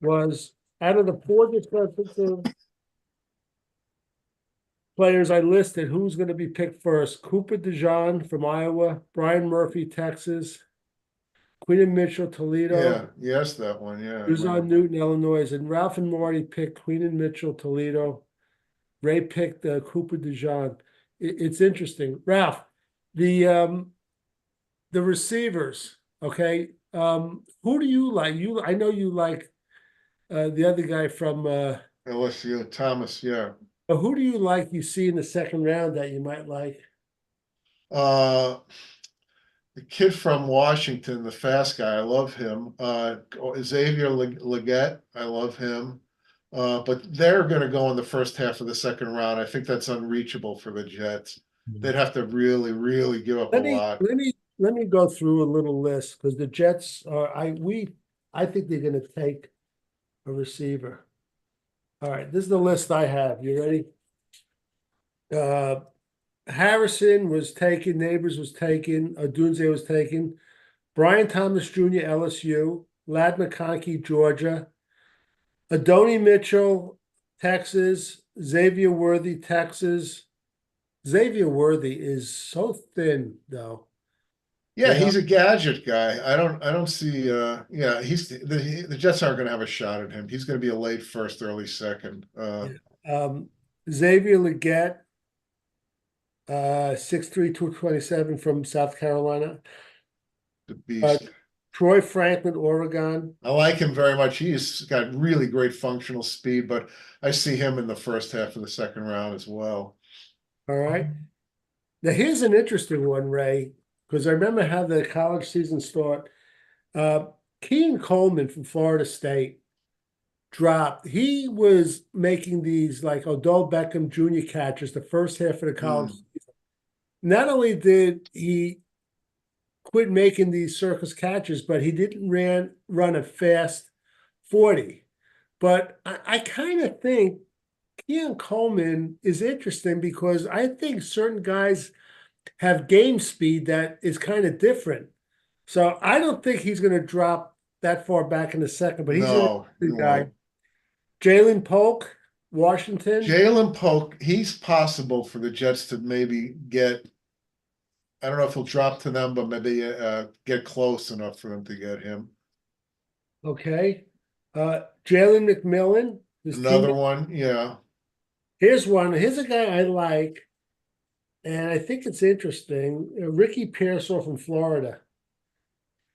was, out of the 4 defensive players I listed, who's going to be picked first? Cooper DeJean from Iowa, Brian Murphy, Texas, Quinn Mitchell, Toledo, Yeah, yes, that one, yeah. Rizon Newton, Illinois, and Ralph and Marty picked Quinn Mitchell, Toledo. Ray picked Cooper DeJean. It's interesting. Ralph, the receivers, okay. Who do you like? I know you like the other guy from LSU, Thomas, yeah. who do you like you see in the 2nd round that you might like? The kid from Washington, the fast guy, I love him. Xavier Legette, I love him. But they're going to go in the first half of the 2nd round. I think that's unreachable for the Jets. They'd have to really, really give up a lot. Let me go through a little list, because the Jets are I think they're going to take a receiver. All right, this is the list I have. You ready? Harrison was taken, Neighbors was taken, Odunze was taken, Brian Thomas Jr., LSU, Lad McConkey, Georgia, Adonai Mitchell, Texas. Xavier Worthy, Texas. Xavier Worthy is so thin, though. Yeah, Yeah. he's a gadget guy. I don't see, yeah, the Jets aren't gonna have a shot at him. He's gonna be a late first, early second. Xavier Legette, 6'3", 227 from South Carolina. The beast. Troy Franklin, Oregon. I like him very much. He's got really great functional speed, but I see him in the first half of the second round as well. All right. Now here's an interesting one, Ray, because I remember how the college season start. Kean Coleman from Florida State dropped. He was making these like Odell Beckham Jr. catches the first half of the college season. Not only did he quit making these circus catches, but he didn't run a fast 40. But I kind of think Kean Coleman is interesting because I think certain guys have game speed that is kind of different. So I don't think he's going to drop that far back in the second, but he's No, a he good guy. won't. Jalen Polk, Washington. Jalen Polk, he's possible for the Jets to maybe get. I don't know if he'll drop to them, but maybe get close enough for them to get him. Okay. Jalen McMillan. Another one, yeah. Here's one. Here's a guy I like, and I think it's interesting. Ricky Pearsall from Florida.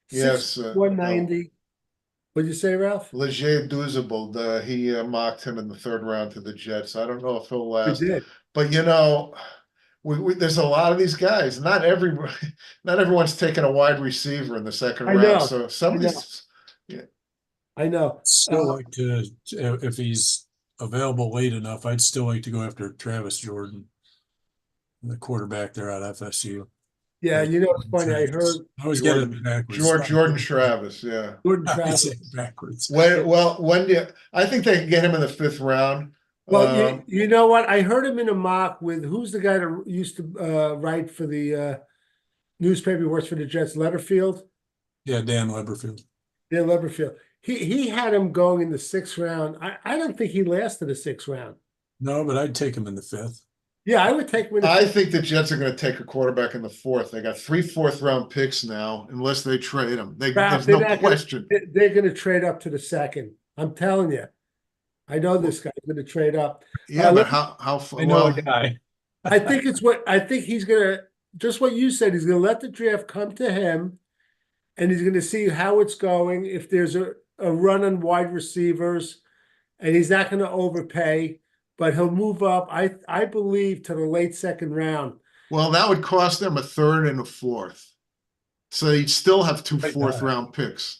Yes. 190. What'd you say, Ralph? Leger Douzable, he mocked him in the third round to the Jets. I don't know if he'll We last, did. but you know, there's a lot of these guys. Not everyone's taking a wide receiver in the second I round. know, So some of I these, I know. Still like to, if he's available late enough, I'd still like to go after Travis Jordan, the quarterback there at FSU. Yeah, you know, it's funny. I heard I always get it backwards. Jordan Travis, yeah. Jordan I Travis. say it backwards. When do you, I think they can get him in the fifth round. Well, you know what? I heard him in a mock with who's the guy that used to write for the newspaper, he works for the Jets, Letterfield. Yeah, Dan Leberfield. Yeah, Leberfield. He had him going in the sixth round. I don't think he lasted the sixth round. No, but I'd take him in the fifth. Yeah, I would take him in the I fifth. think the Jets are going to take a quarterback in the fourth. They got 3 fourth-round picks now, unless they trade him. There's no question. They're going to trade up to the second. I'm telling you. I know this guy's going to trade up. Yeah, but how I know a guy. I think he's going to, just what you said, he's going to let the draft come to him, and he's going to see how it's going. If there's a run on wide receivers, and he's not going to overpay, but he'll move up, I believe, to the late second round. Well, that would cost them a third and a fourth. So you'd still have 2 fourth-round picks.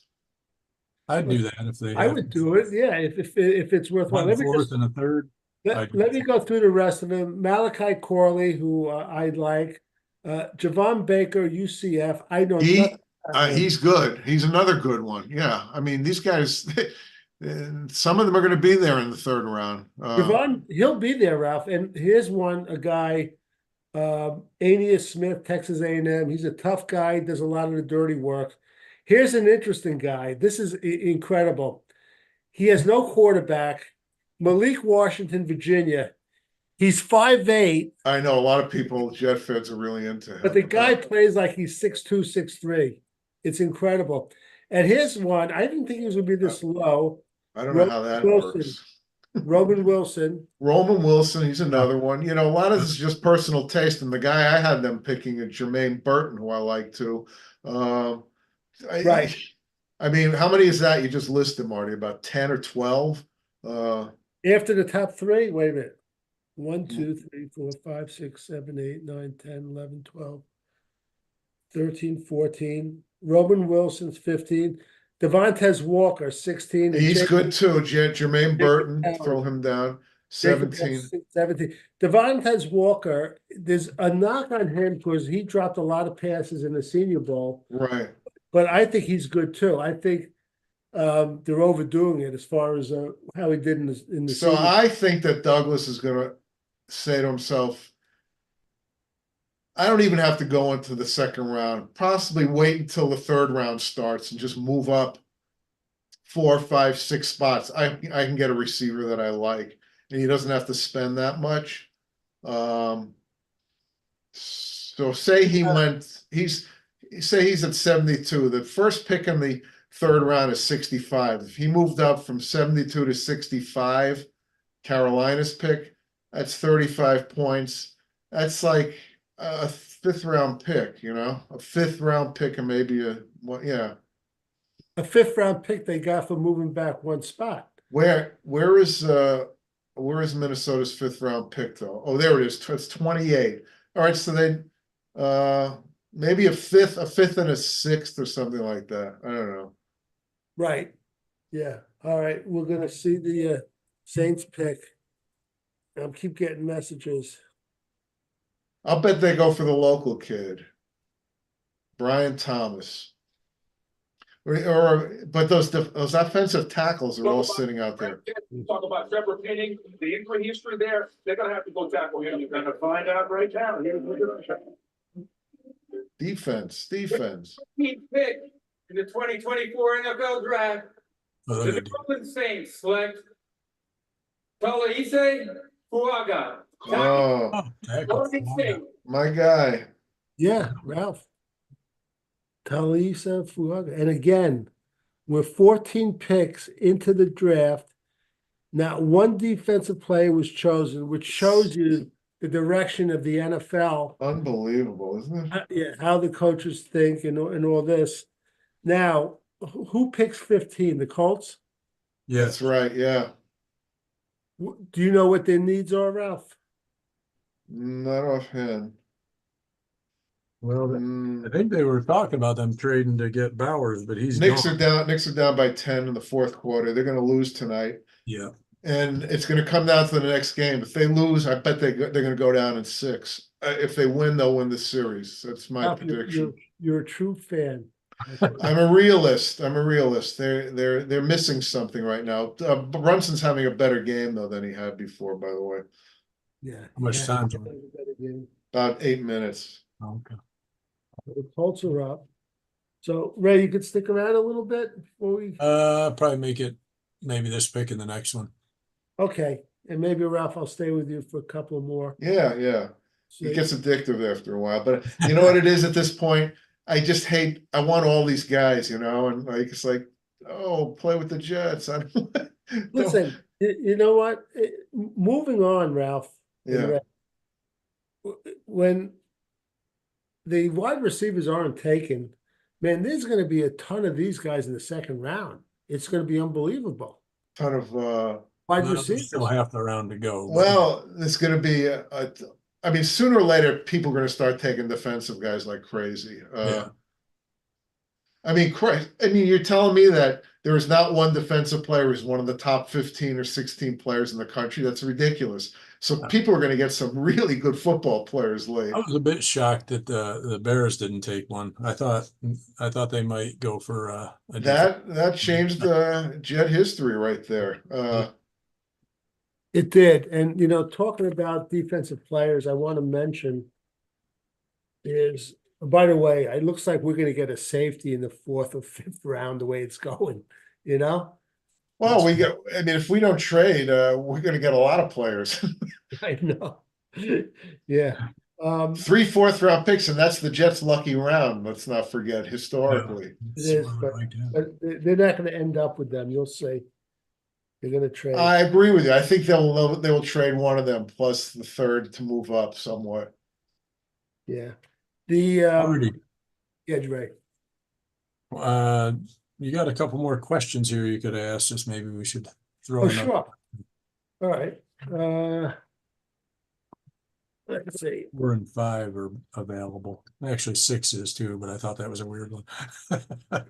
I'd do that if they. I would do it, yeah, if it's worthwhile. One fourth and a third. Let me go through the rest of them. Malachi Corley, who I'd like. Javon Baker, UCF. I know nothing about him. He's good. He's another good one. Yeah. I mean, these guys, some of them are going to be there in the third round. Javon, he'll be there, Ralph. And here's one, a guy, Aeneas Smith, Texas A&M. He's a tough guy, does a lot of the dirty work. Here's an interesting guy. This is incredible. He has no quarterback. Malik Washington, Virginia. He's 5'8". I know a lot of people, Jet fans, are really into him. But the guy plays like he's 6'2", 6'3". It's incredible. And here's one. I didn't think he was going to be this low. I don't know how that works. Roman Wilson. Roman Wilson, he's another one. You know, a lot of this is just personal taste. And the guy I had them picking is Jermaine Burton, who I like too. Right. I mean, how many is that? You just listed, Marty, about 10 or 12? After the top three, wait a minute. 1, 2, 3, 4, 5, 6, 7, 8, 9, 10, 11, 12, 13, 14. Roman Wilson's 15. Devontae Walker, 16. He's good too. Jermaine Burton, throw him down. 17. 17. Devontae Walker, there's a knock on him because he dropped a lot of passes in the Senior Bowl. Right. But I think he's good too. I think they're overdoing it as far as how he did in the So Senior. I think that Douglas is going to say to himself, I don't even have to go into the second round. Possibly wait until the third round starts and just move up 4, 5, 6 spots, I can get a receiver that I like, and he doesn't have to spend that much. So say he's at 72. The first pick in the third round is 65. If he moved up from 72 to 65, Carolina's pick, that's 35 points. That's like a 5th round pick, a 5th round pick and maybe yeah. A 5th round pick they got for moving back one spot. Where is Minnesota's 5th round pick though? Oh, there it is. It's 28. All right, so they maybe a fifth and a 6th or something like that. I don't know. Right. Yeah. All right. We're gonna see the Saints pick. I'll keep getting messages. I'll bet they go for the local kid, Brian Thomas. But those offensive tackles are all sitting out there. Talk about Trevor Penning, the injury history there. They're gonna have to go tackle him. You're gonna find out right now. Defense. 15th pick in the 2024 NFL Draft. Oh, The New Orleans Saints select Talise Fuaga. Oh, my guy. Yeah, Ralph. Talisa Fuaga. And again, we're 14 picks into the draft. Not one defensive player was chosen, which shows you the direction of the NFL. Unbelievable, isn't it? Yeah, how the coaches think and all this. Now, who picks 15? The Colts? Yeah, That's right, yeah. Do you know what their needs are, Ralph? Not offhand. well, I think they were talking about them trading to get Bowers, but he's Knicks gone. are down by 10 in the 4th quarter. They're gonna lose tonight. Yeah, And it's gonna come down to the next game. If they lose, I bet they're gonna go down in 6. If they win, they'll win the series. That's my Ralph, prediction. You're a true fan. I'm a realist. They're missing something right now. Brunson's having a better game though than he had before, by the way. Yeah. How much time? About 8 minutes. Okay. The Colts are up. So, Ray, you could stick around a little bit before we. Probably make it maybe this pick in the next one. Okay, and maybe Ralph, I'll stay with you for a couple more. Yeah. It gets addictive after a while, but you know what it is at this point? I want all these guys, and like, it's like, oh, play with the Jets. Listen, you know what? Moving on, Ralph. Yeah. When the wide receivers aren't taken, man, there's going to be a ton of these guys in the 2nd round. It's going to be unbelievable. Ton of Wide Well, receivers. still half the round to go. but- well, there's going to be I mean, sooner or later, people are going to start taking defensive guys like crazy. Yeah. I mean, you're telling me that there is not one defensive player who's one of the top 15 or 16 players in the country? That's ridiculous. So people are going to get some really good football players late. I was a bit shocked that the Bears didn't take one. I thought they might go for a That changed Jet history right there. It did. And, talking about defensive players, I want to mention is, by the way, it looks like we're going to get a safety in the 4th or 5th round the way it's going, Well, if we don't trade, we're going to get a lot of players. I know. Yeah. 3 4th round picks, and that's the Jets' lucky round. Let's not forget historically. It is, but they're not going to end up with them. You'll see. They're going to trade. I agree with you. I think they will trade one of them plus the 3rd to move up somewhat. Yeah. Already. Yeah, Dre. You got a couple more questions here you could ask us. Maybe we should throw Oh, them up. sure. All right. Let's see. 4 and 5 are available. Actually, 6 is too, but I thought that was a weird one. All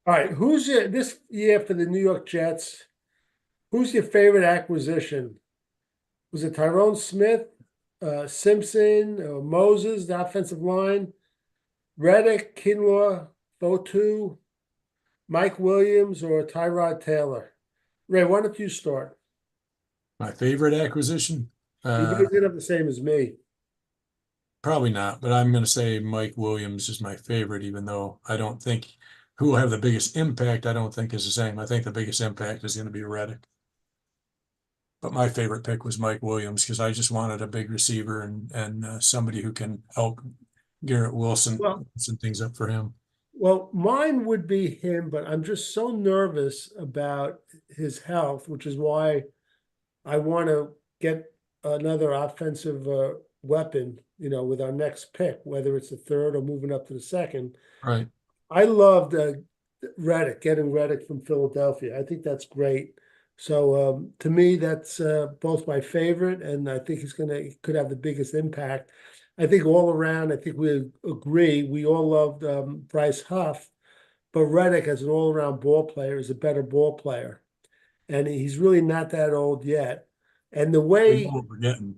right. Who's this year for the New York Jets? Who's your favorite acquisition? Was it Tyrone Smith, Simpson, Moses, the offensive line, Reddick, Kinlaw, Fotu, Mike Williams, or Tyrod Taylor? Ray, why don't you start? My favorite acquisition? You guys did have the same as me. Probably not, but I'm going to say Mike Williams is my favorite, even though I don't think who will have the biggest impact, I don't think is the same. I think the biggest impact is going to be Reddick. But my favorite pick was Mike Williams because I just wanted a big receiver and somebody who can help Garrett Wilson Well- some things up for him. Well, mine would be him, but I'm just so nervous about his health, which is why I want to get another offensive weapon, with our next pick, whether it's the third or moving up to the second. Right. I loved Reddick, getting Reddick from Philadelphia. I think that's great. So to me, that's both my favorite, and I think he could have the biggest impact. I think all around, I think we agree. We all loved Bryce Huff, but Reddick as an all-around ball player is a better ball player, and he's really not that old yet. And the We way, know what we're getting.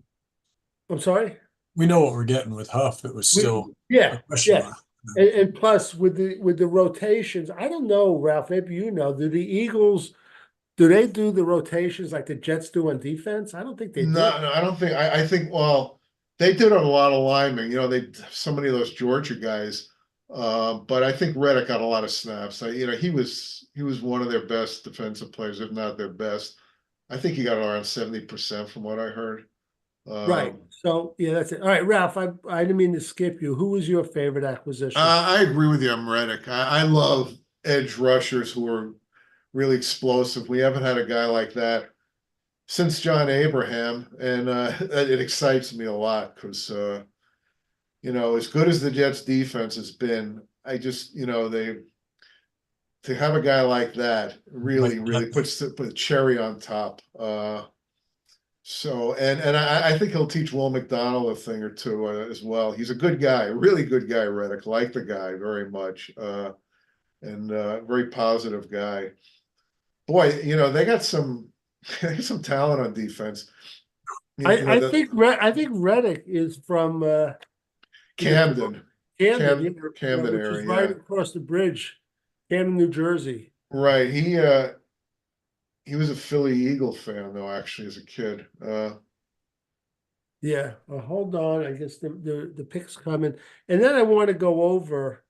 I'm sorry. We know what we're getting with Huff. It was still Yeah, a question yeah. mark. And plus with the rotations, I don't know, Ralph, maybe do the Eagles, do they do the rotations like the Jets do on defense? I don't think they do. No, I don't think. I think. Well, they did a lot of linemen. They so many of those Georgia guys. But I think Reddick got a lot of snaps. He was one of their best defensive players, if not their best. I think he got around 70% from what I heard. Right. So yeah, that's it. All right, Ralph, I didn't mean to skip you. Who was your favorite acquisition? I agree with you. I'm Reddick. I love edge rushers who are really explosive. We haven't had a guy like that since John Abraham, and it excites me a lot because as good as the Jets defense has been, I just they to have a guy like that really puts the cherry on top. So I think he'll teach Will McDonald a thing or two as well. He's a good guy, a really good guy, Reddick. Like the guy very much, and very positive guy. Boy, they got some talent on defense. I think Reddick is from Camden Camden Camden which is area, right yeah. across the bridge, Camden, New Jersey. Right. He was a Philly Eagle fan though, actually, as a kid. Yeah. Hold on. I guess the pick's coming, and then I want to go over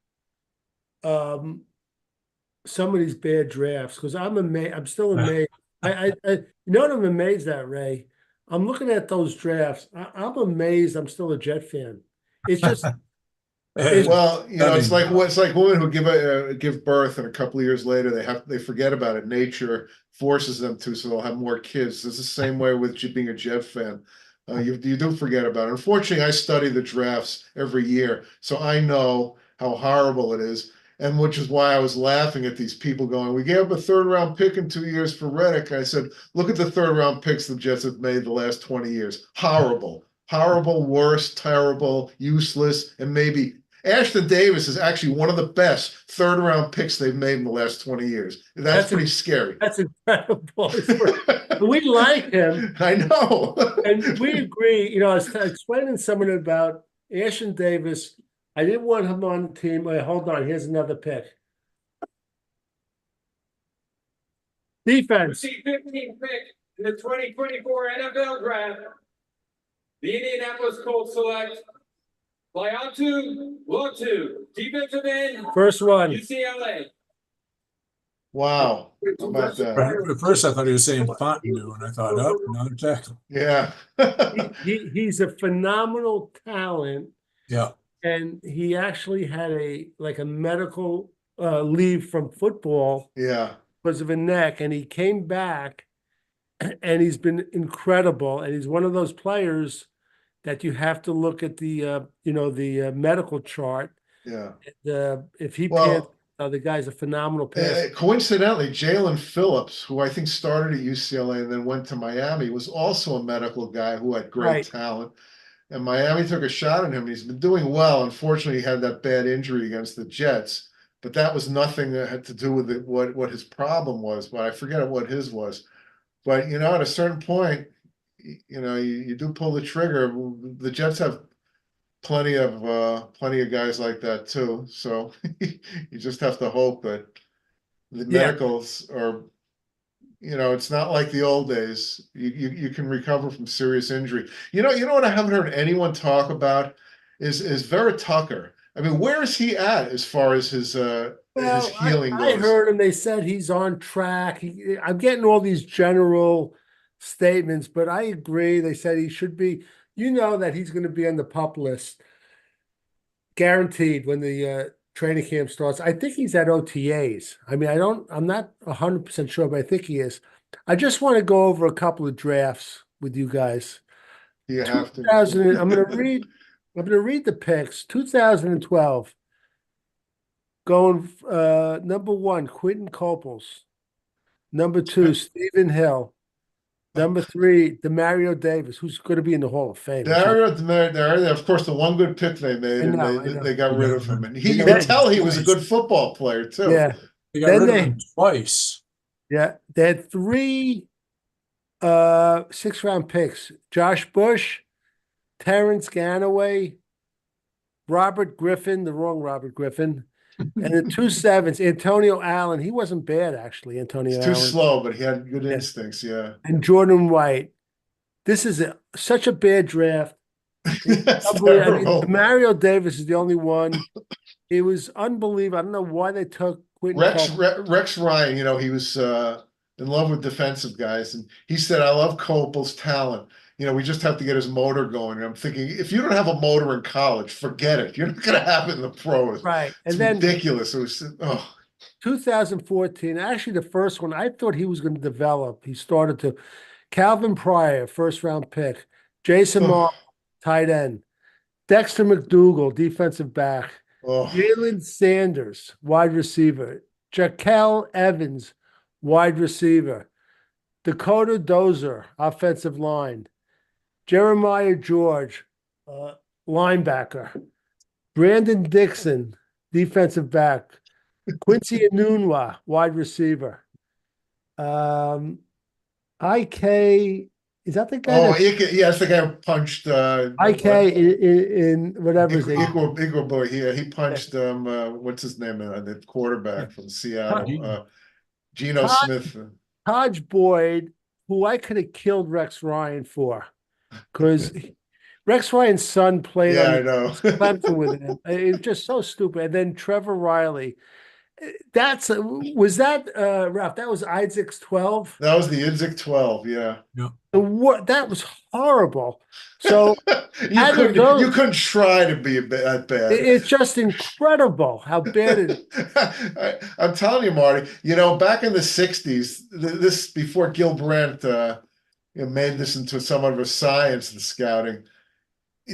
some of these bad drafts because I'm amazed. I'm still amazed. I what I'm amazed at, Ray. I'm looking at those drafts. I'm amazed. I'm still a Jet fan. It's just Well, it's like women who give birth and a couple of years later they forget about it. Nature forces them to, so they'll have more kids. It's the same way with being a Jet fan. You do forget about it. Unfortunately, I study the drafts every year, so I know how horrible it is. And which is why I was laughing at these people going, we gave up a third-round pick in 2 years for Reddick. I said, look at the third-round picks the Jets have made the last 20 years. Horrible, worst, terrible, useless, and maybe Ashton Davis is actually one of the best third-round picks they've made in the last 20 years. That's pretty scary. That's incredible. We like him. I know. And we agree. I was explaining something about Ashton Davis. I didn't want him on the team. Wait, hold on. Here's another pick. Defense. 15th pick in the 2024 NFL Draft. The Indianapolis Colts select Laiatu, defensive end, First one. UCLA. Wow. How about that? At first, I thought he was saying Fontenue, and I thought, oh, another tackle. Yeah. He's a phenomenal talent. Yeah. And he actually had a medical leave from football Yeah. because of a neck, and he came back, and he's been incredible. And he's one of those players that you have to look at the medical chart. Yeah. If he Well, the guy's a phenomenal passer. coincidentally, Jalen Phillips, who I think started at UCLA and then went to Miami, was also a medical guy who had great talent. And Miami took a shot at him. He's been doing well. Unfortunately, he had that bad injury against the Jets, but that was nothing that had to do with what his problem was. But I forget what his was. But at a certain point, you do pull the trigger. The Jets have plenty of guys like that too. So you just have to hope that the medicals are. It's not like the old days. You can recover from serious injury. You know what I haven't heard anyone talk about is Vera Tucker. I mean, where is he at as far as his his Well, healing I goes. heard him. They said he's on track. I'm getting all these general statements, but I agree. They said he should be. You know that he's going to be on the pup list, guaranteed when the training camp starts. I think he's at OTAs. I mean, I'm not 100% sure, but I think he is. I just want to go over a couple of drafts with you guys. You have to. 2000. I'm going to read the picks. 2012. Going number one, Quentin Coples. Number two, Stephen Hill. Number three, Demario Davis, who's going to be in the Hall of Fame. Dario, of course, the one good pick they made, I and know, I know. they got rid of him. And They you got could rid of tell him he was a twice. good football player too. Yeah. They got Then rid of they- him twice. Yeah. They had three 6th-round picks. Josh Bush, Terrence Ganaway, Robert Griffin, the wrong Robert Griffin, and the 2 7s, Antonio Allen. He wasn't bad, actually, Antonio He's too Allen. slow, but he had good Yeah. instincts. Yeah, And Jordan White. This is such a bad draft. that's I mean, terrible. Mario Davis is the only one. It was unbelievable. I don't know why they took Quentin Coples. Rex Ryan, he was in love with defensive guys, and he said, "I love Copel's talent. We just have to get his motor going." And I'm thinking, if you don't have a motor in college, forget it. You're not going to have it in the pros. Right. It's And then ridiculous. It was 2014, actually the first one, I thought he was going to develop. He started to. Calvin Pryor, 1st-round pick. Jason Moore, tight end. Dexter McDougal, defensive back. oh, Jalen Sanders, wide receiver. Jaquel Evans, wide receiver. Dakota Dozer, offensive line. Jeremiah George, linebacker. Brandon Dixon, defensive back. Quincy Enunwa, wide receiver. IK, is that the guy? yeah, that's the guy who punched IK in whatever his name. Igor boy. He punched what's his name? The quarterback from Seattle, Geno Todd- Smith. Taj Boyd, who I could have killed Rex Ryan for, because Rex Ryan's son played Yeah, I on know. Clemson with him. It's just so stupid. And then Trevor Riley. Was that Ralph? That was Isaac's 12. That was the Idzik 12. Yeah. That was horrible. So you couldn't try to be that bad. it's just incredible how bad it is. I'm telling you, Marty. Back in the '60s, this before Gil Brandt made this into somewhat of a science, the scouting.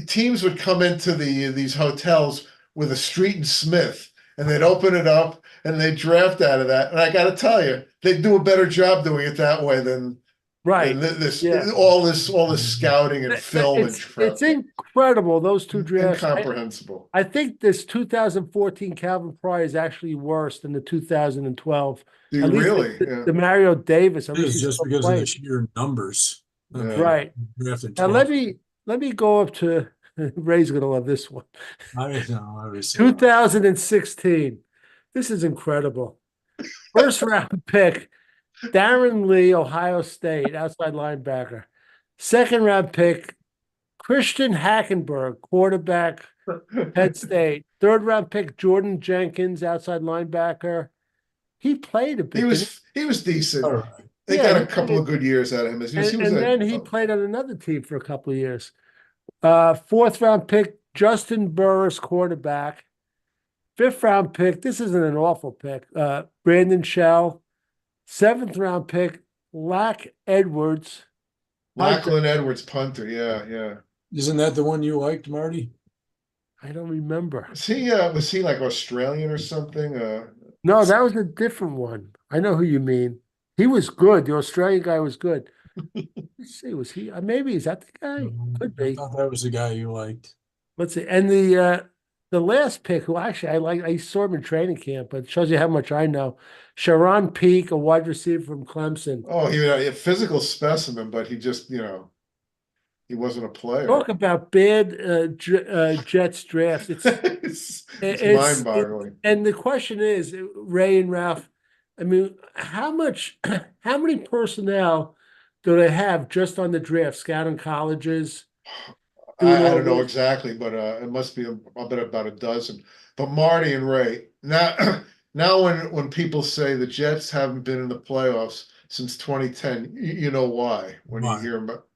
Teams would come into these hotels with a Street and Smith, and they'd open it up and they'd draft out of that. And I got to tell you, they'd do a better job doing it that way than all this scouting and film and it's incredible, those two drafts. Incomprehensible. I think this 2014 Calvin Pryor is actually worse than the 2012. Do you really? The Mario Davis. It is just because of the sheer numbers. Yeah. Right. Now let me go up to Ray's gonna love this one. I know. 2016. This is incredible. 1st-round pick, Darren Lee, Ohio State, outside linebacker. 2nd-round pick, Christian Hackenberg, quarterback, Penn State. 3rd-round pick, Jordan Jenkins, outside linebacker. He played a bit. He was decent. All right. They got a couple of good years out of him. Then he played on another team for a couple of years. 4th-round pick, Justin Burris, quarterback. 5th-round pick, this isn't an awful pick, Brandon Shell. 7th-round pick, Lachlan Edwards, punter. Yeah. Isn't that the one you liked, Marty? I don't remember. Was he like Australian or something? No, that was a different one. I know who you mean. He was good. The Australian guy was good. Let's see, was he? Maybe is that the guy? Could I be. thought that was the guy you liked. Let's see. And the last pick, who actually I saw him in training camp, but it shows you how much I know. Sharon Peake, a wide receiver from Clemson. Oh, he was a physical specimen, but he just, he wasn't a player. Talk about bad Jets drafts. It's mind-boggling. And the question is, Ray and Ralph, I mean, how many personnel do they have just on the draft, scouting colleges? I don't know exactly, but it must be about a dozen. But Marty and Ray, now now when people say the Jets haven't been in the playoffs since 2010, you know why when you Why? hear about.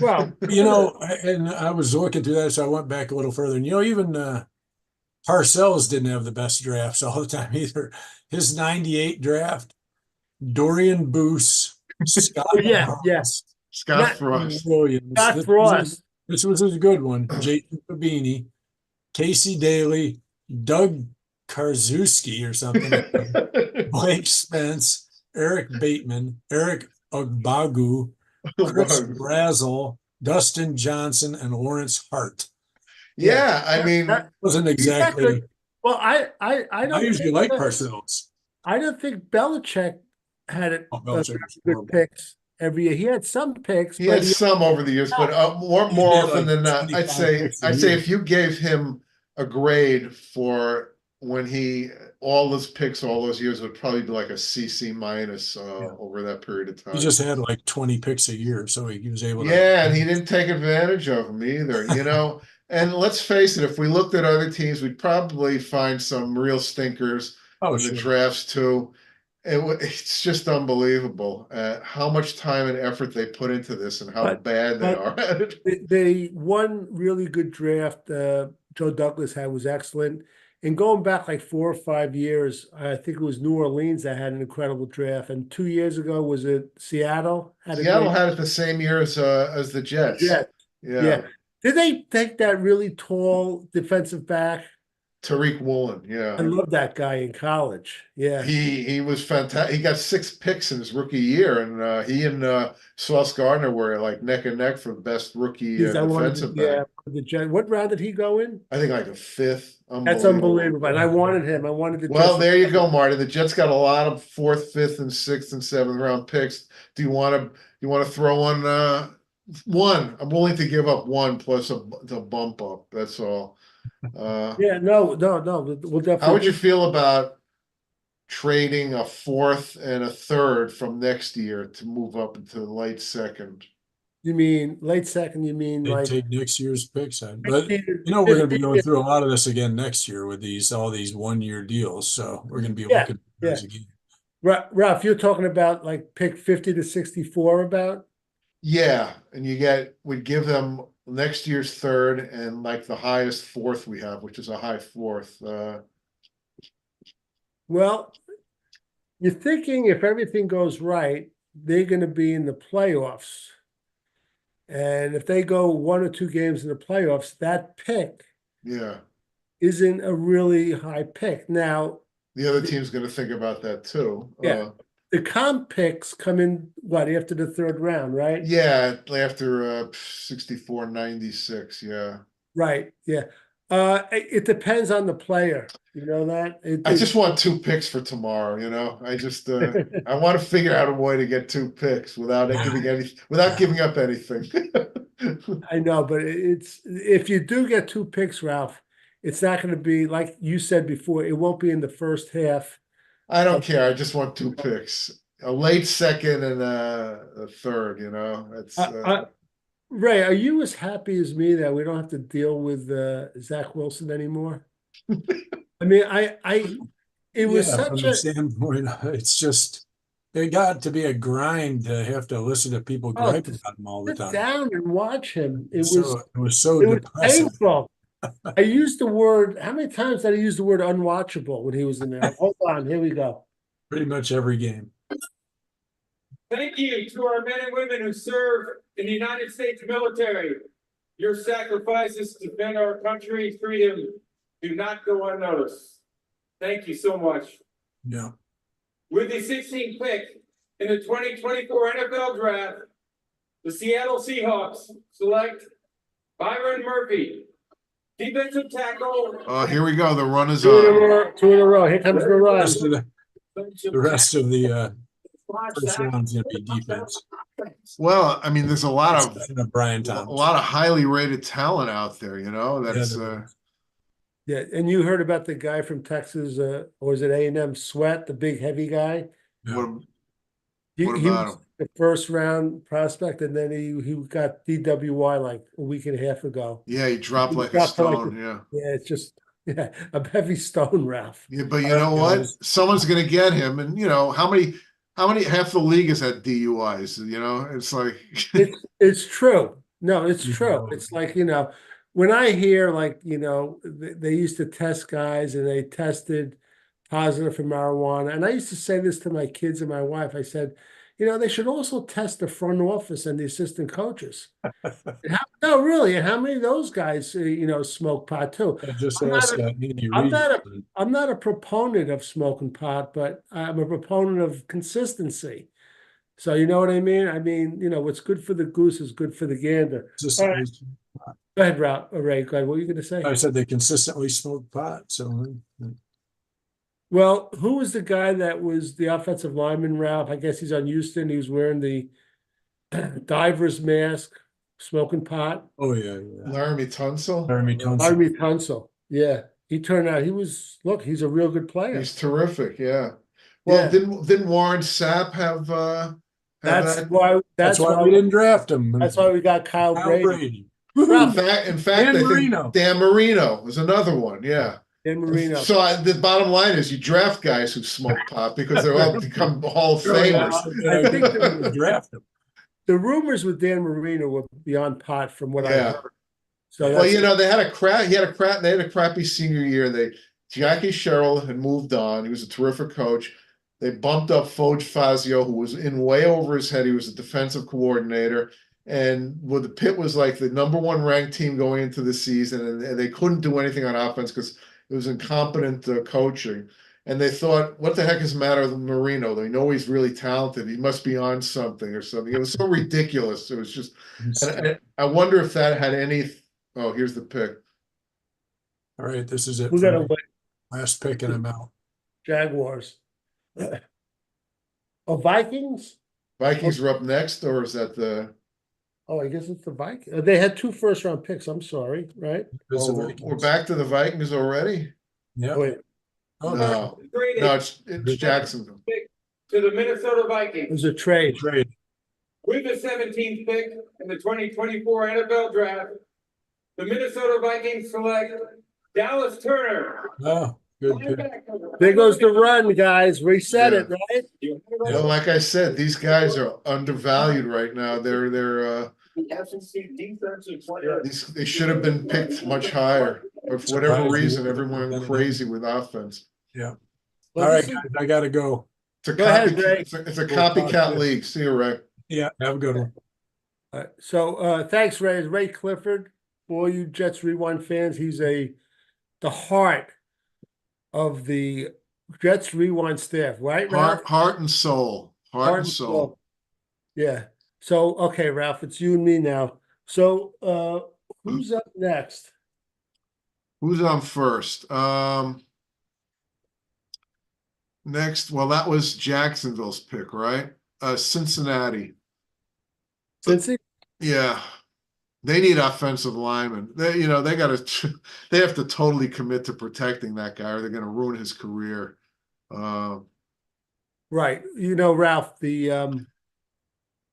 Well, And I was looking through that, so I went back a little further. And even Parcells didn't have the best drafts all the time either. His '98 draft, Dorian Boose, Scott yeah, Frost, Scott not Frost. Williams. Scott Frost. This was a good one. Jason Fabini, Casey Daly, Doug Karczewski or something, Blake Spence, Eric Bateman, Eric Ogbagu, Chris Brazel, Dustin Johnson, and Lawrence Hart. Yeah, I mean, Wasn't He's not exactly. good. Well, I I don't usually think like Parcells. I don't think Belichick had it Oh, Belichick was good horrible. picks every year. He had some picks, he but had some over the years, but more He had often like than not, 25 picks a I'd say year. if you gave him a grade for when all those picks all those years would probably be like a CC minus over that period of time. He just had like 20 picks a year, so he was able to. Yeah, and he didn't take advantage of them either, you know. And let's face it, if we looked at other teams, we'd probably find some real stinkers Oh, in the sure. drafts too. It's just unbelievable how much time and effort they put into this and how bad they are at it. they one really good draft Joe Douglas had was excellent. And going back like 4 or 5 years, I think it was New Orleans that had an incredible draft. And 2 years ago, was it Seattle? Seattle had it the same year as the Jets. Yeah. Yeah. Did they take that really tall defensive back? Tariq Woolen, I yeah. love that guy in college. Yeah. He was fantastic. He got 6 picks in his rookie year, and he and Sauce Gardner were like neck and neck for best rookie defensive back. What round did he go in? I think like a 5th. That's unbelievable. And I wanted him. I wanted to. Well, there you go, Marty. The Jets got a lot of 4th, 5th, and 6th and 7th round picks. Do you want to throw on one? I'm willing to give up one plus a bump up. That's all. Yeah, no. We'll definitely. How would you feel about trading a 4th and a 3rd from next year to move up into the late 2nd? You mean late second? You mean They like take next year's picks. But 15, we're going to be 15, going through a lot of this again next year with all these 1-year deals. So we're going to be looking at those again. Ralph, you're talking about like pick 50 to 64 about? Yeah, and we'd give them next year's 3rd and like the highest 4th we have, which is a high 4th. Well, you're thinking if everything goes right, they're going to be in the playoffs. And if they go 1 or 2 games in the playoffs, that pick isn't a really high pick. Now, the other team's going to think about that too. Yeah. The comp picks come in after the 3rd round, right? Yeah, after 64, 96, yeah. Right, yeah. It depends on the player. You know that? I just want 2 picks for tomorrow, you know. I just I want to figure out a way to get 2 picks without giving up anything. I know, but if you do get 2 picks, Ralph, it's not going to be like you said before, it won't be in the first half. I don't care. I just want 2 picks. A late 2nd and a 3rd, you know. It's Ray, are you as happy as me that we don't have to deal with Zach Wilson anymore? I mean, it was such a standpoint. It's just it got to be a grind to have to listen to people gripe about him all the time. Sit down and watch him. It was so depressing. Painful. I used the word. How many times did I use the word unwatchable when he was in there? Hold on, here we go. Pretty much every game. Thank you to our men and women who serve in the United States military. Your sacrifices to defend our country's freedom do not go unnoticed. Thank you so much. Yeah. With the 16th pick in the 2024 NFL Draft, the Seattle Seahawks select Byron Murphy, defensive tackle. here we go. The run is 2 in a on. row. 2 in a row. Here comes the run. The rest of the first round's going to be defense. Well, I mean, there's a lot of Brian Thomas. A lot of highly rated talent out there, you know. That's Yeah, and you heard about the guy from Texas, or is it A&M Sweat, the big heavy guy? Yeah. He about was him? the first round prospect, and then he got DWI like a week and a half ago. Yeah, he dropped like a dropped like stone. Yeah. Yeah, it's just Yeah, a heavy stone, Ralph. Yeah, but you know what? Someone's gonna get him, and you know how many half the league has had DUIs. You know, it's like It's true. No, it's You true. know. It's like, when I hear like, they used to test guys and they tested positive for marijuana. And I used to say this to my kids and my wife. I said, they should also test the front office and the assistant coaches. No, really. And how many of those guys, smoke pot too? I just I'm not asked a- Andy I'm Reid. not I'm not a proponent of smoking pot, but I'm a proponent of consistency. So you know what I mean? I mean, what's good for the goose is good for the gander. All right, go ahead, Ray. Go ahead. What were you going to say? I said they consistently smoke pot, so Well, who was the guy that was the offensive lineman, Ralph? I guess he's on Houston. He was wearing the diver's mask, smoking pot. oh yeah. Laramie Tunsil. Jeremy Tunsil. Larry Tunsil. Yeah, he turned out. He's a real good player. He's terrific. Yeah. Well, Yeah. didn't Warren Sapp have That's that? why. That's why we didn't draft him. That's why we got Kyle Brady. In Ralph, fact, Dan I Marino. think Dan Marino was another one. Yeah. Dan Marino. So the bottom line is you draft guys who smoke pot because they're all become Hall of Famers. I think we draft him. The rumors with Dan Marino were beyond pot, from what I Yeah. heard. So Well, that's, they had a crappy senior year. Jackie Sherrill had moved on. He was a terrific coach. They bumped up Foge Fazio, who was in way over his head. He was a defensive coordinator. And the Pitt was like the #1 ranked team going into the season, and they couldn't do anything on offense because it was incompetent coaching. And they thought, what the heck is the matter with Marino? They know he's really talented. He must be on something or something. It was so ridiculous. It was just, and I wonder if that had any. Oh, here's the pick. All right, this is it. we for got to me. wait. Last pick and I'm out. Jaguars. Oh, Vikings? Vikings are up next, or is that the? Oh, I guess it's the Vikings. They had 2 first-round picks. I'm sorry, right? It's the Oh, we're Vikings. back to the Vikings already? Yeah. Oh, wait, Oh, No, Traded no, it's Jacksonville. to the Minnesota it Vikings was a trade. trade. with the 17th pick in the 2024 NFL Draft. The Minnesota Vikings select Dallas Turner. Oh, good pick. There goes the run, guys. Reset it, right? Well, like I said, these guys are undervalued right now. They're The SEC defensive player. they should have been picked much higher, but for whatever Surprised reason, me. everyone went crazy with offense. Well, All right, this is- guys, I gotta go. It's a Go ahead, copycat. Ray. It's a copycat league. See you, Ray. Yeah, have a good one. So thanks, Ray. It's Ray Clifford. For all you Jets Rewind fans, he's the heart of the Jets Rewind staff, right, Ralph? Heart and soul. Heart and soul. Yeah. So, okay, Ralph, it's you and me now. So, who's up next? Who's on first? Next, well, that was Jacksonville's pick, right? Cincinnati. Cincy? Yeah. They need offensive linemen. They they have to totally commit to protecting that guy or they're gonna ruin his career. Right. Ralph,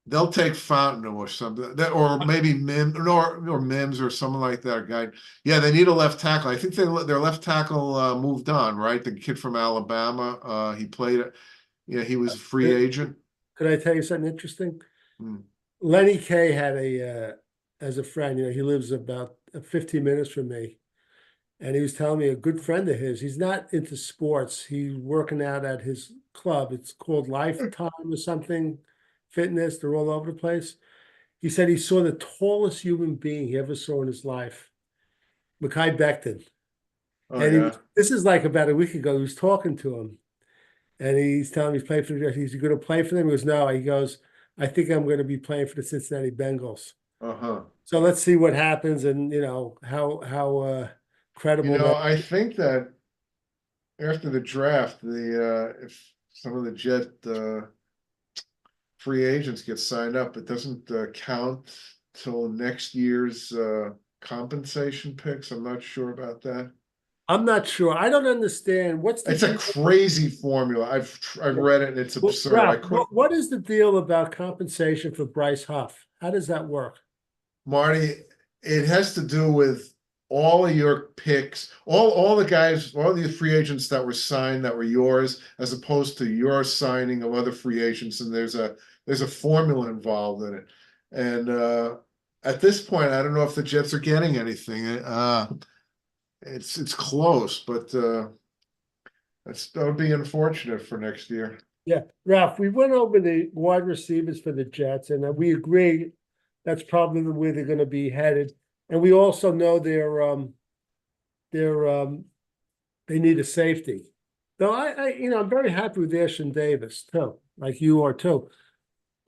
They'll take Fountain or something, or maybe Mims or someone like that. Guy, yeah, they need a left tackle. I think their left tackle moved on, right? The kid from Alabama, he played it. Yeah, he was a free agent. could I tell you something interesting? Hmm. Lenny Kay had as a friend, he lives about 15 minutes from me. And he was telling me a good friend of his, he's not into sports. He's working out at his club. It's called Lifetime or something, fitness. They're all over the place. He said he saw the tallest human being he ever saw in his life, Mekhi Becton. Oh, And yeah. this is like about a week ago. He was talking to him. And he's telling me he's playing for the Jets. He's going to play for them. He goes, no. He goes, I think I'm going to be playing for the Cincinnati Bengals. Uh-huh. So let's see what happens, and how credible. I think that after the draft, if some of the Jet free agents get signed up, it doesn't count till next year's compensation picks. I'm not sure about that. I'm not sure. I don't understand. It's a crazy formula. I've read it and it's absurd. Ralph, what is the deal about compensation for Bryce Huff? How does that work? Marty, it has to do with all of your picks, all the guys, all the free agents that were signed that were yours, as opposed to your signing of other free agents, and there's a formula involved in it. And at this point, I don't know if the Jets are getting anything. It's close, but that would be unfortunate for next year. Yeah, Ralph, we went over the wide receivers for the Jets, and we agree that's probably the way they're going to be headed. And we also know they need a safety. Though I'm very happy with Ashton Davis too, like you are too.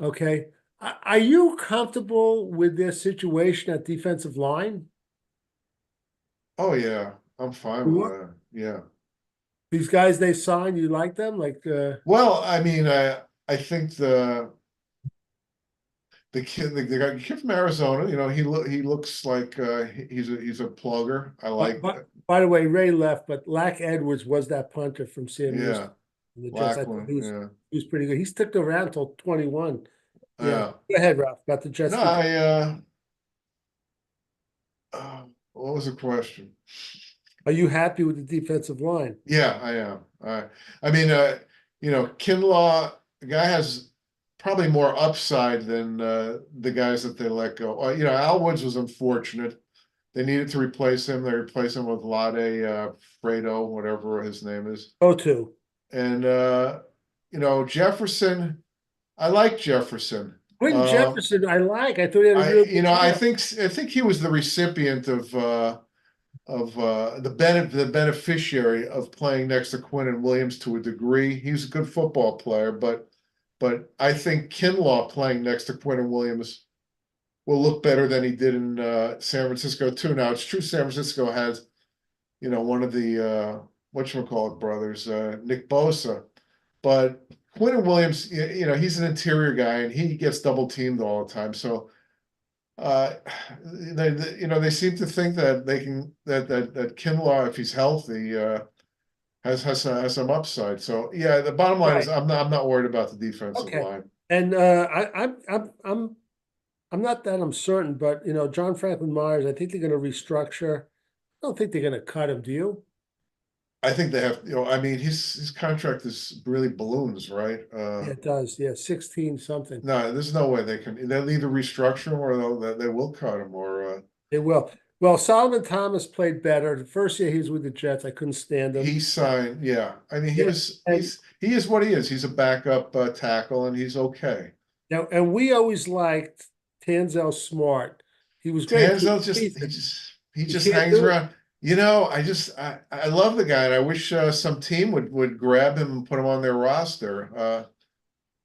Okay, are you comfortable with their situation at defensive line? Oh yeah, I'm fine with that. Yeah. These guys they signed, you like them? Well, I mean, I think the kid from Arizona, he looks like he's a plugger. I like. By the way, Ray left, but Lack Edwards was that punter from CMU. Yeah, The Jets. I thought Blackman, he was pretty good. He stuck around until 21. Yeah. yeah. Go ahead, Ralph. About the Jets. No, what was the question? Are you happy with the defensive line? Yeah, I am. I mean, Kinlaw, the guy has probably more upside than the guys that they let go. Al Woods was unfortunate. They needed to replace him. They replaced him with Lade Fredo, whatever his name is. O2. And Jefferson, I like Jefferson. Quentin Jefferson, I like. I thought he had a real I think he was the recipient of the beneficiary of playing next to Quinnen Williams to a degree. He's a good football player, but I think Kinlaw playing next to Quinnen Williams will look better than he did in San Francisco too. Now it's true San Francisco has, one of the whatchamacallit brothers, Nick Bosa, but Quinnen Williams, he's an interior guy and he gets double teamed all the time. So they seem to think that they can that Kinlaw, if he's healthy, has some upside. So yeah, the bottom line is I'm not worried about the defensive line. And I'm not that uncertain, but John Franklin Myers, I think they're going to restructure. I don't think they're going to cut him. Do you? I think they have. I mean, his contract is really balloons, right? Yeah, it does. Yeah, 16 something. No, there's no way they can. They'll either restructure him or they will cut him, or they will. Well, Solomon Thomas played better. The first year he was with the Jets, I couldn't stand him. He signed. Yeah, I mean, he is what he is. He's a backup tackle, and he's okay. Now, and we always liked Tanzel Smart. He was great. Tanzel he just hangs around. I love the guy, and I wish some team would grab him and put him on their roster.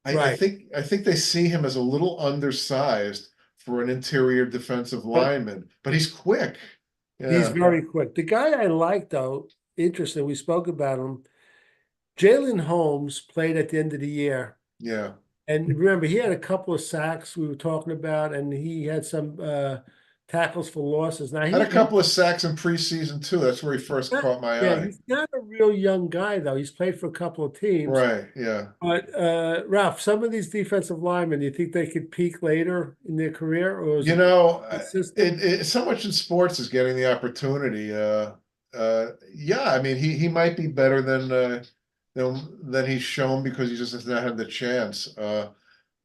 I think they see him as a little undersized for an interior defensive lineman, but he's quick. Yeah. He's very quick. The guy I like, though, interesting, we spoke about him. Jalen Holmes played at the end of the year. Yeah. And remember, he had a couple of sacks we were talking about, and he had some tackles for losses. Now he had a couple of sacks in preseason too. That's where he first caught my eye. He's not a real young guy though. He's played for a couple of teams. Right. Yeah. But Ralph, some of these defensive linemen, you think they could peak later in their career, or is it so much in sports is getting the opportunity. Yeah, I mean he might be better than he's shown because he just has not had the chance.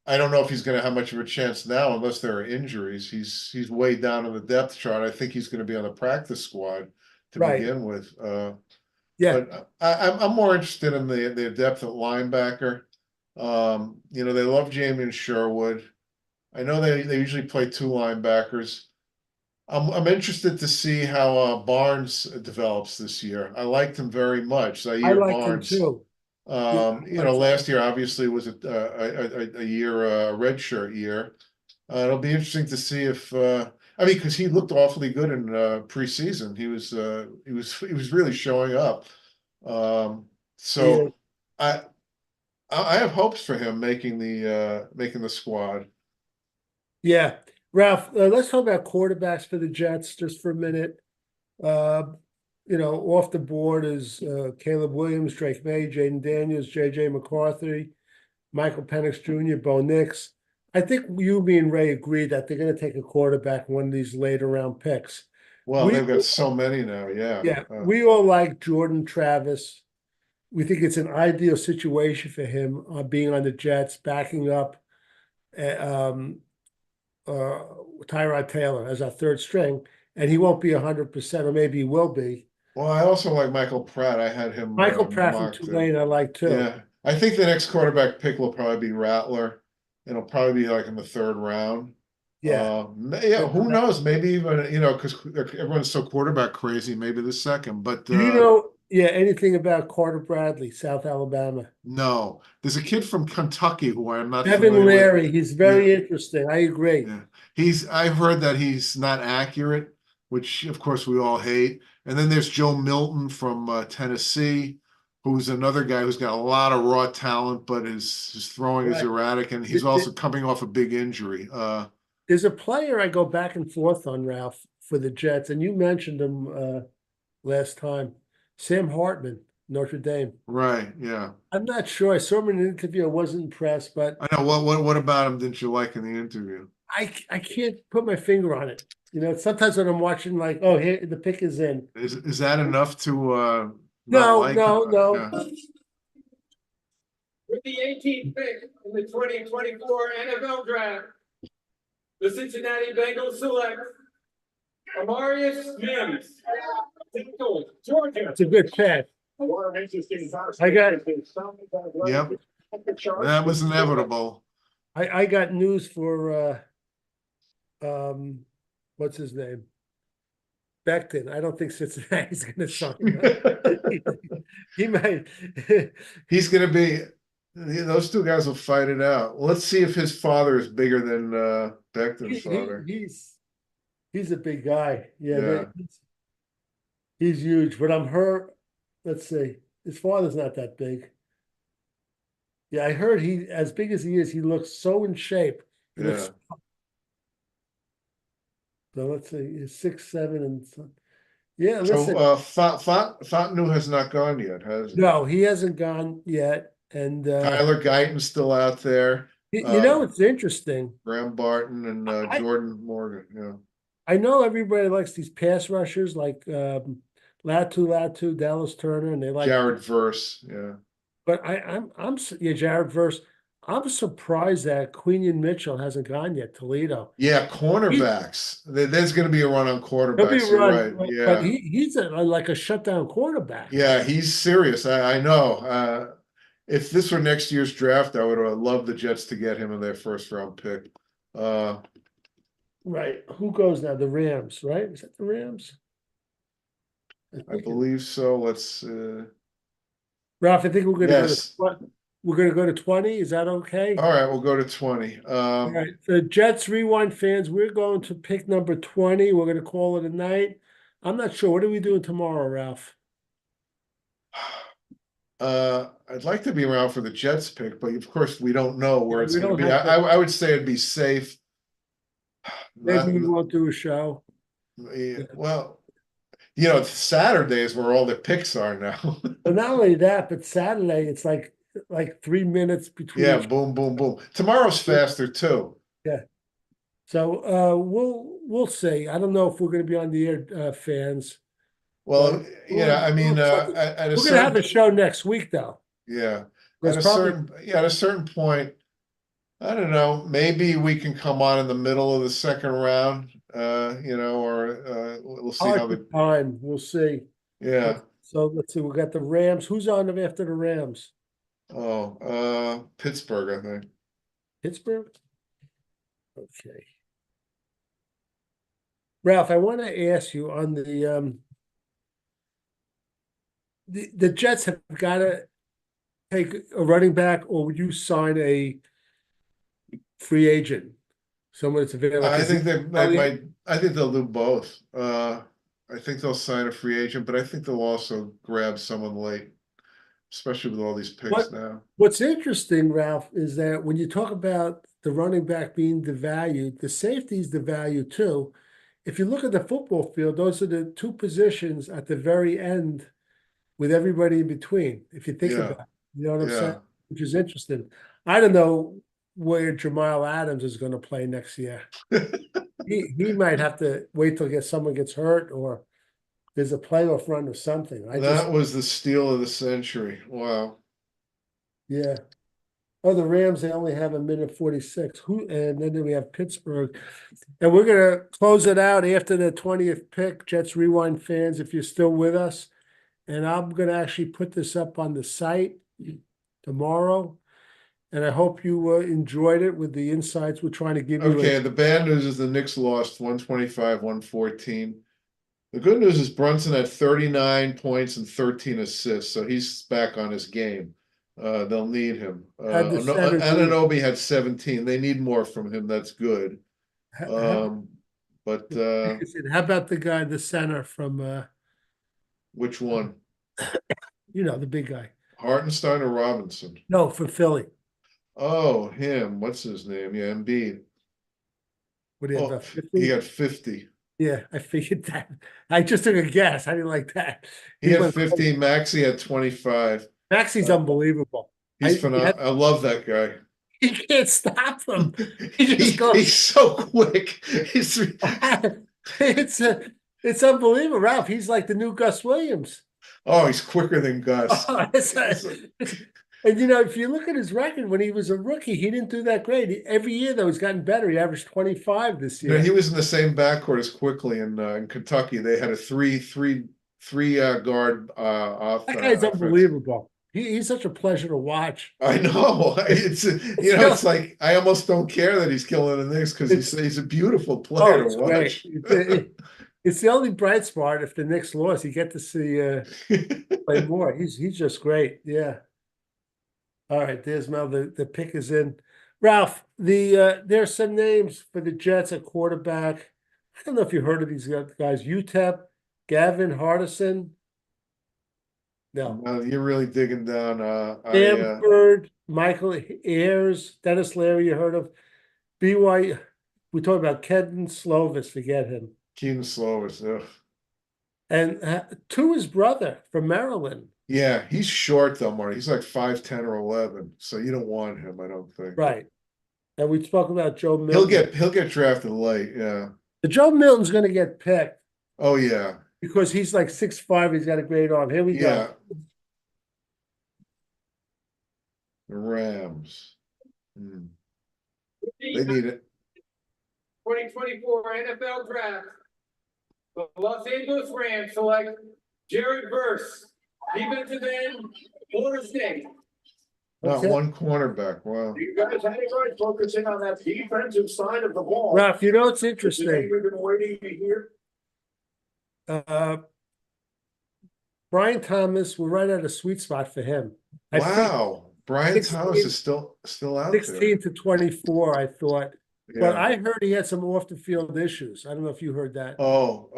I don't know if he's going to have much of a chance now unless there are injuries. He's way down on the depth chart. I think he's going to be on the practice squad to begin with. But I'm more interested in the depth at linebacker. They love Jamie Sherwood. I know they usually play two linebackers. I'm interested to see how Barnes develops this year. I liked him very much. I like Barnes him too. Last year obviously was a year redshirt year. It'll be interesting to see if because he looked awfully good in preseason. He was really showing up. So I have hopes for him making the squad. Yeah, Ralph. Let's talk about quarterbacks for the Jets just for a minute. Off the board is Caleb Williams, Drake May, Jaden Daniels, J.J. McCarthy, Michael Penix Jr., Bo Nix. I think you, me, and Ray agree that they're going to take a quarterback one of these later round picks. Well, We- they've got so many now, yeah. Yeah, we all like Jordan Travis. We think it's an ideal situation for him being on the Jets, backing up uh, Tyrod Taylor as our third string, and he won't be 100%, or maybe he will be. Well, I also like Michael Pratt. I had him Michael Pratt from marked. Tulane, I like too. Yeah, I think the next quarterback pick will probably be Rattler. It'll probably be like in the third round. Yeah. Yeah, who knows? Maybe even, you know, because everyone's so quarterback crazy, maybe the second. But Do you know, anything about Carter Bradley, South Alabama? no, there's a kid from Kentucky who I'm not Evan familiar with. Larry, he's very interesting. I agree. Yeah, I've heard that he's not accurate, which of course we all hate. And then there's Joe Milton from Tennessee, who's another guy who's got a lot of raw talent, but his throwing is Right. erratic, and he's also coming off a big injury. There's a player I go back and forth on, Ralph, for the Jets, and you mentioned him last time. Sam Hartman, Notre Dame. Right, yeah. I'm not sure. I saw him in an interview. I wasn't impressed, but I know. What about him didn't you like in the interview? I can't put my finger on it. You know, sometimes when I'm watching, like, oh, here the pick is in. Is that enough to not No, like no, him? no. Yeah. With the 18th pick in the 2024 NFL Draft, the Cincinnati Bengals select Amarius Mims, Georgia. It's a good pick. I got- Yep. That was inevitable. I got news for what's his name? Becton. I don't think Cincinnati's gonna sign him. He might. He's going to be. Those two guys will fight it out. Let's see if his father is bigger than Becton's father. He's a big guy. Yeah, Yeah. he's huge. But I'm hurt. Let's see. His father's not that big. Yeah, I heard he, as big as he is, he looks so in shape. He Yeah. looks- So let's see. He's 6'7" and yeah. Listen, So Fontenot has not gone yet, has he? no, he hasn't gone yet. And Tyler Guyton's still out there. you know, it's interesting. Graham Barton and Jordan Morgan. Yeah. I know everybody likes these pass rushers like Latu, Dallas Turner, and they like Jared Verse. Yeah. But yeah, Jared Verse. I'm surprised that Quinion Mitchell hasn't gone yet. Toledo. Yeah, cornerbacks. There's going to be a run on He'll quarterbacks. be You're run, right. Yeah. but he's like a shutdown quarterback. Yeah, he's serious. I know. If this were next year's draft, I would have loved the Jets to get him in their first round pick. Right. Who goes now? The Rams, right? Is that the Rams? I believe so. Let's. Ralph, I think we're going to Yes. we're going to go to 20. Is that okay? All right, we'll go to 20. All right. So Jets Rewind fans, we're going to pick number 20. We're going to call it a night. I'm not sure. What are we doing tomorrow, Ralph? I'd like to be around for the Jets pick, but of course we don't know where it's we going to don't be. have to- I would say it'd be safe. Maybe we won't do a show. Well, you know, Saturday is where all the picks are now. But not only that, but Saturday it's like 3 minutes between. Yeah, boom, boom, boom. Tomorrow's faster too. So we'll see. I don't know if we're going to be on the air, fans. Well, yeah, I mean, at a We're going to have certain, a show next week, though. yeah, There's at a probably at a certain point, I don't know, maybe we can come on in the middle of the second round, you know, or we'll see how hard the, time. We'll see. yeah. So let's see. We got the Rams. Who's on them after the Rams? Oh, Pittsburgh, I think. Pittsburgh. Okay. Ralph, I want to ask you on the Jets have got to take a running back, or would you sign a free agent? Someone that's available. I think they Oh, yeah. might. I think they'll do both. I think they'll sign a free agent, but I think they'll also grab someone late, especially with all these picks now. What's interesting, Ralph, is that when you talk about the running back being devalued, the safety is devalued too. If you look at the football field, those are the two positions at the very end with everybody in between. If you think Yeah. about it, you know what I'm Yeah. saying? Which is interesting. I don't know where Jamal Adams is going to play next year. he might have to wait till someone gets hurt or there's a playoff run or something. That was the steal of the century. Wow. Yeah. Oh, the Rams, they only have 1:46. And then we have Pittsburgh. And we're gonna close it out after the 20th pick, Jets Rewind fans, if you're still with us. And I'm gonna actually put this up on the site tomorrow. And I hope you enjoyed it with the insights we're trying to give you. Okay, the bad news is the Knicks lost 125-114. The good news is Brunson had 39 points and 13 assists, so he's back on his game. They'll need him. Had the center, too. Anunoby had 17. They need more from him. That's good. How about the guy, the center from Which one? the big guy? Hartenstein or Robinson? No, for Philly. Oh, him. What's his name? Yeah, Embiid. What do you have, Oh, about 50? he got 50. Yeah, I figured that. I just took a guess. I didn't like that. He had went 50. Maxey had 25. Maxey's unbelievable. He's phenomenal. I love that guy. He can't stop him. He just goes. He's so quick. It's unbelievable, Ralph. He's like the new Gus Williams. Oh, he's quicker than Gus. And if you look at his record when he was a rookie, he didn't do that great. Every year though, he's gotten better. He averaged 25 this year. He was in the same backcourt as Quickly in Kentucky. They had a three guard off. That guy's unbelievable. He's such a pleasure to watch. I know. It's like I almost don't care that he's killing the Knicks because he's a beautiful player to watch. It's the only bright spot. If the Knicks lost, you get to see play more. He's just great. Yeah. All right, there's Mel. The pick is in. Ralph, there's some names for the Jets at quarterback. I don't know if you heard of these guys. UTEP, Gavin Hardison. No. You're really digging down. Stanford, Michael Ayers, Dennis Leary, you heard of. BYU, we talked about Kedon Slovis, forget him. Keaton Slovis, ugh. And to his brother from Maryland. Yeah, he's short though, Marty. He's like 5'10" or 11, so you don't want him, I don't think. Right. And we spoke about Joe Milton. He'll get drafted late, yeah. The Joe Milton's going to get picked. Oh yeah. Because he's like 6'5", he's got a great arm. Here we go. The Rams. They need it. 2024 NFL Draft. The Los Angeles Rams select Jared Verse, defensive end, Florida State. Not one cornerback. Wow. You guys had it right, focusing on that defensive side of the ball. Ralph, it's interesting. We've been waiting to hear. Brian Thomas, we're right at a sweet spot for him. Wow. Brian Thomas is still out 16 there. to 24, I thought. Yeah. But I heard he had some off the field issues. I don't know if you heard that. Oh,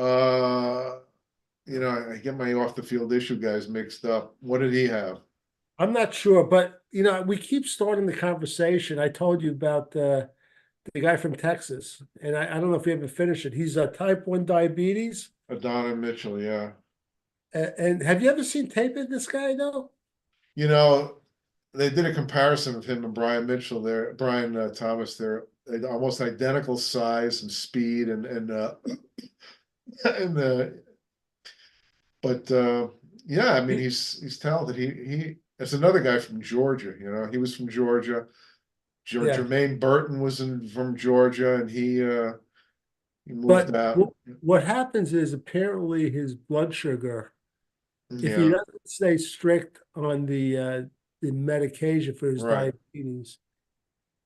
I get my off the field issue guys mixed up. What did he have? I'm not sure, but we keep starting the conversation. I told you about the guy from Texas, and I don't know if we ever finished it. He's type 1 diabetes. Donovan Mitchell, yeah. And have you ever seen tape of this guy though? They did a comparison of him and Brian Mitchell there, Brian Thomas there. Almost identical size and speed yeah, I mean he's talented. He it's another guy from Georgia, he was from Georgia. Jermaine Burton was from Georgia, and he moved out. What happens is apparently his blood sugar, if he doesn't stay strict on the medication for his diabetes,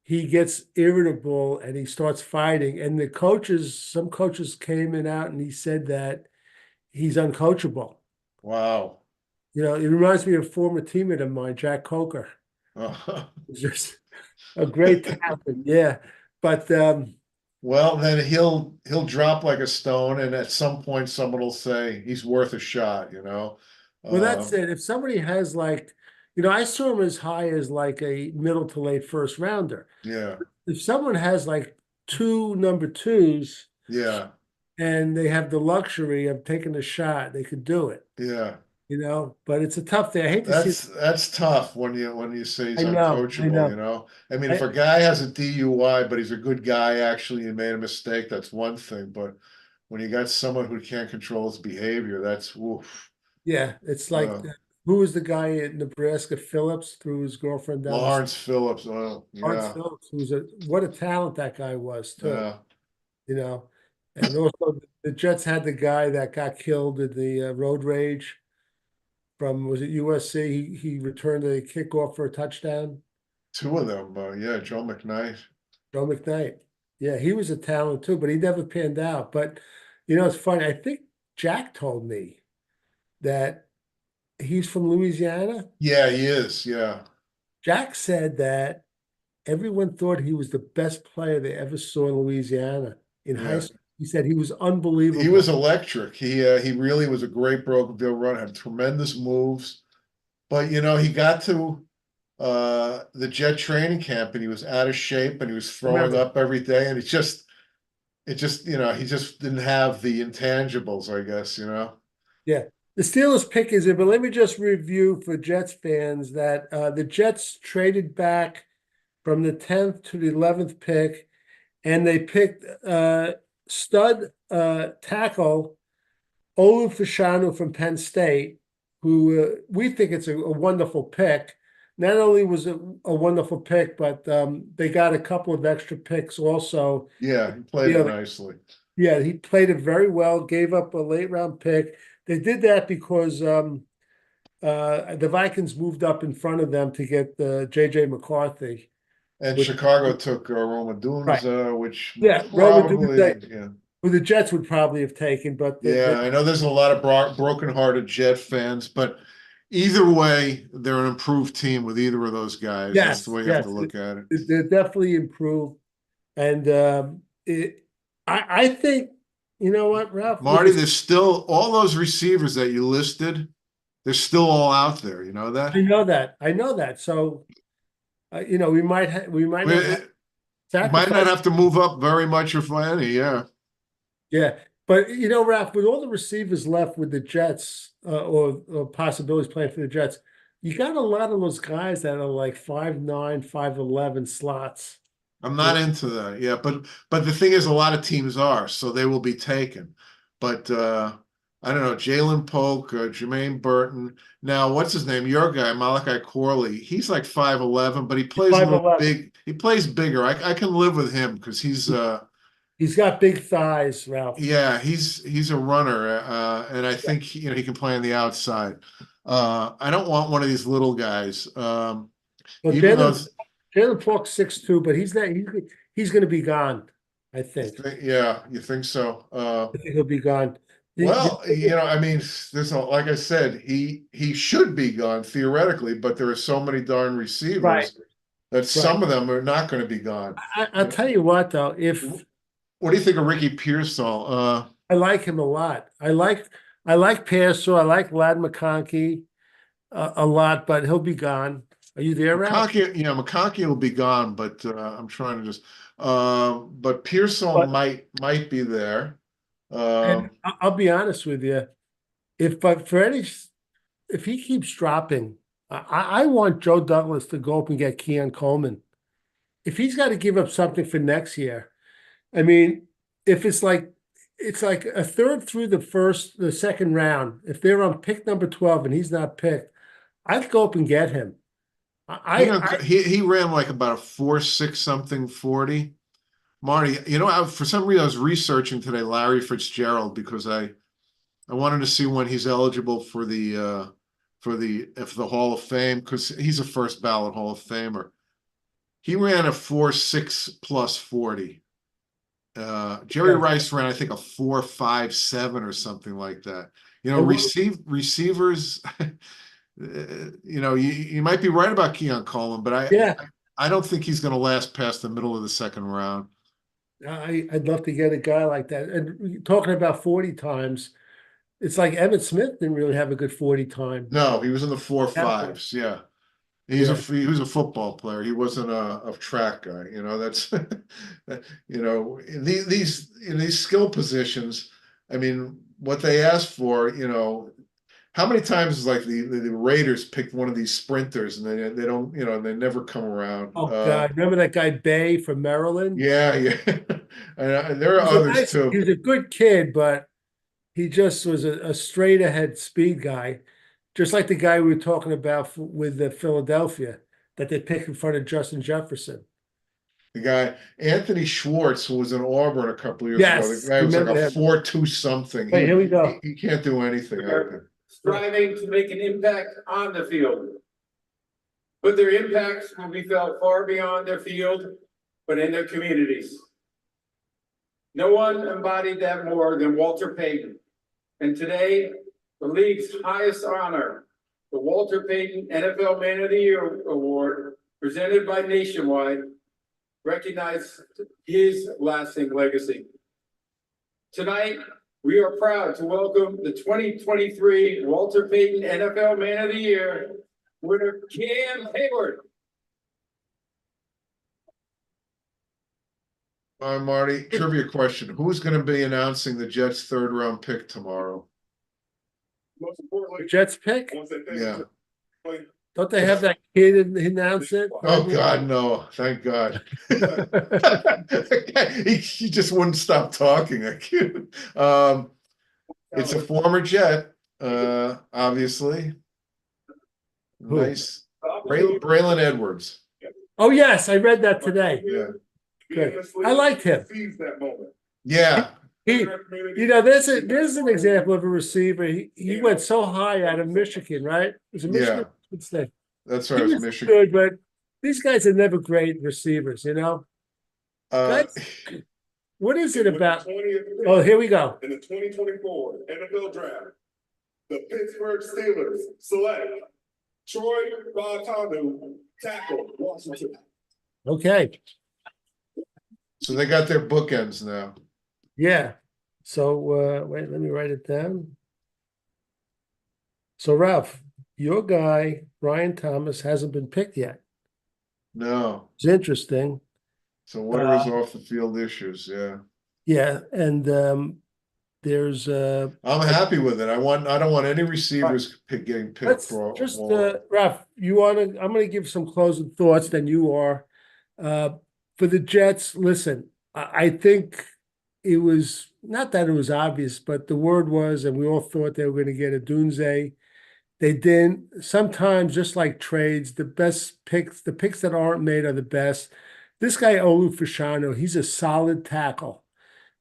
he gets irritable and he starts fighting. And some coaches came out and he said that he's uncoachable. Wow. It reminds me of a former teammate of mine, Jack Coker. He's just a great talent, yeah. But well, then he'll drop like a stone, and at some point someone will say he's worth a shot, Well, that's it. If somebody has I saw him as high as like a middle to late first rounder. Yeah. If someone has like 2 number 2s, yeah, and they have the luxury of taking a shot, they could do it. Yeah. you know, but it's a tough thing. I hate to see. That's tough when you say he's I know, uncoachable, you know? I mean, if a guy has a DUI, but he's a good guy, actually, and made a mistake, that's one thing. But when you got someone who can't control his behavior, that's woof. Yeah, it's like, Uh, who was the guy in Nebraska, Phillips, threw his girlfriend down the Lawrence Phillips, oh, Lawrence yeah, Phillips, what a talent that guy was too, yeah. you know? And also the Jets had the guy that got killed in the road rage from, was it USC? He returned a kickoff for a touchdown. Two of them, yeah, Joe McKnight. Joe McKnight. Yeah, he was a talent too, but he never panned out. But you know, it's funny. I think Jack told me that he's from Louisiana. Yeah, he is, yeah. Jack said that everyone thought he was the best player they ever saw in Louisiana in high Yeah. school. He said he was He unbelievable. was electric. He really was a great broken field runner, had tremendous moves. But you know, he got to the Jet training camp and he was out of shape and he was throwing Remember. up every day and you know, he just didn't have the intangibles, I guess, you know. Yeah. The Steelers pick is it, but let me just review for Jets fans that the Jets traded back from the 10th to the 11th pick, and they picked stud tackle Olu Fashanu from Penn State, who we think it's a wonderful pick. Not only was it a wonderful pick, but they got a couple of extra picks also. Yeah, he played it nicely. Yeah, he played it very well, gave up a late round pick. They did that because the Vikings moved up in front of them to get JJ McCarthy. And Which- Chicago took Rome Odunze, which Yeah, Rome probably, Odunze. yeah. Who the Jets would probably have taken, but Yeah, I know there's a lot of broken-hearted Jet fans, but either way, they're an improved team with either of those guys. That's yes, the way you have yes, to look at it. they're definitely improved. And I think, you know what, Ralph? Marty, there's still all those receivers that you listed, they're still all out there. You know that? I know that. I know that. So, you know, we might not We have might not sacrifice. have to move up very much if any, yeah. Yeah, but you know, Ralph, with all the receivers left with the Jets, or possibilities playing for the Jets, you got a lot of those guys that are like 5'9", 5'11" slots. I'm not into that. Yeah, but the thing is, a lot of teams are, so they will be taken. But I don't know, Jalen Polk, Jermaine Burton. Now, what's his name? Your guy, Malachi Corley. He's like 5'11", but he plays a little 5'11". big. He plays bigger. I can live with him because He's got big thighs, Ralph. yeah, he's a runner, and I think you know he can play on the outside. I don't want one of these little guys. Well, Even though Jalen Polk's 6'2", but he's not. He's going to be gone. I think. yeah, you think so? I think he'll be gone. Well, you know, I mean, like I said, he should be gone theoretically, but there are so many darn receivers Right. that some of them are not going to be gone. I'll tell you what, though, if What do you think of Ricky Pearsall? I like him a lot. I like Pearsall. I like Lad McConkey a lot, but he'll be gone. Are you there, Ralph? McConkey will be gone, but I'm trying to just. But Pearsall might be there. And I'll be honest with you, if he keeps dropping, I want Joe Douglas to go up and get Keon Coleman. If he's got to give up something for next year, I mean, if it's like a third through the second round, if they're on pick number 12 and he's not picked, I'd go up and get him. He ran like about a 4.6 something 40. Marty, you know, for some reason I was researching today Larry Fitzgerald because I wanted to see when he's eligible for the Hall of Fame because he's a first ballot Hall of Famer. He ran a 4.6 plus 40. Jerry Rice ran, I think, a 4.57 or something like that. You know, receivers. You know, you might be right about Keon Coleman, but I don't think he's going to last past the middle of the second round. I'd love to get a guy like that. And talking about 40 times, it's like Emmitt Smith didn't really have a good 40 time. No, he was in the 4.5s. Yeah. He was a football player. He wasn't a track guy. You know, that's you know, in these skill positions, I mean, what they ask for, you know, how many times is like the Raiders picked one of these sprinters and they don't, they never come around. Oh, God, remember that guy Bay from Maryland? Yeah, yeah. And there are others He too. was a good kid, but he just was a straight ahead speed guy, just like the guy we were talking about with the Philadelphia that they picked in front of Justin Jefferson. The guy Anthony Schwartz, who was in Auburn a couple of years ago, Yes, the guy was like remember a him. 4.2 something. Wait, here we go. He can't do anything out there. Striving to make an impact on the field. But their impacts will be felt far beyond their field, but in their communities. No one embodied that more than Walter Payton. And today, the league's highest honor, the Walter Payton NFL Man of the Year Award, presented by Nationwide, recognized his lasting legacy. Tonight, we are proud to welcome the 2023 Walter Payton NFL Man of the Year winner, Cam Hayward. All right, Marty, trivia question. Who's going to be announcing the Jets' third-round pick tomorrow? Most importantly, Jets pick? once they finish Yeah. it, Don't they have that kid announce it? Oh, God, no. Thank God. He just wouldn't stop talking. It's a former Jet, obviously. Who? Nice. Braylon Edwards. Oh, yes, I read that today. Yeah. Good. I liked him. Seize that moment. Yeah. There's an example of a receiver. He went so high out of Michigan, right? It was a Michigan State. That's He right. It was was Michigan. good, but these guys are never great receivers, Uh, What is it With the about? 20th pick Oh, here we go. in the 2024 NFL Draft, the Pittsburgh Steelers select Troy Fautanu, tackle, Washington. Okay, so they got their bookends now. yeah. So wait, let me write it down. So Ralph, your guy, Brian Thomas, hasn't been picked yet. No. It's interesting. So what are his off the field issues? Yeah. Yeah, and there's I'm happy with it. I don't want any receivers getting picked let's for just all. Ralph, I'm gonna give some closing thoughts, then you are. For the Jets, listen, I think it was not that it was obvious, but the word was, and we all thought they were going to get Odunze. They didn't. Sometimes, just like trades, the best picks, the picks that aren't made are the best. This guy, Olu Fashanu, he's a solid tackle.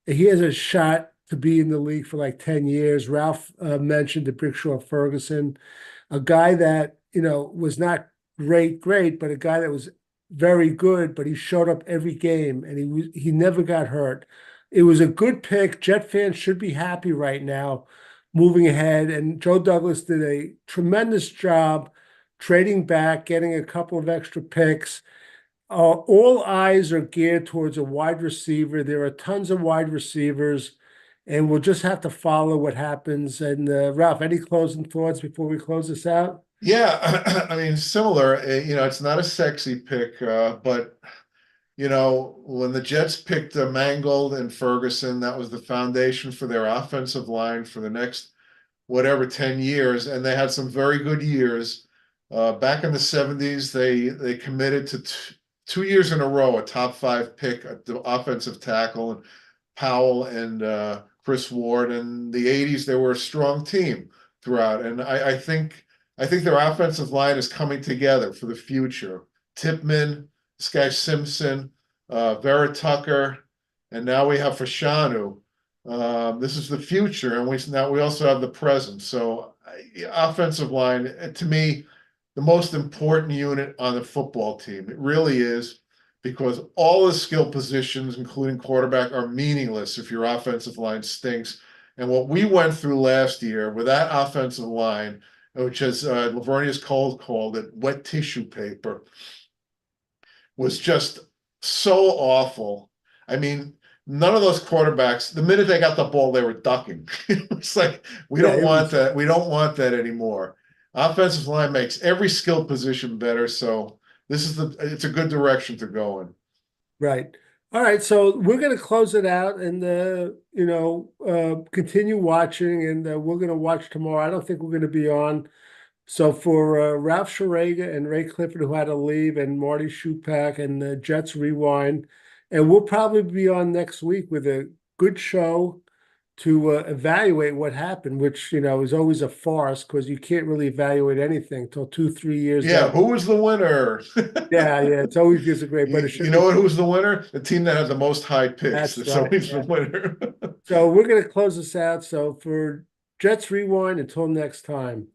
He has a shot to be in the league for like 10 years. Ralph mentioned the Brickshaw Ferguson, a guy that, was not great, but a guy that was very good, but he showed up every game and he never got hurt. It was a good pick. Jet fans should be happy right now moving ahead. And Joe Douglas did a tremendous job trading back, getting a couple of extra picks. All eyes are geared towards a wide receiver. There are tons of wide receivers, and we'll just have to follow what happens. And Ralph, any closing thoughts before we close this out? Yeah, I mean, similar. It's not a sexy pick, but when the Jets picked Mangold and Ferguson, that was the foundation for their offensive line for the next whatever 10 years, and they had some very good years. Back in the 70s, they committed to 2 years in a row a top 5 pick, the offensive tackle, and Powell and Chris Ward. In the 80s, they were a strong team throughout, and I think their offensive line is coming together for the future. Tipman, this guy Simpson, Vera Tucker, and now we have Fashanu. This is the future, and we also have the present. So, offensive line, to me, the most important unit on the football team. It really is, because all the skill positions, including quarterback, are meaningless if your offensive line stinks. And what we went through last year with that offensive line, which as Lavernius Cole called it, wet tissue paper, was just so awful. I mean, none of those quarterbacks, the minute they got the ball, they were ducking. It's like, we don't want that. We don't want that anymore. Offensive line makes every skill position better. So it's a good direction to go in. Right. All right, so we're gonna close it out and continue watching, and we're gonna watch tomorrow. I don't think we're gonna be on. So for Ralph Schrager and Ray Clifford, who had to leave, and Marty Shupak and Jets Rewind, and we'll probably be on next week with a good show to evaluate what happened, which is always a farce because you can't really evaluate anything till 2-3 years. Yeah, down. who was the winner? Yeah, it's always gives a great, but it You should know be. what? Who's the winner? The team that has the most high picks. That's It's right, always yeah. the winner. So we're gonna close this out. So for Jets Rewind, until next time.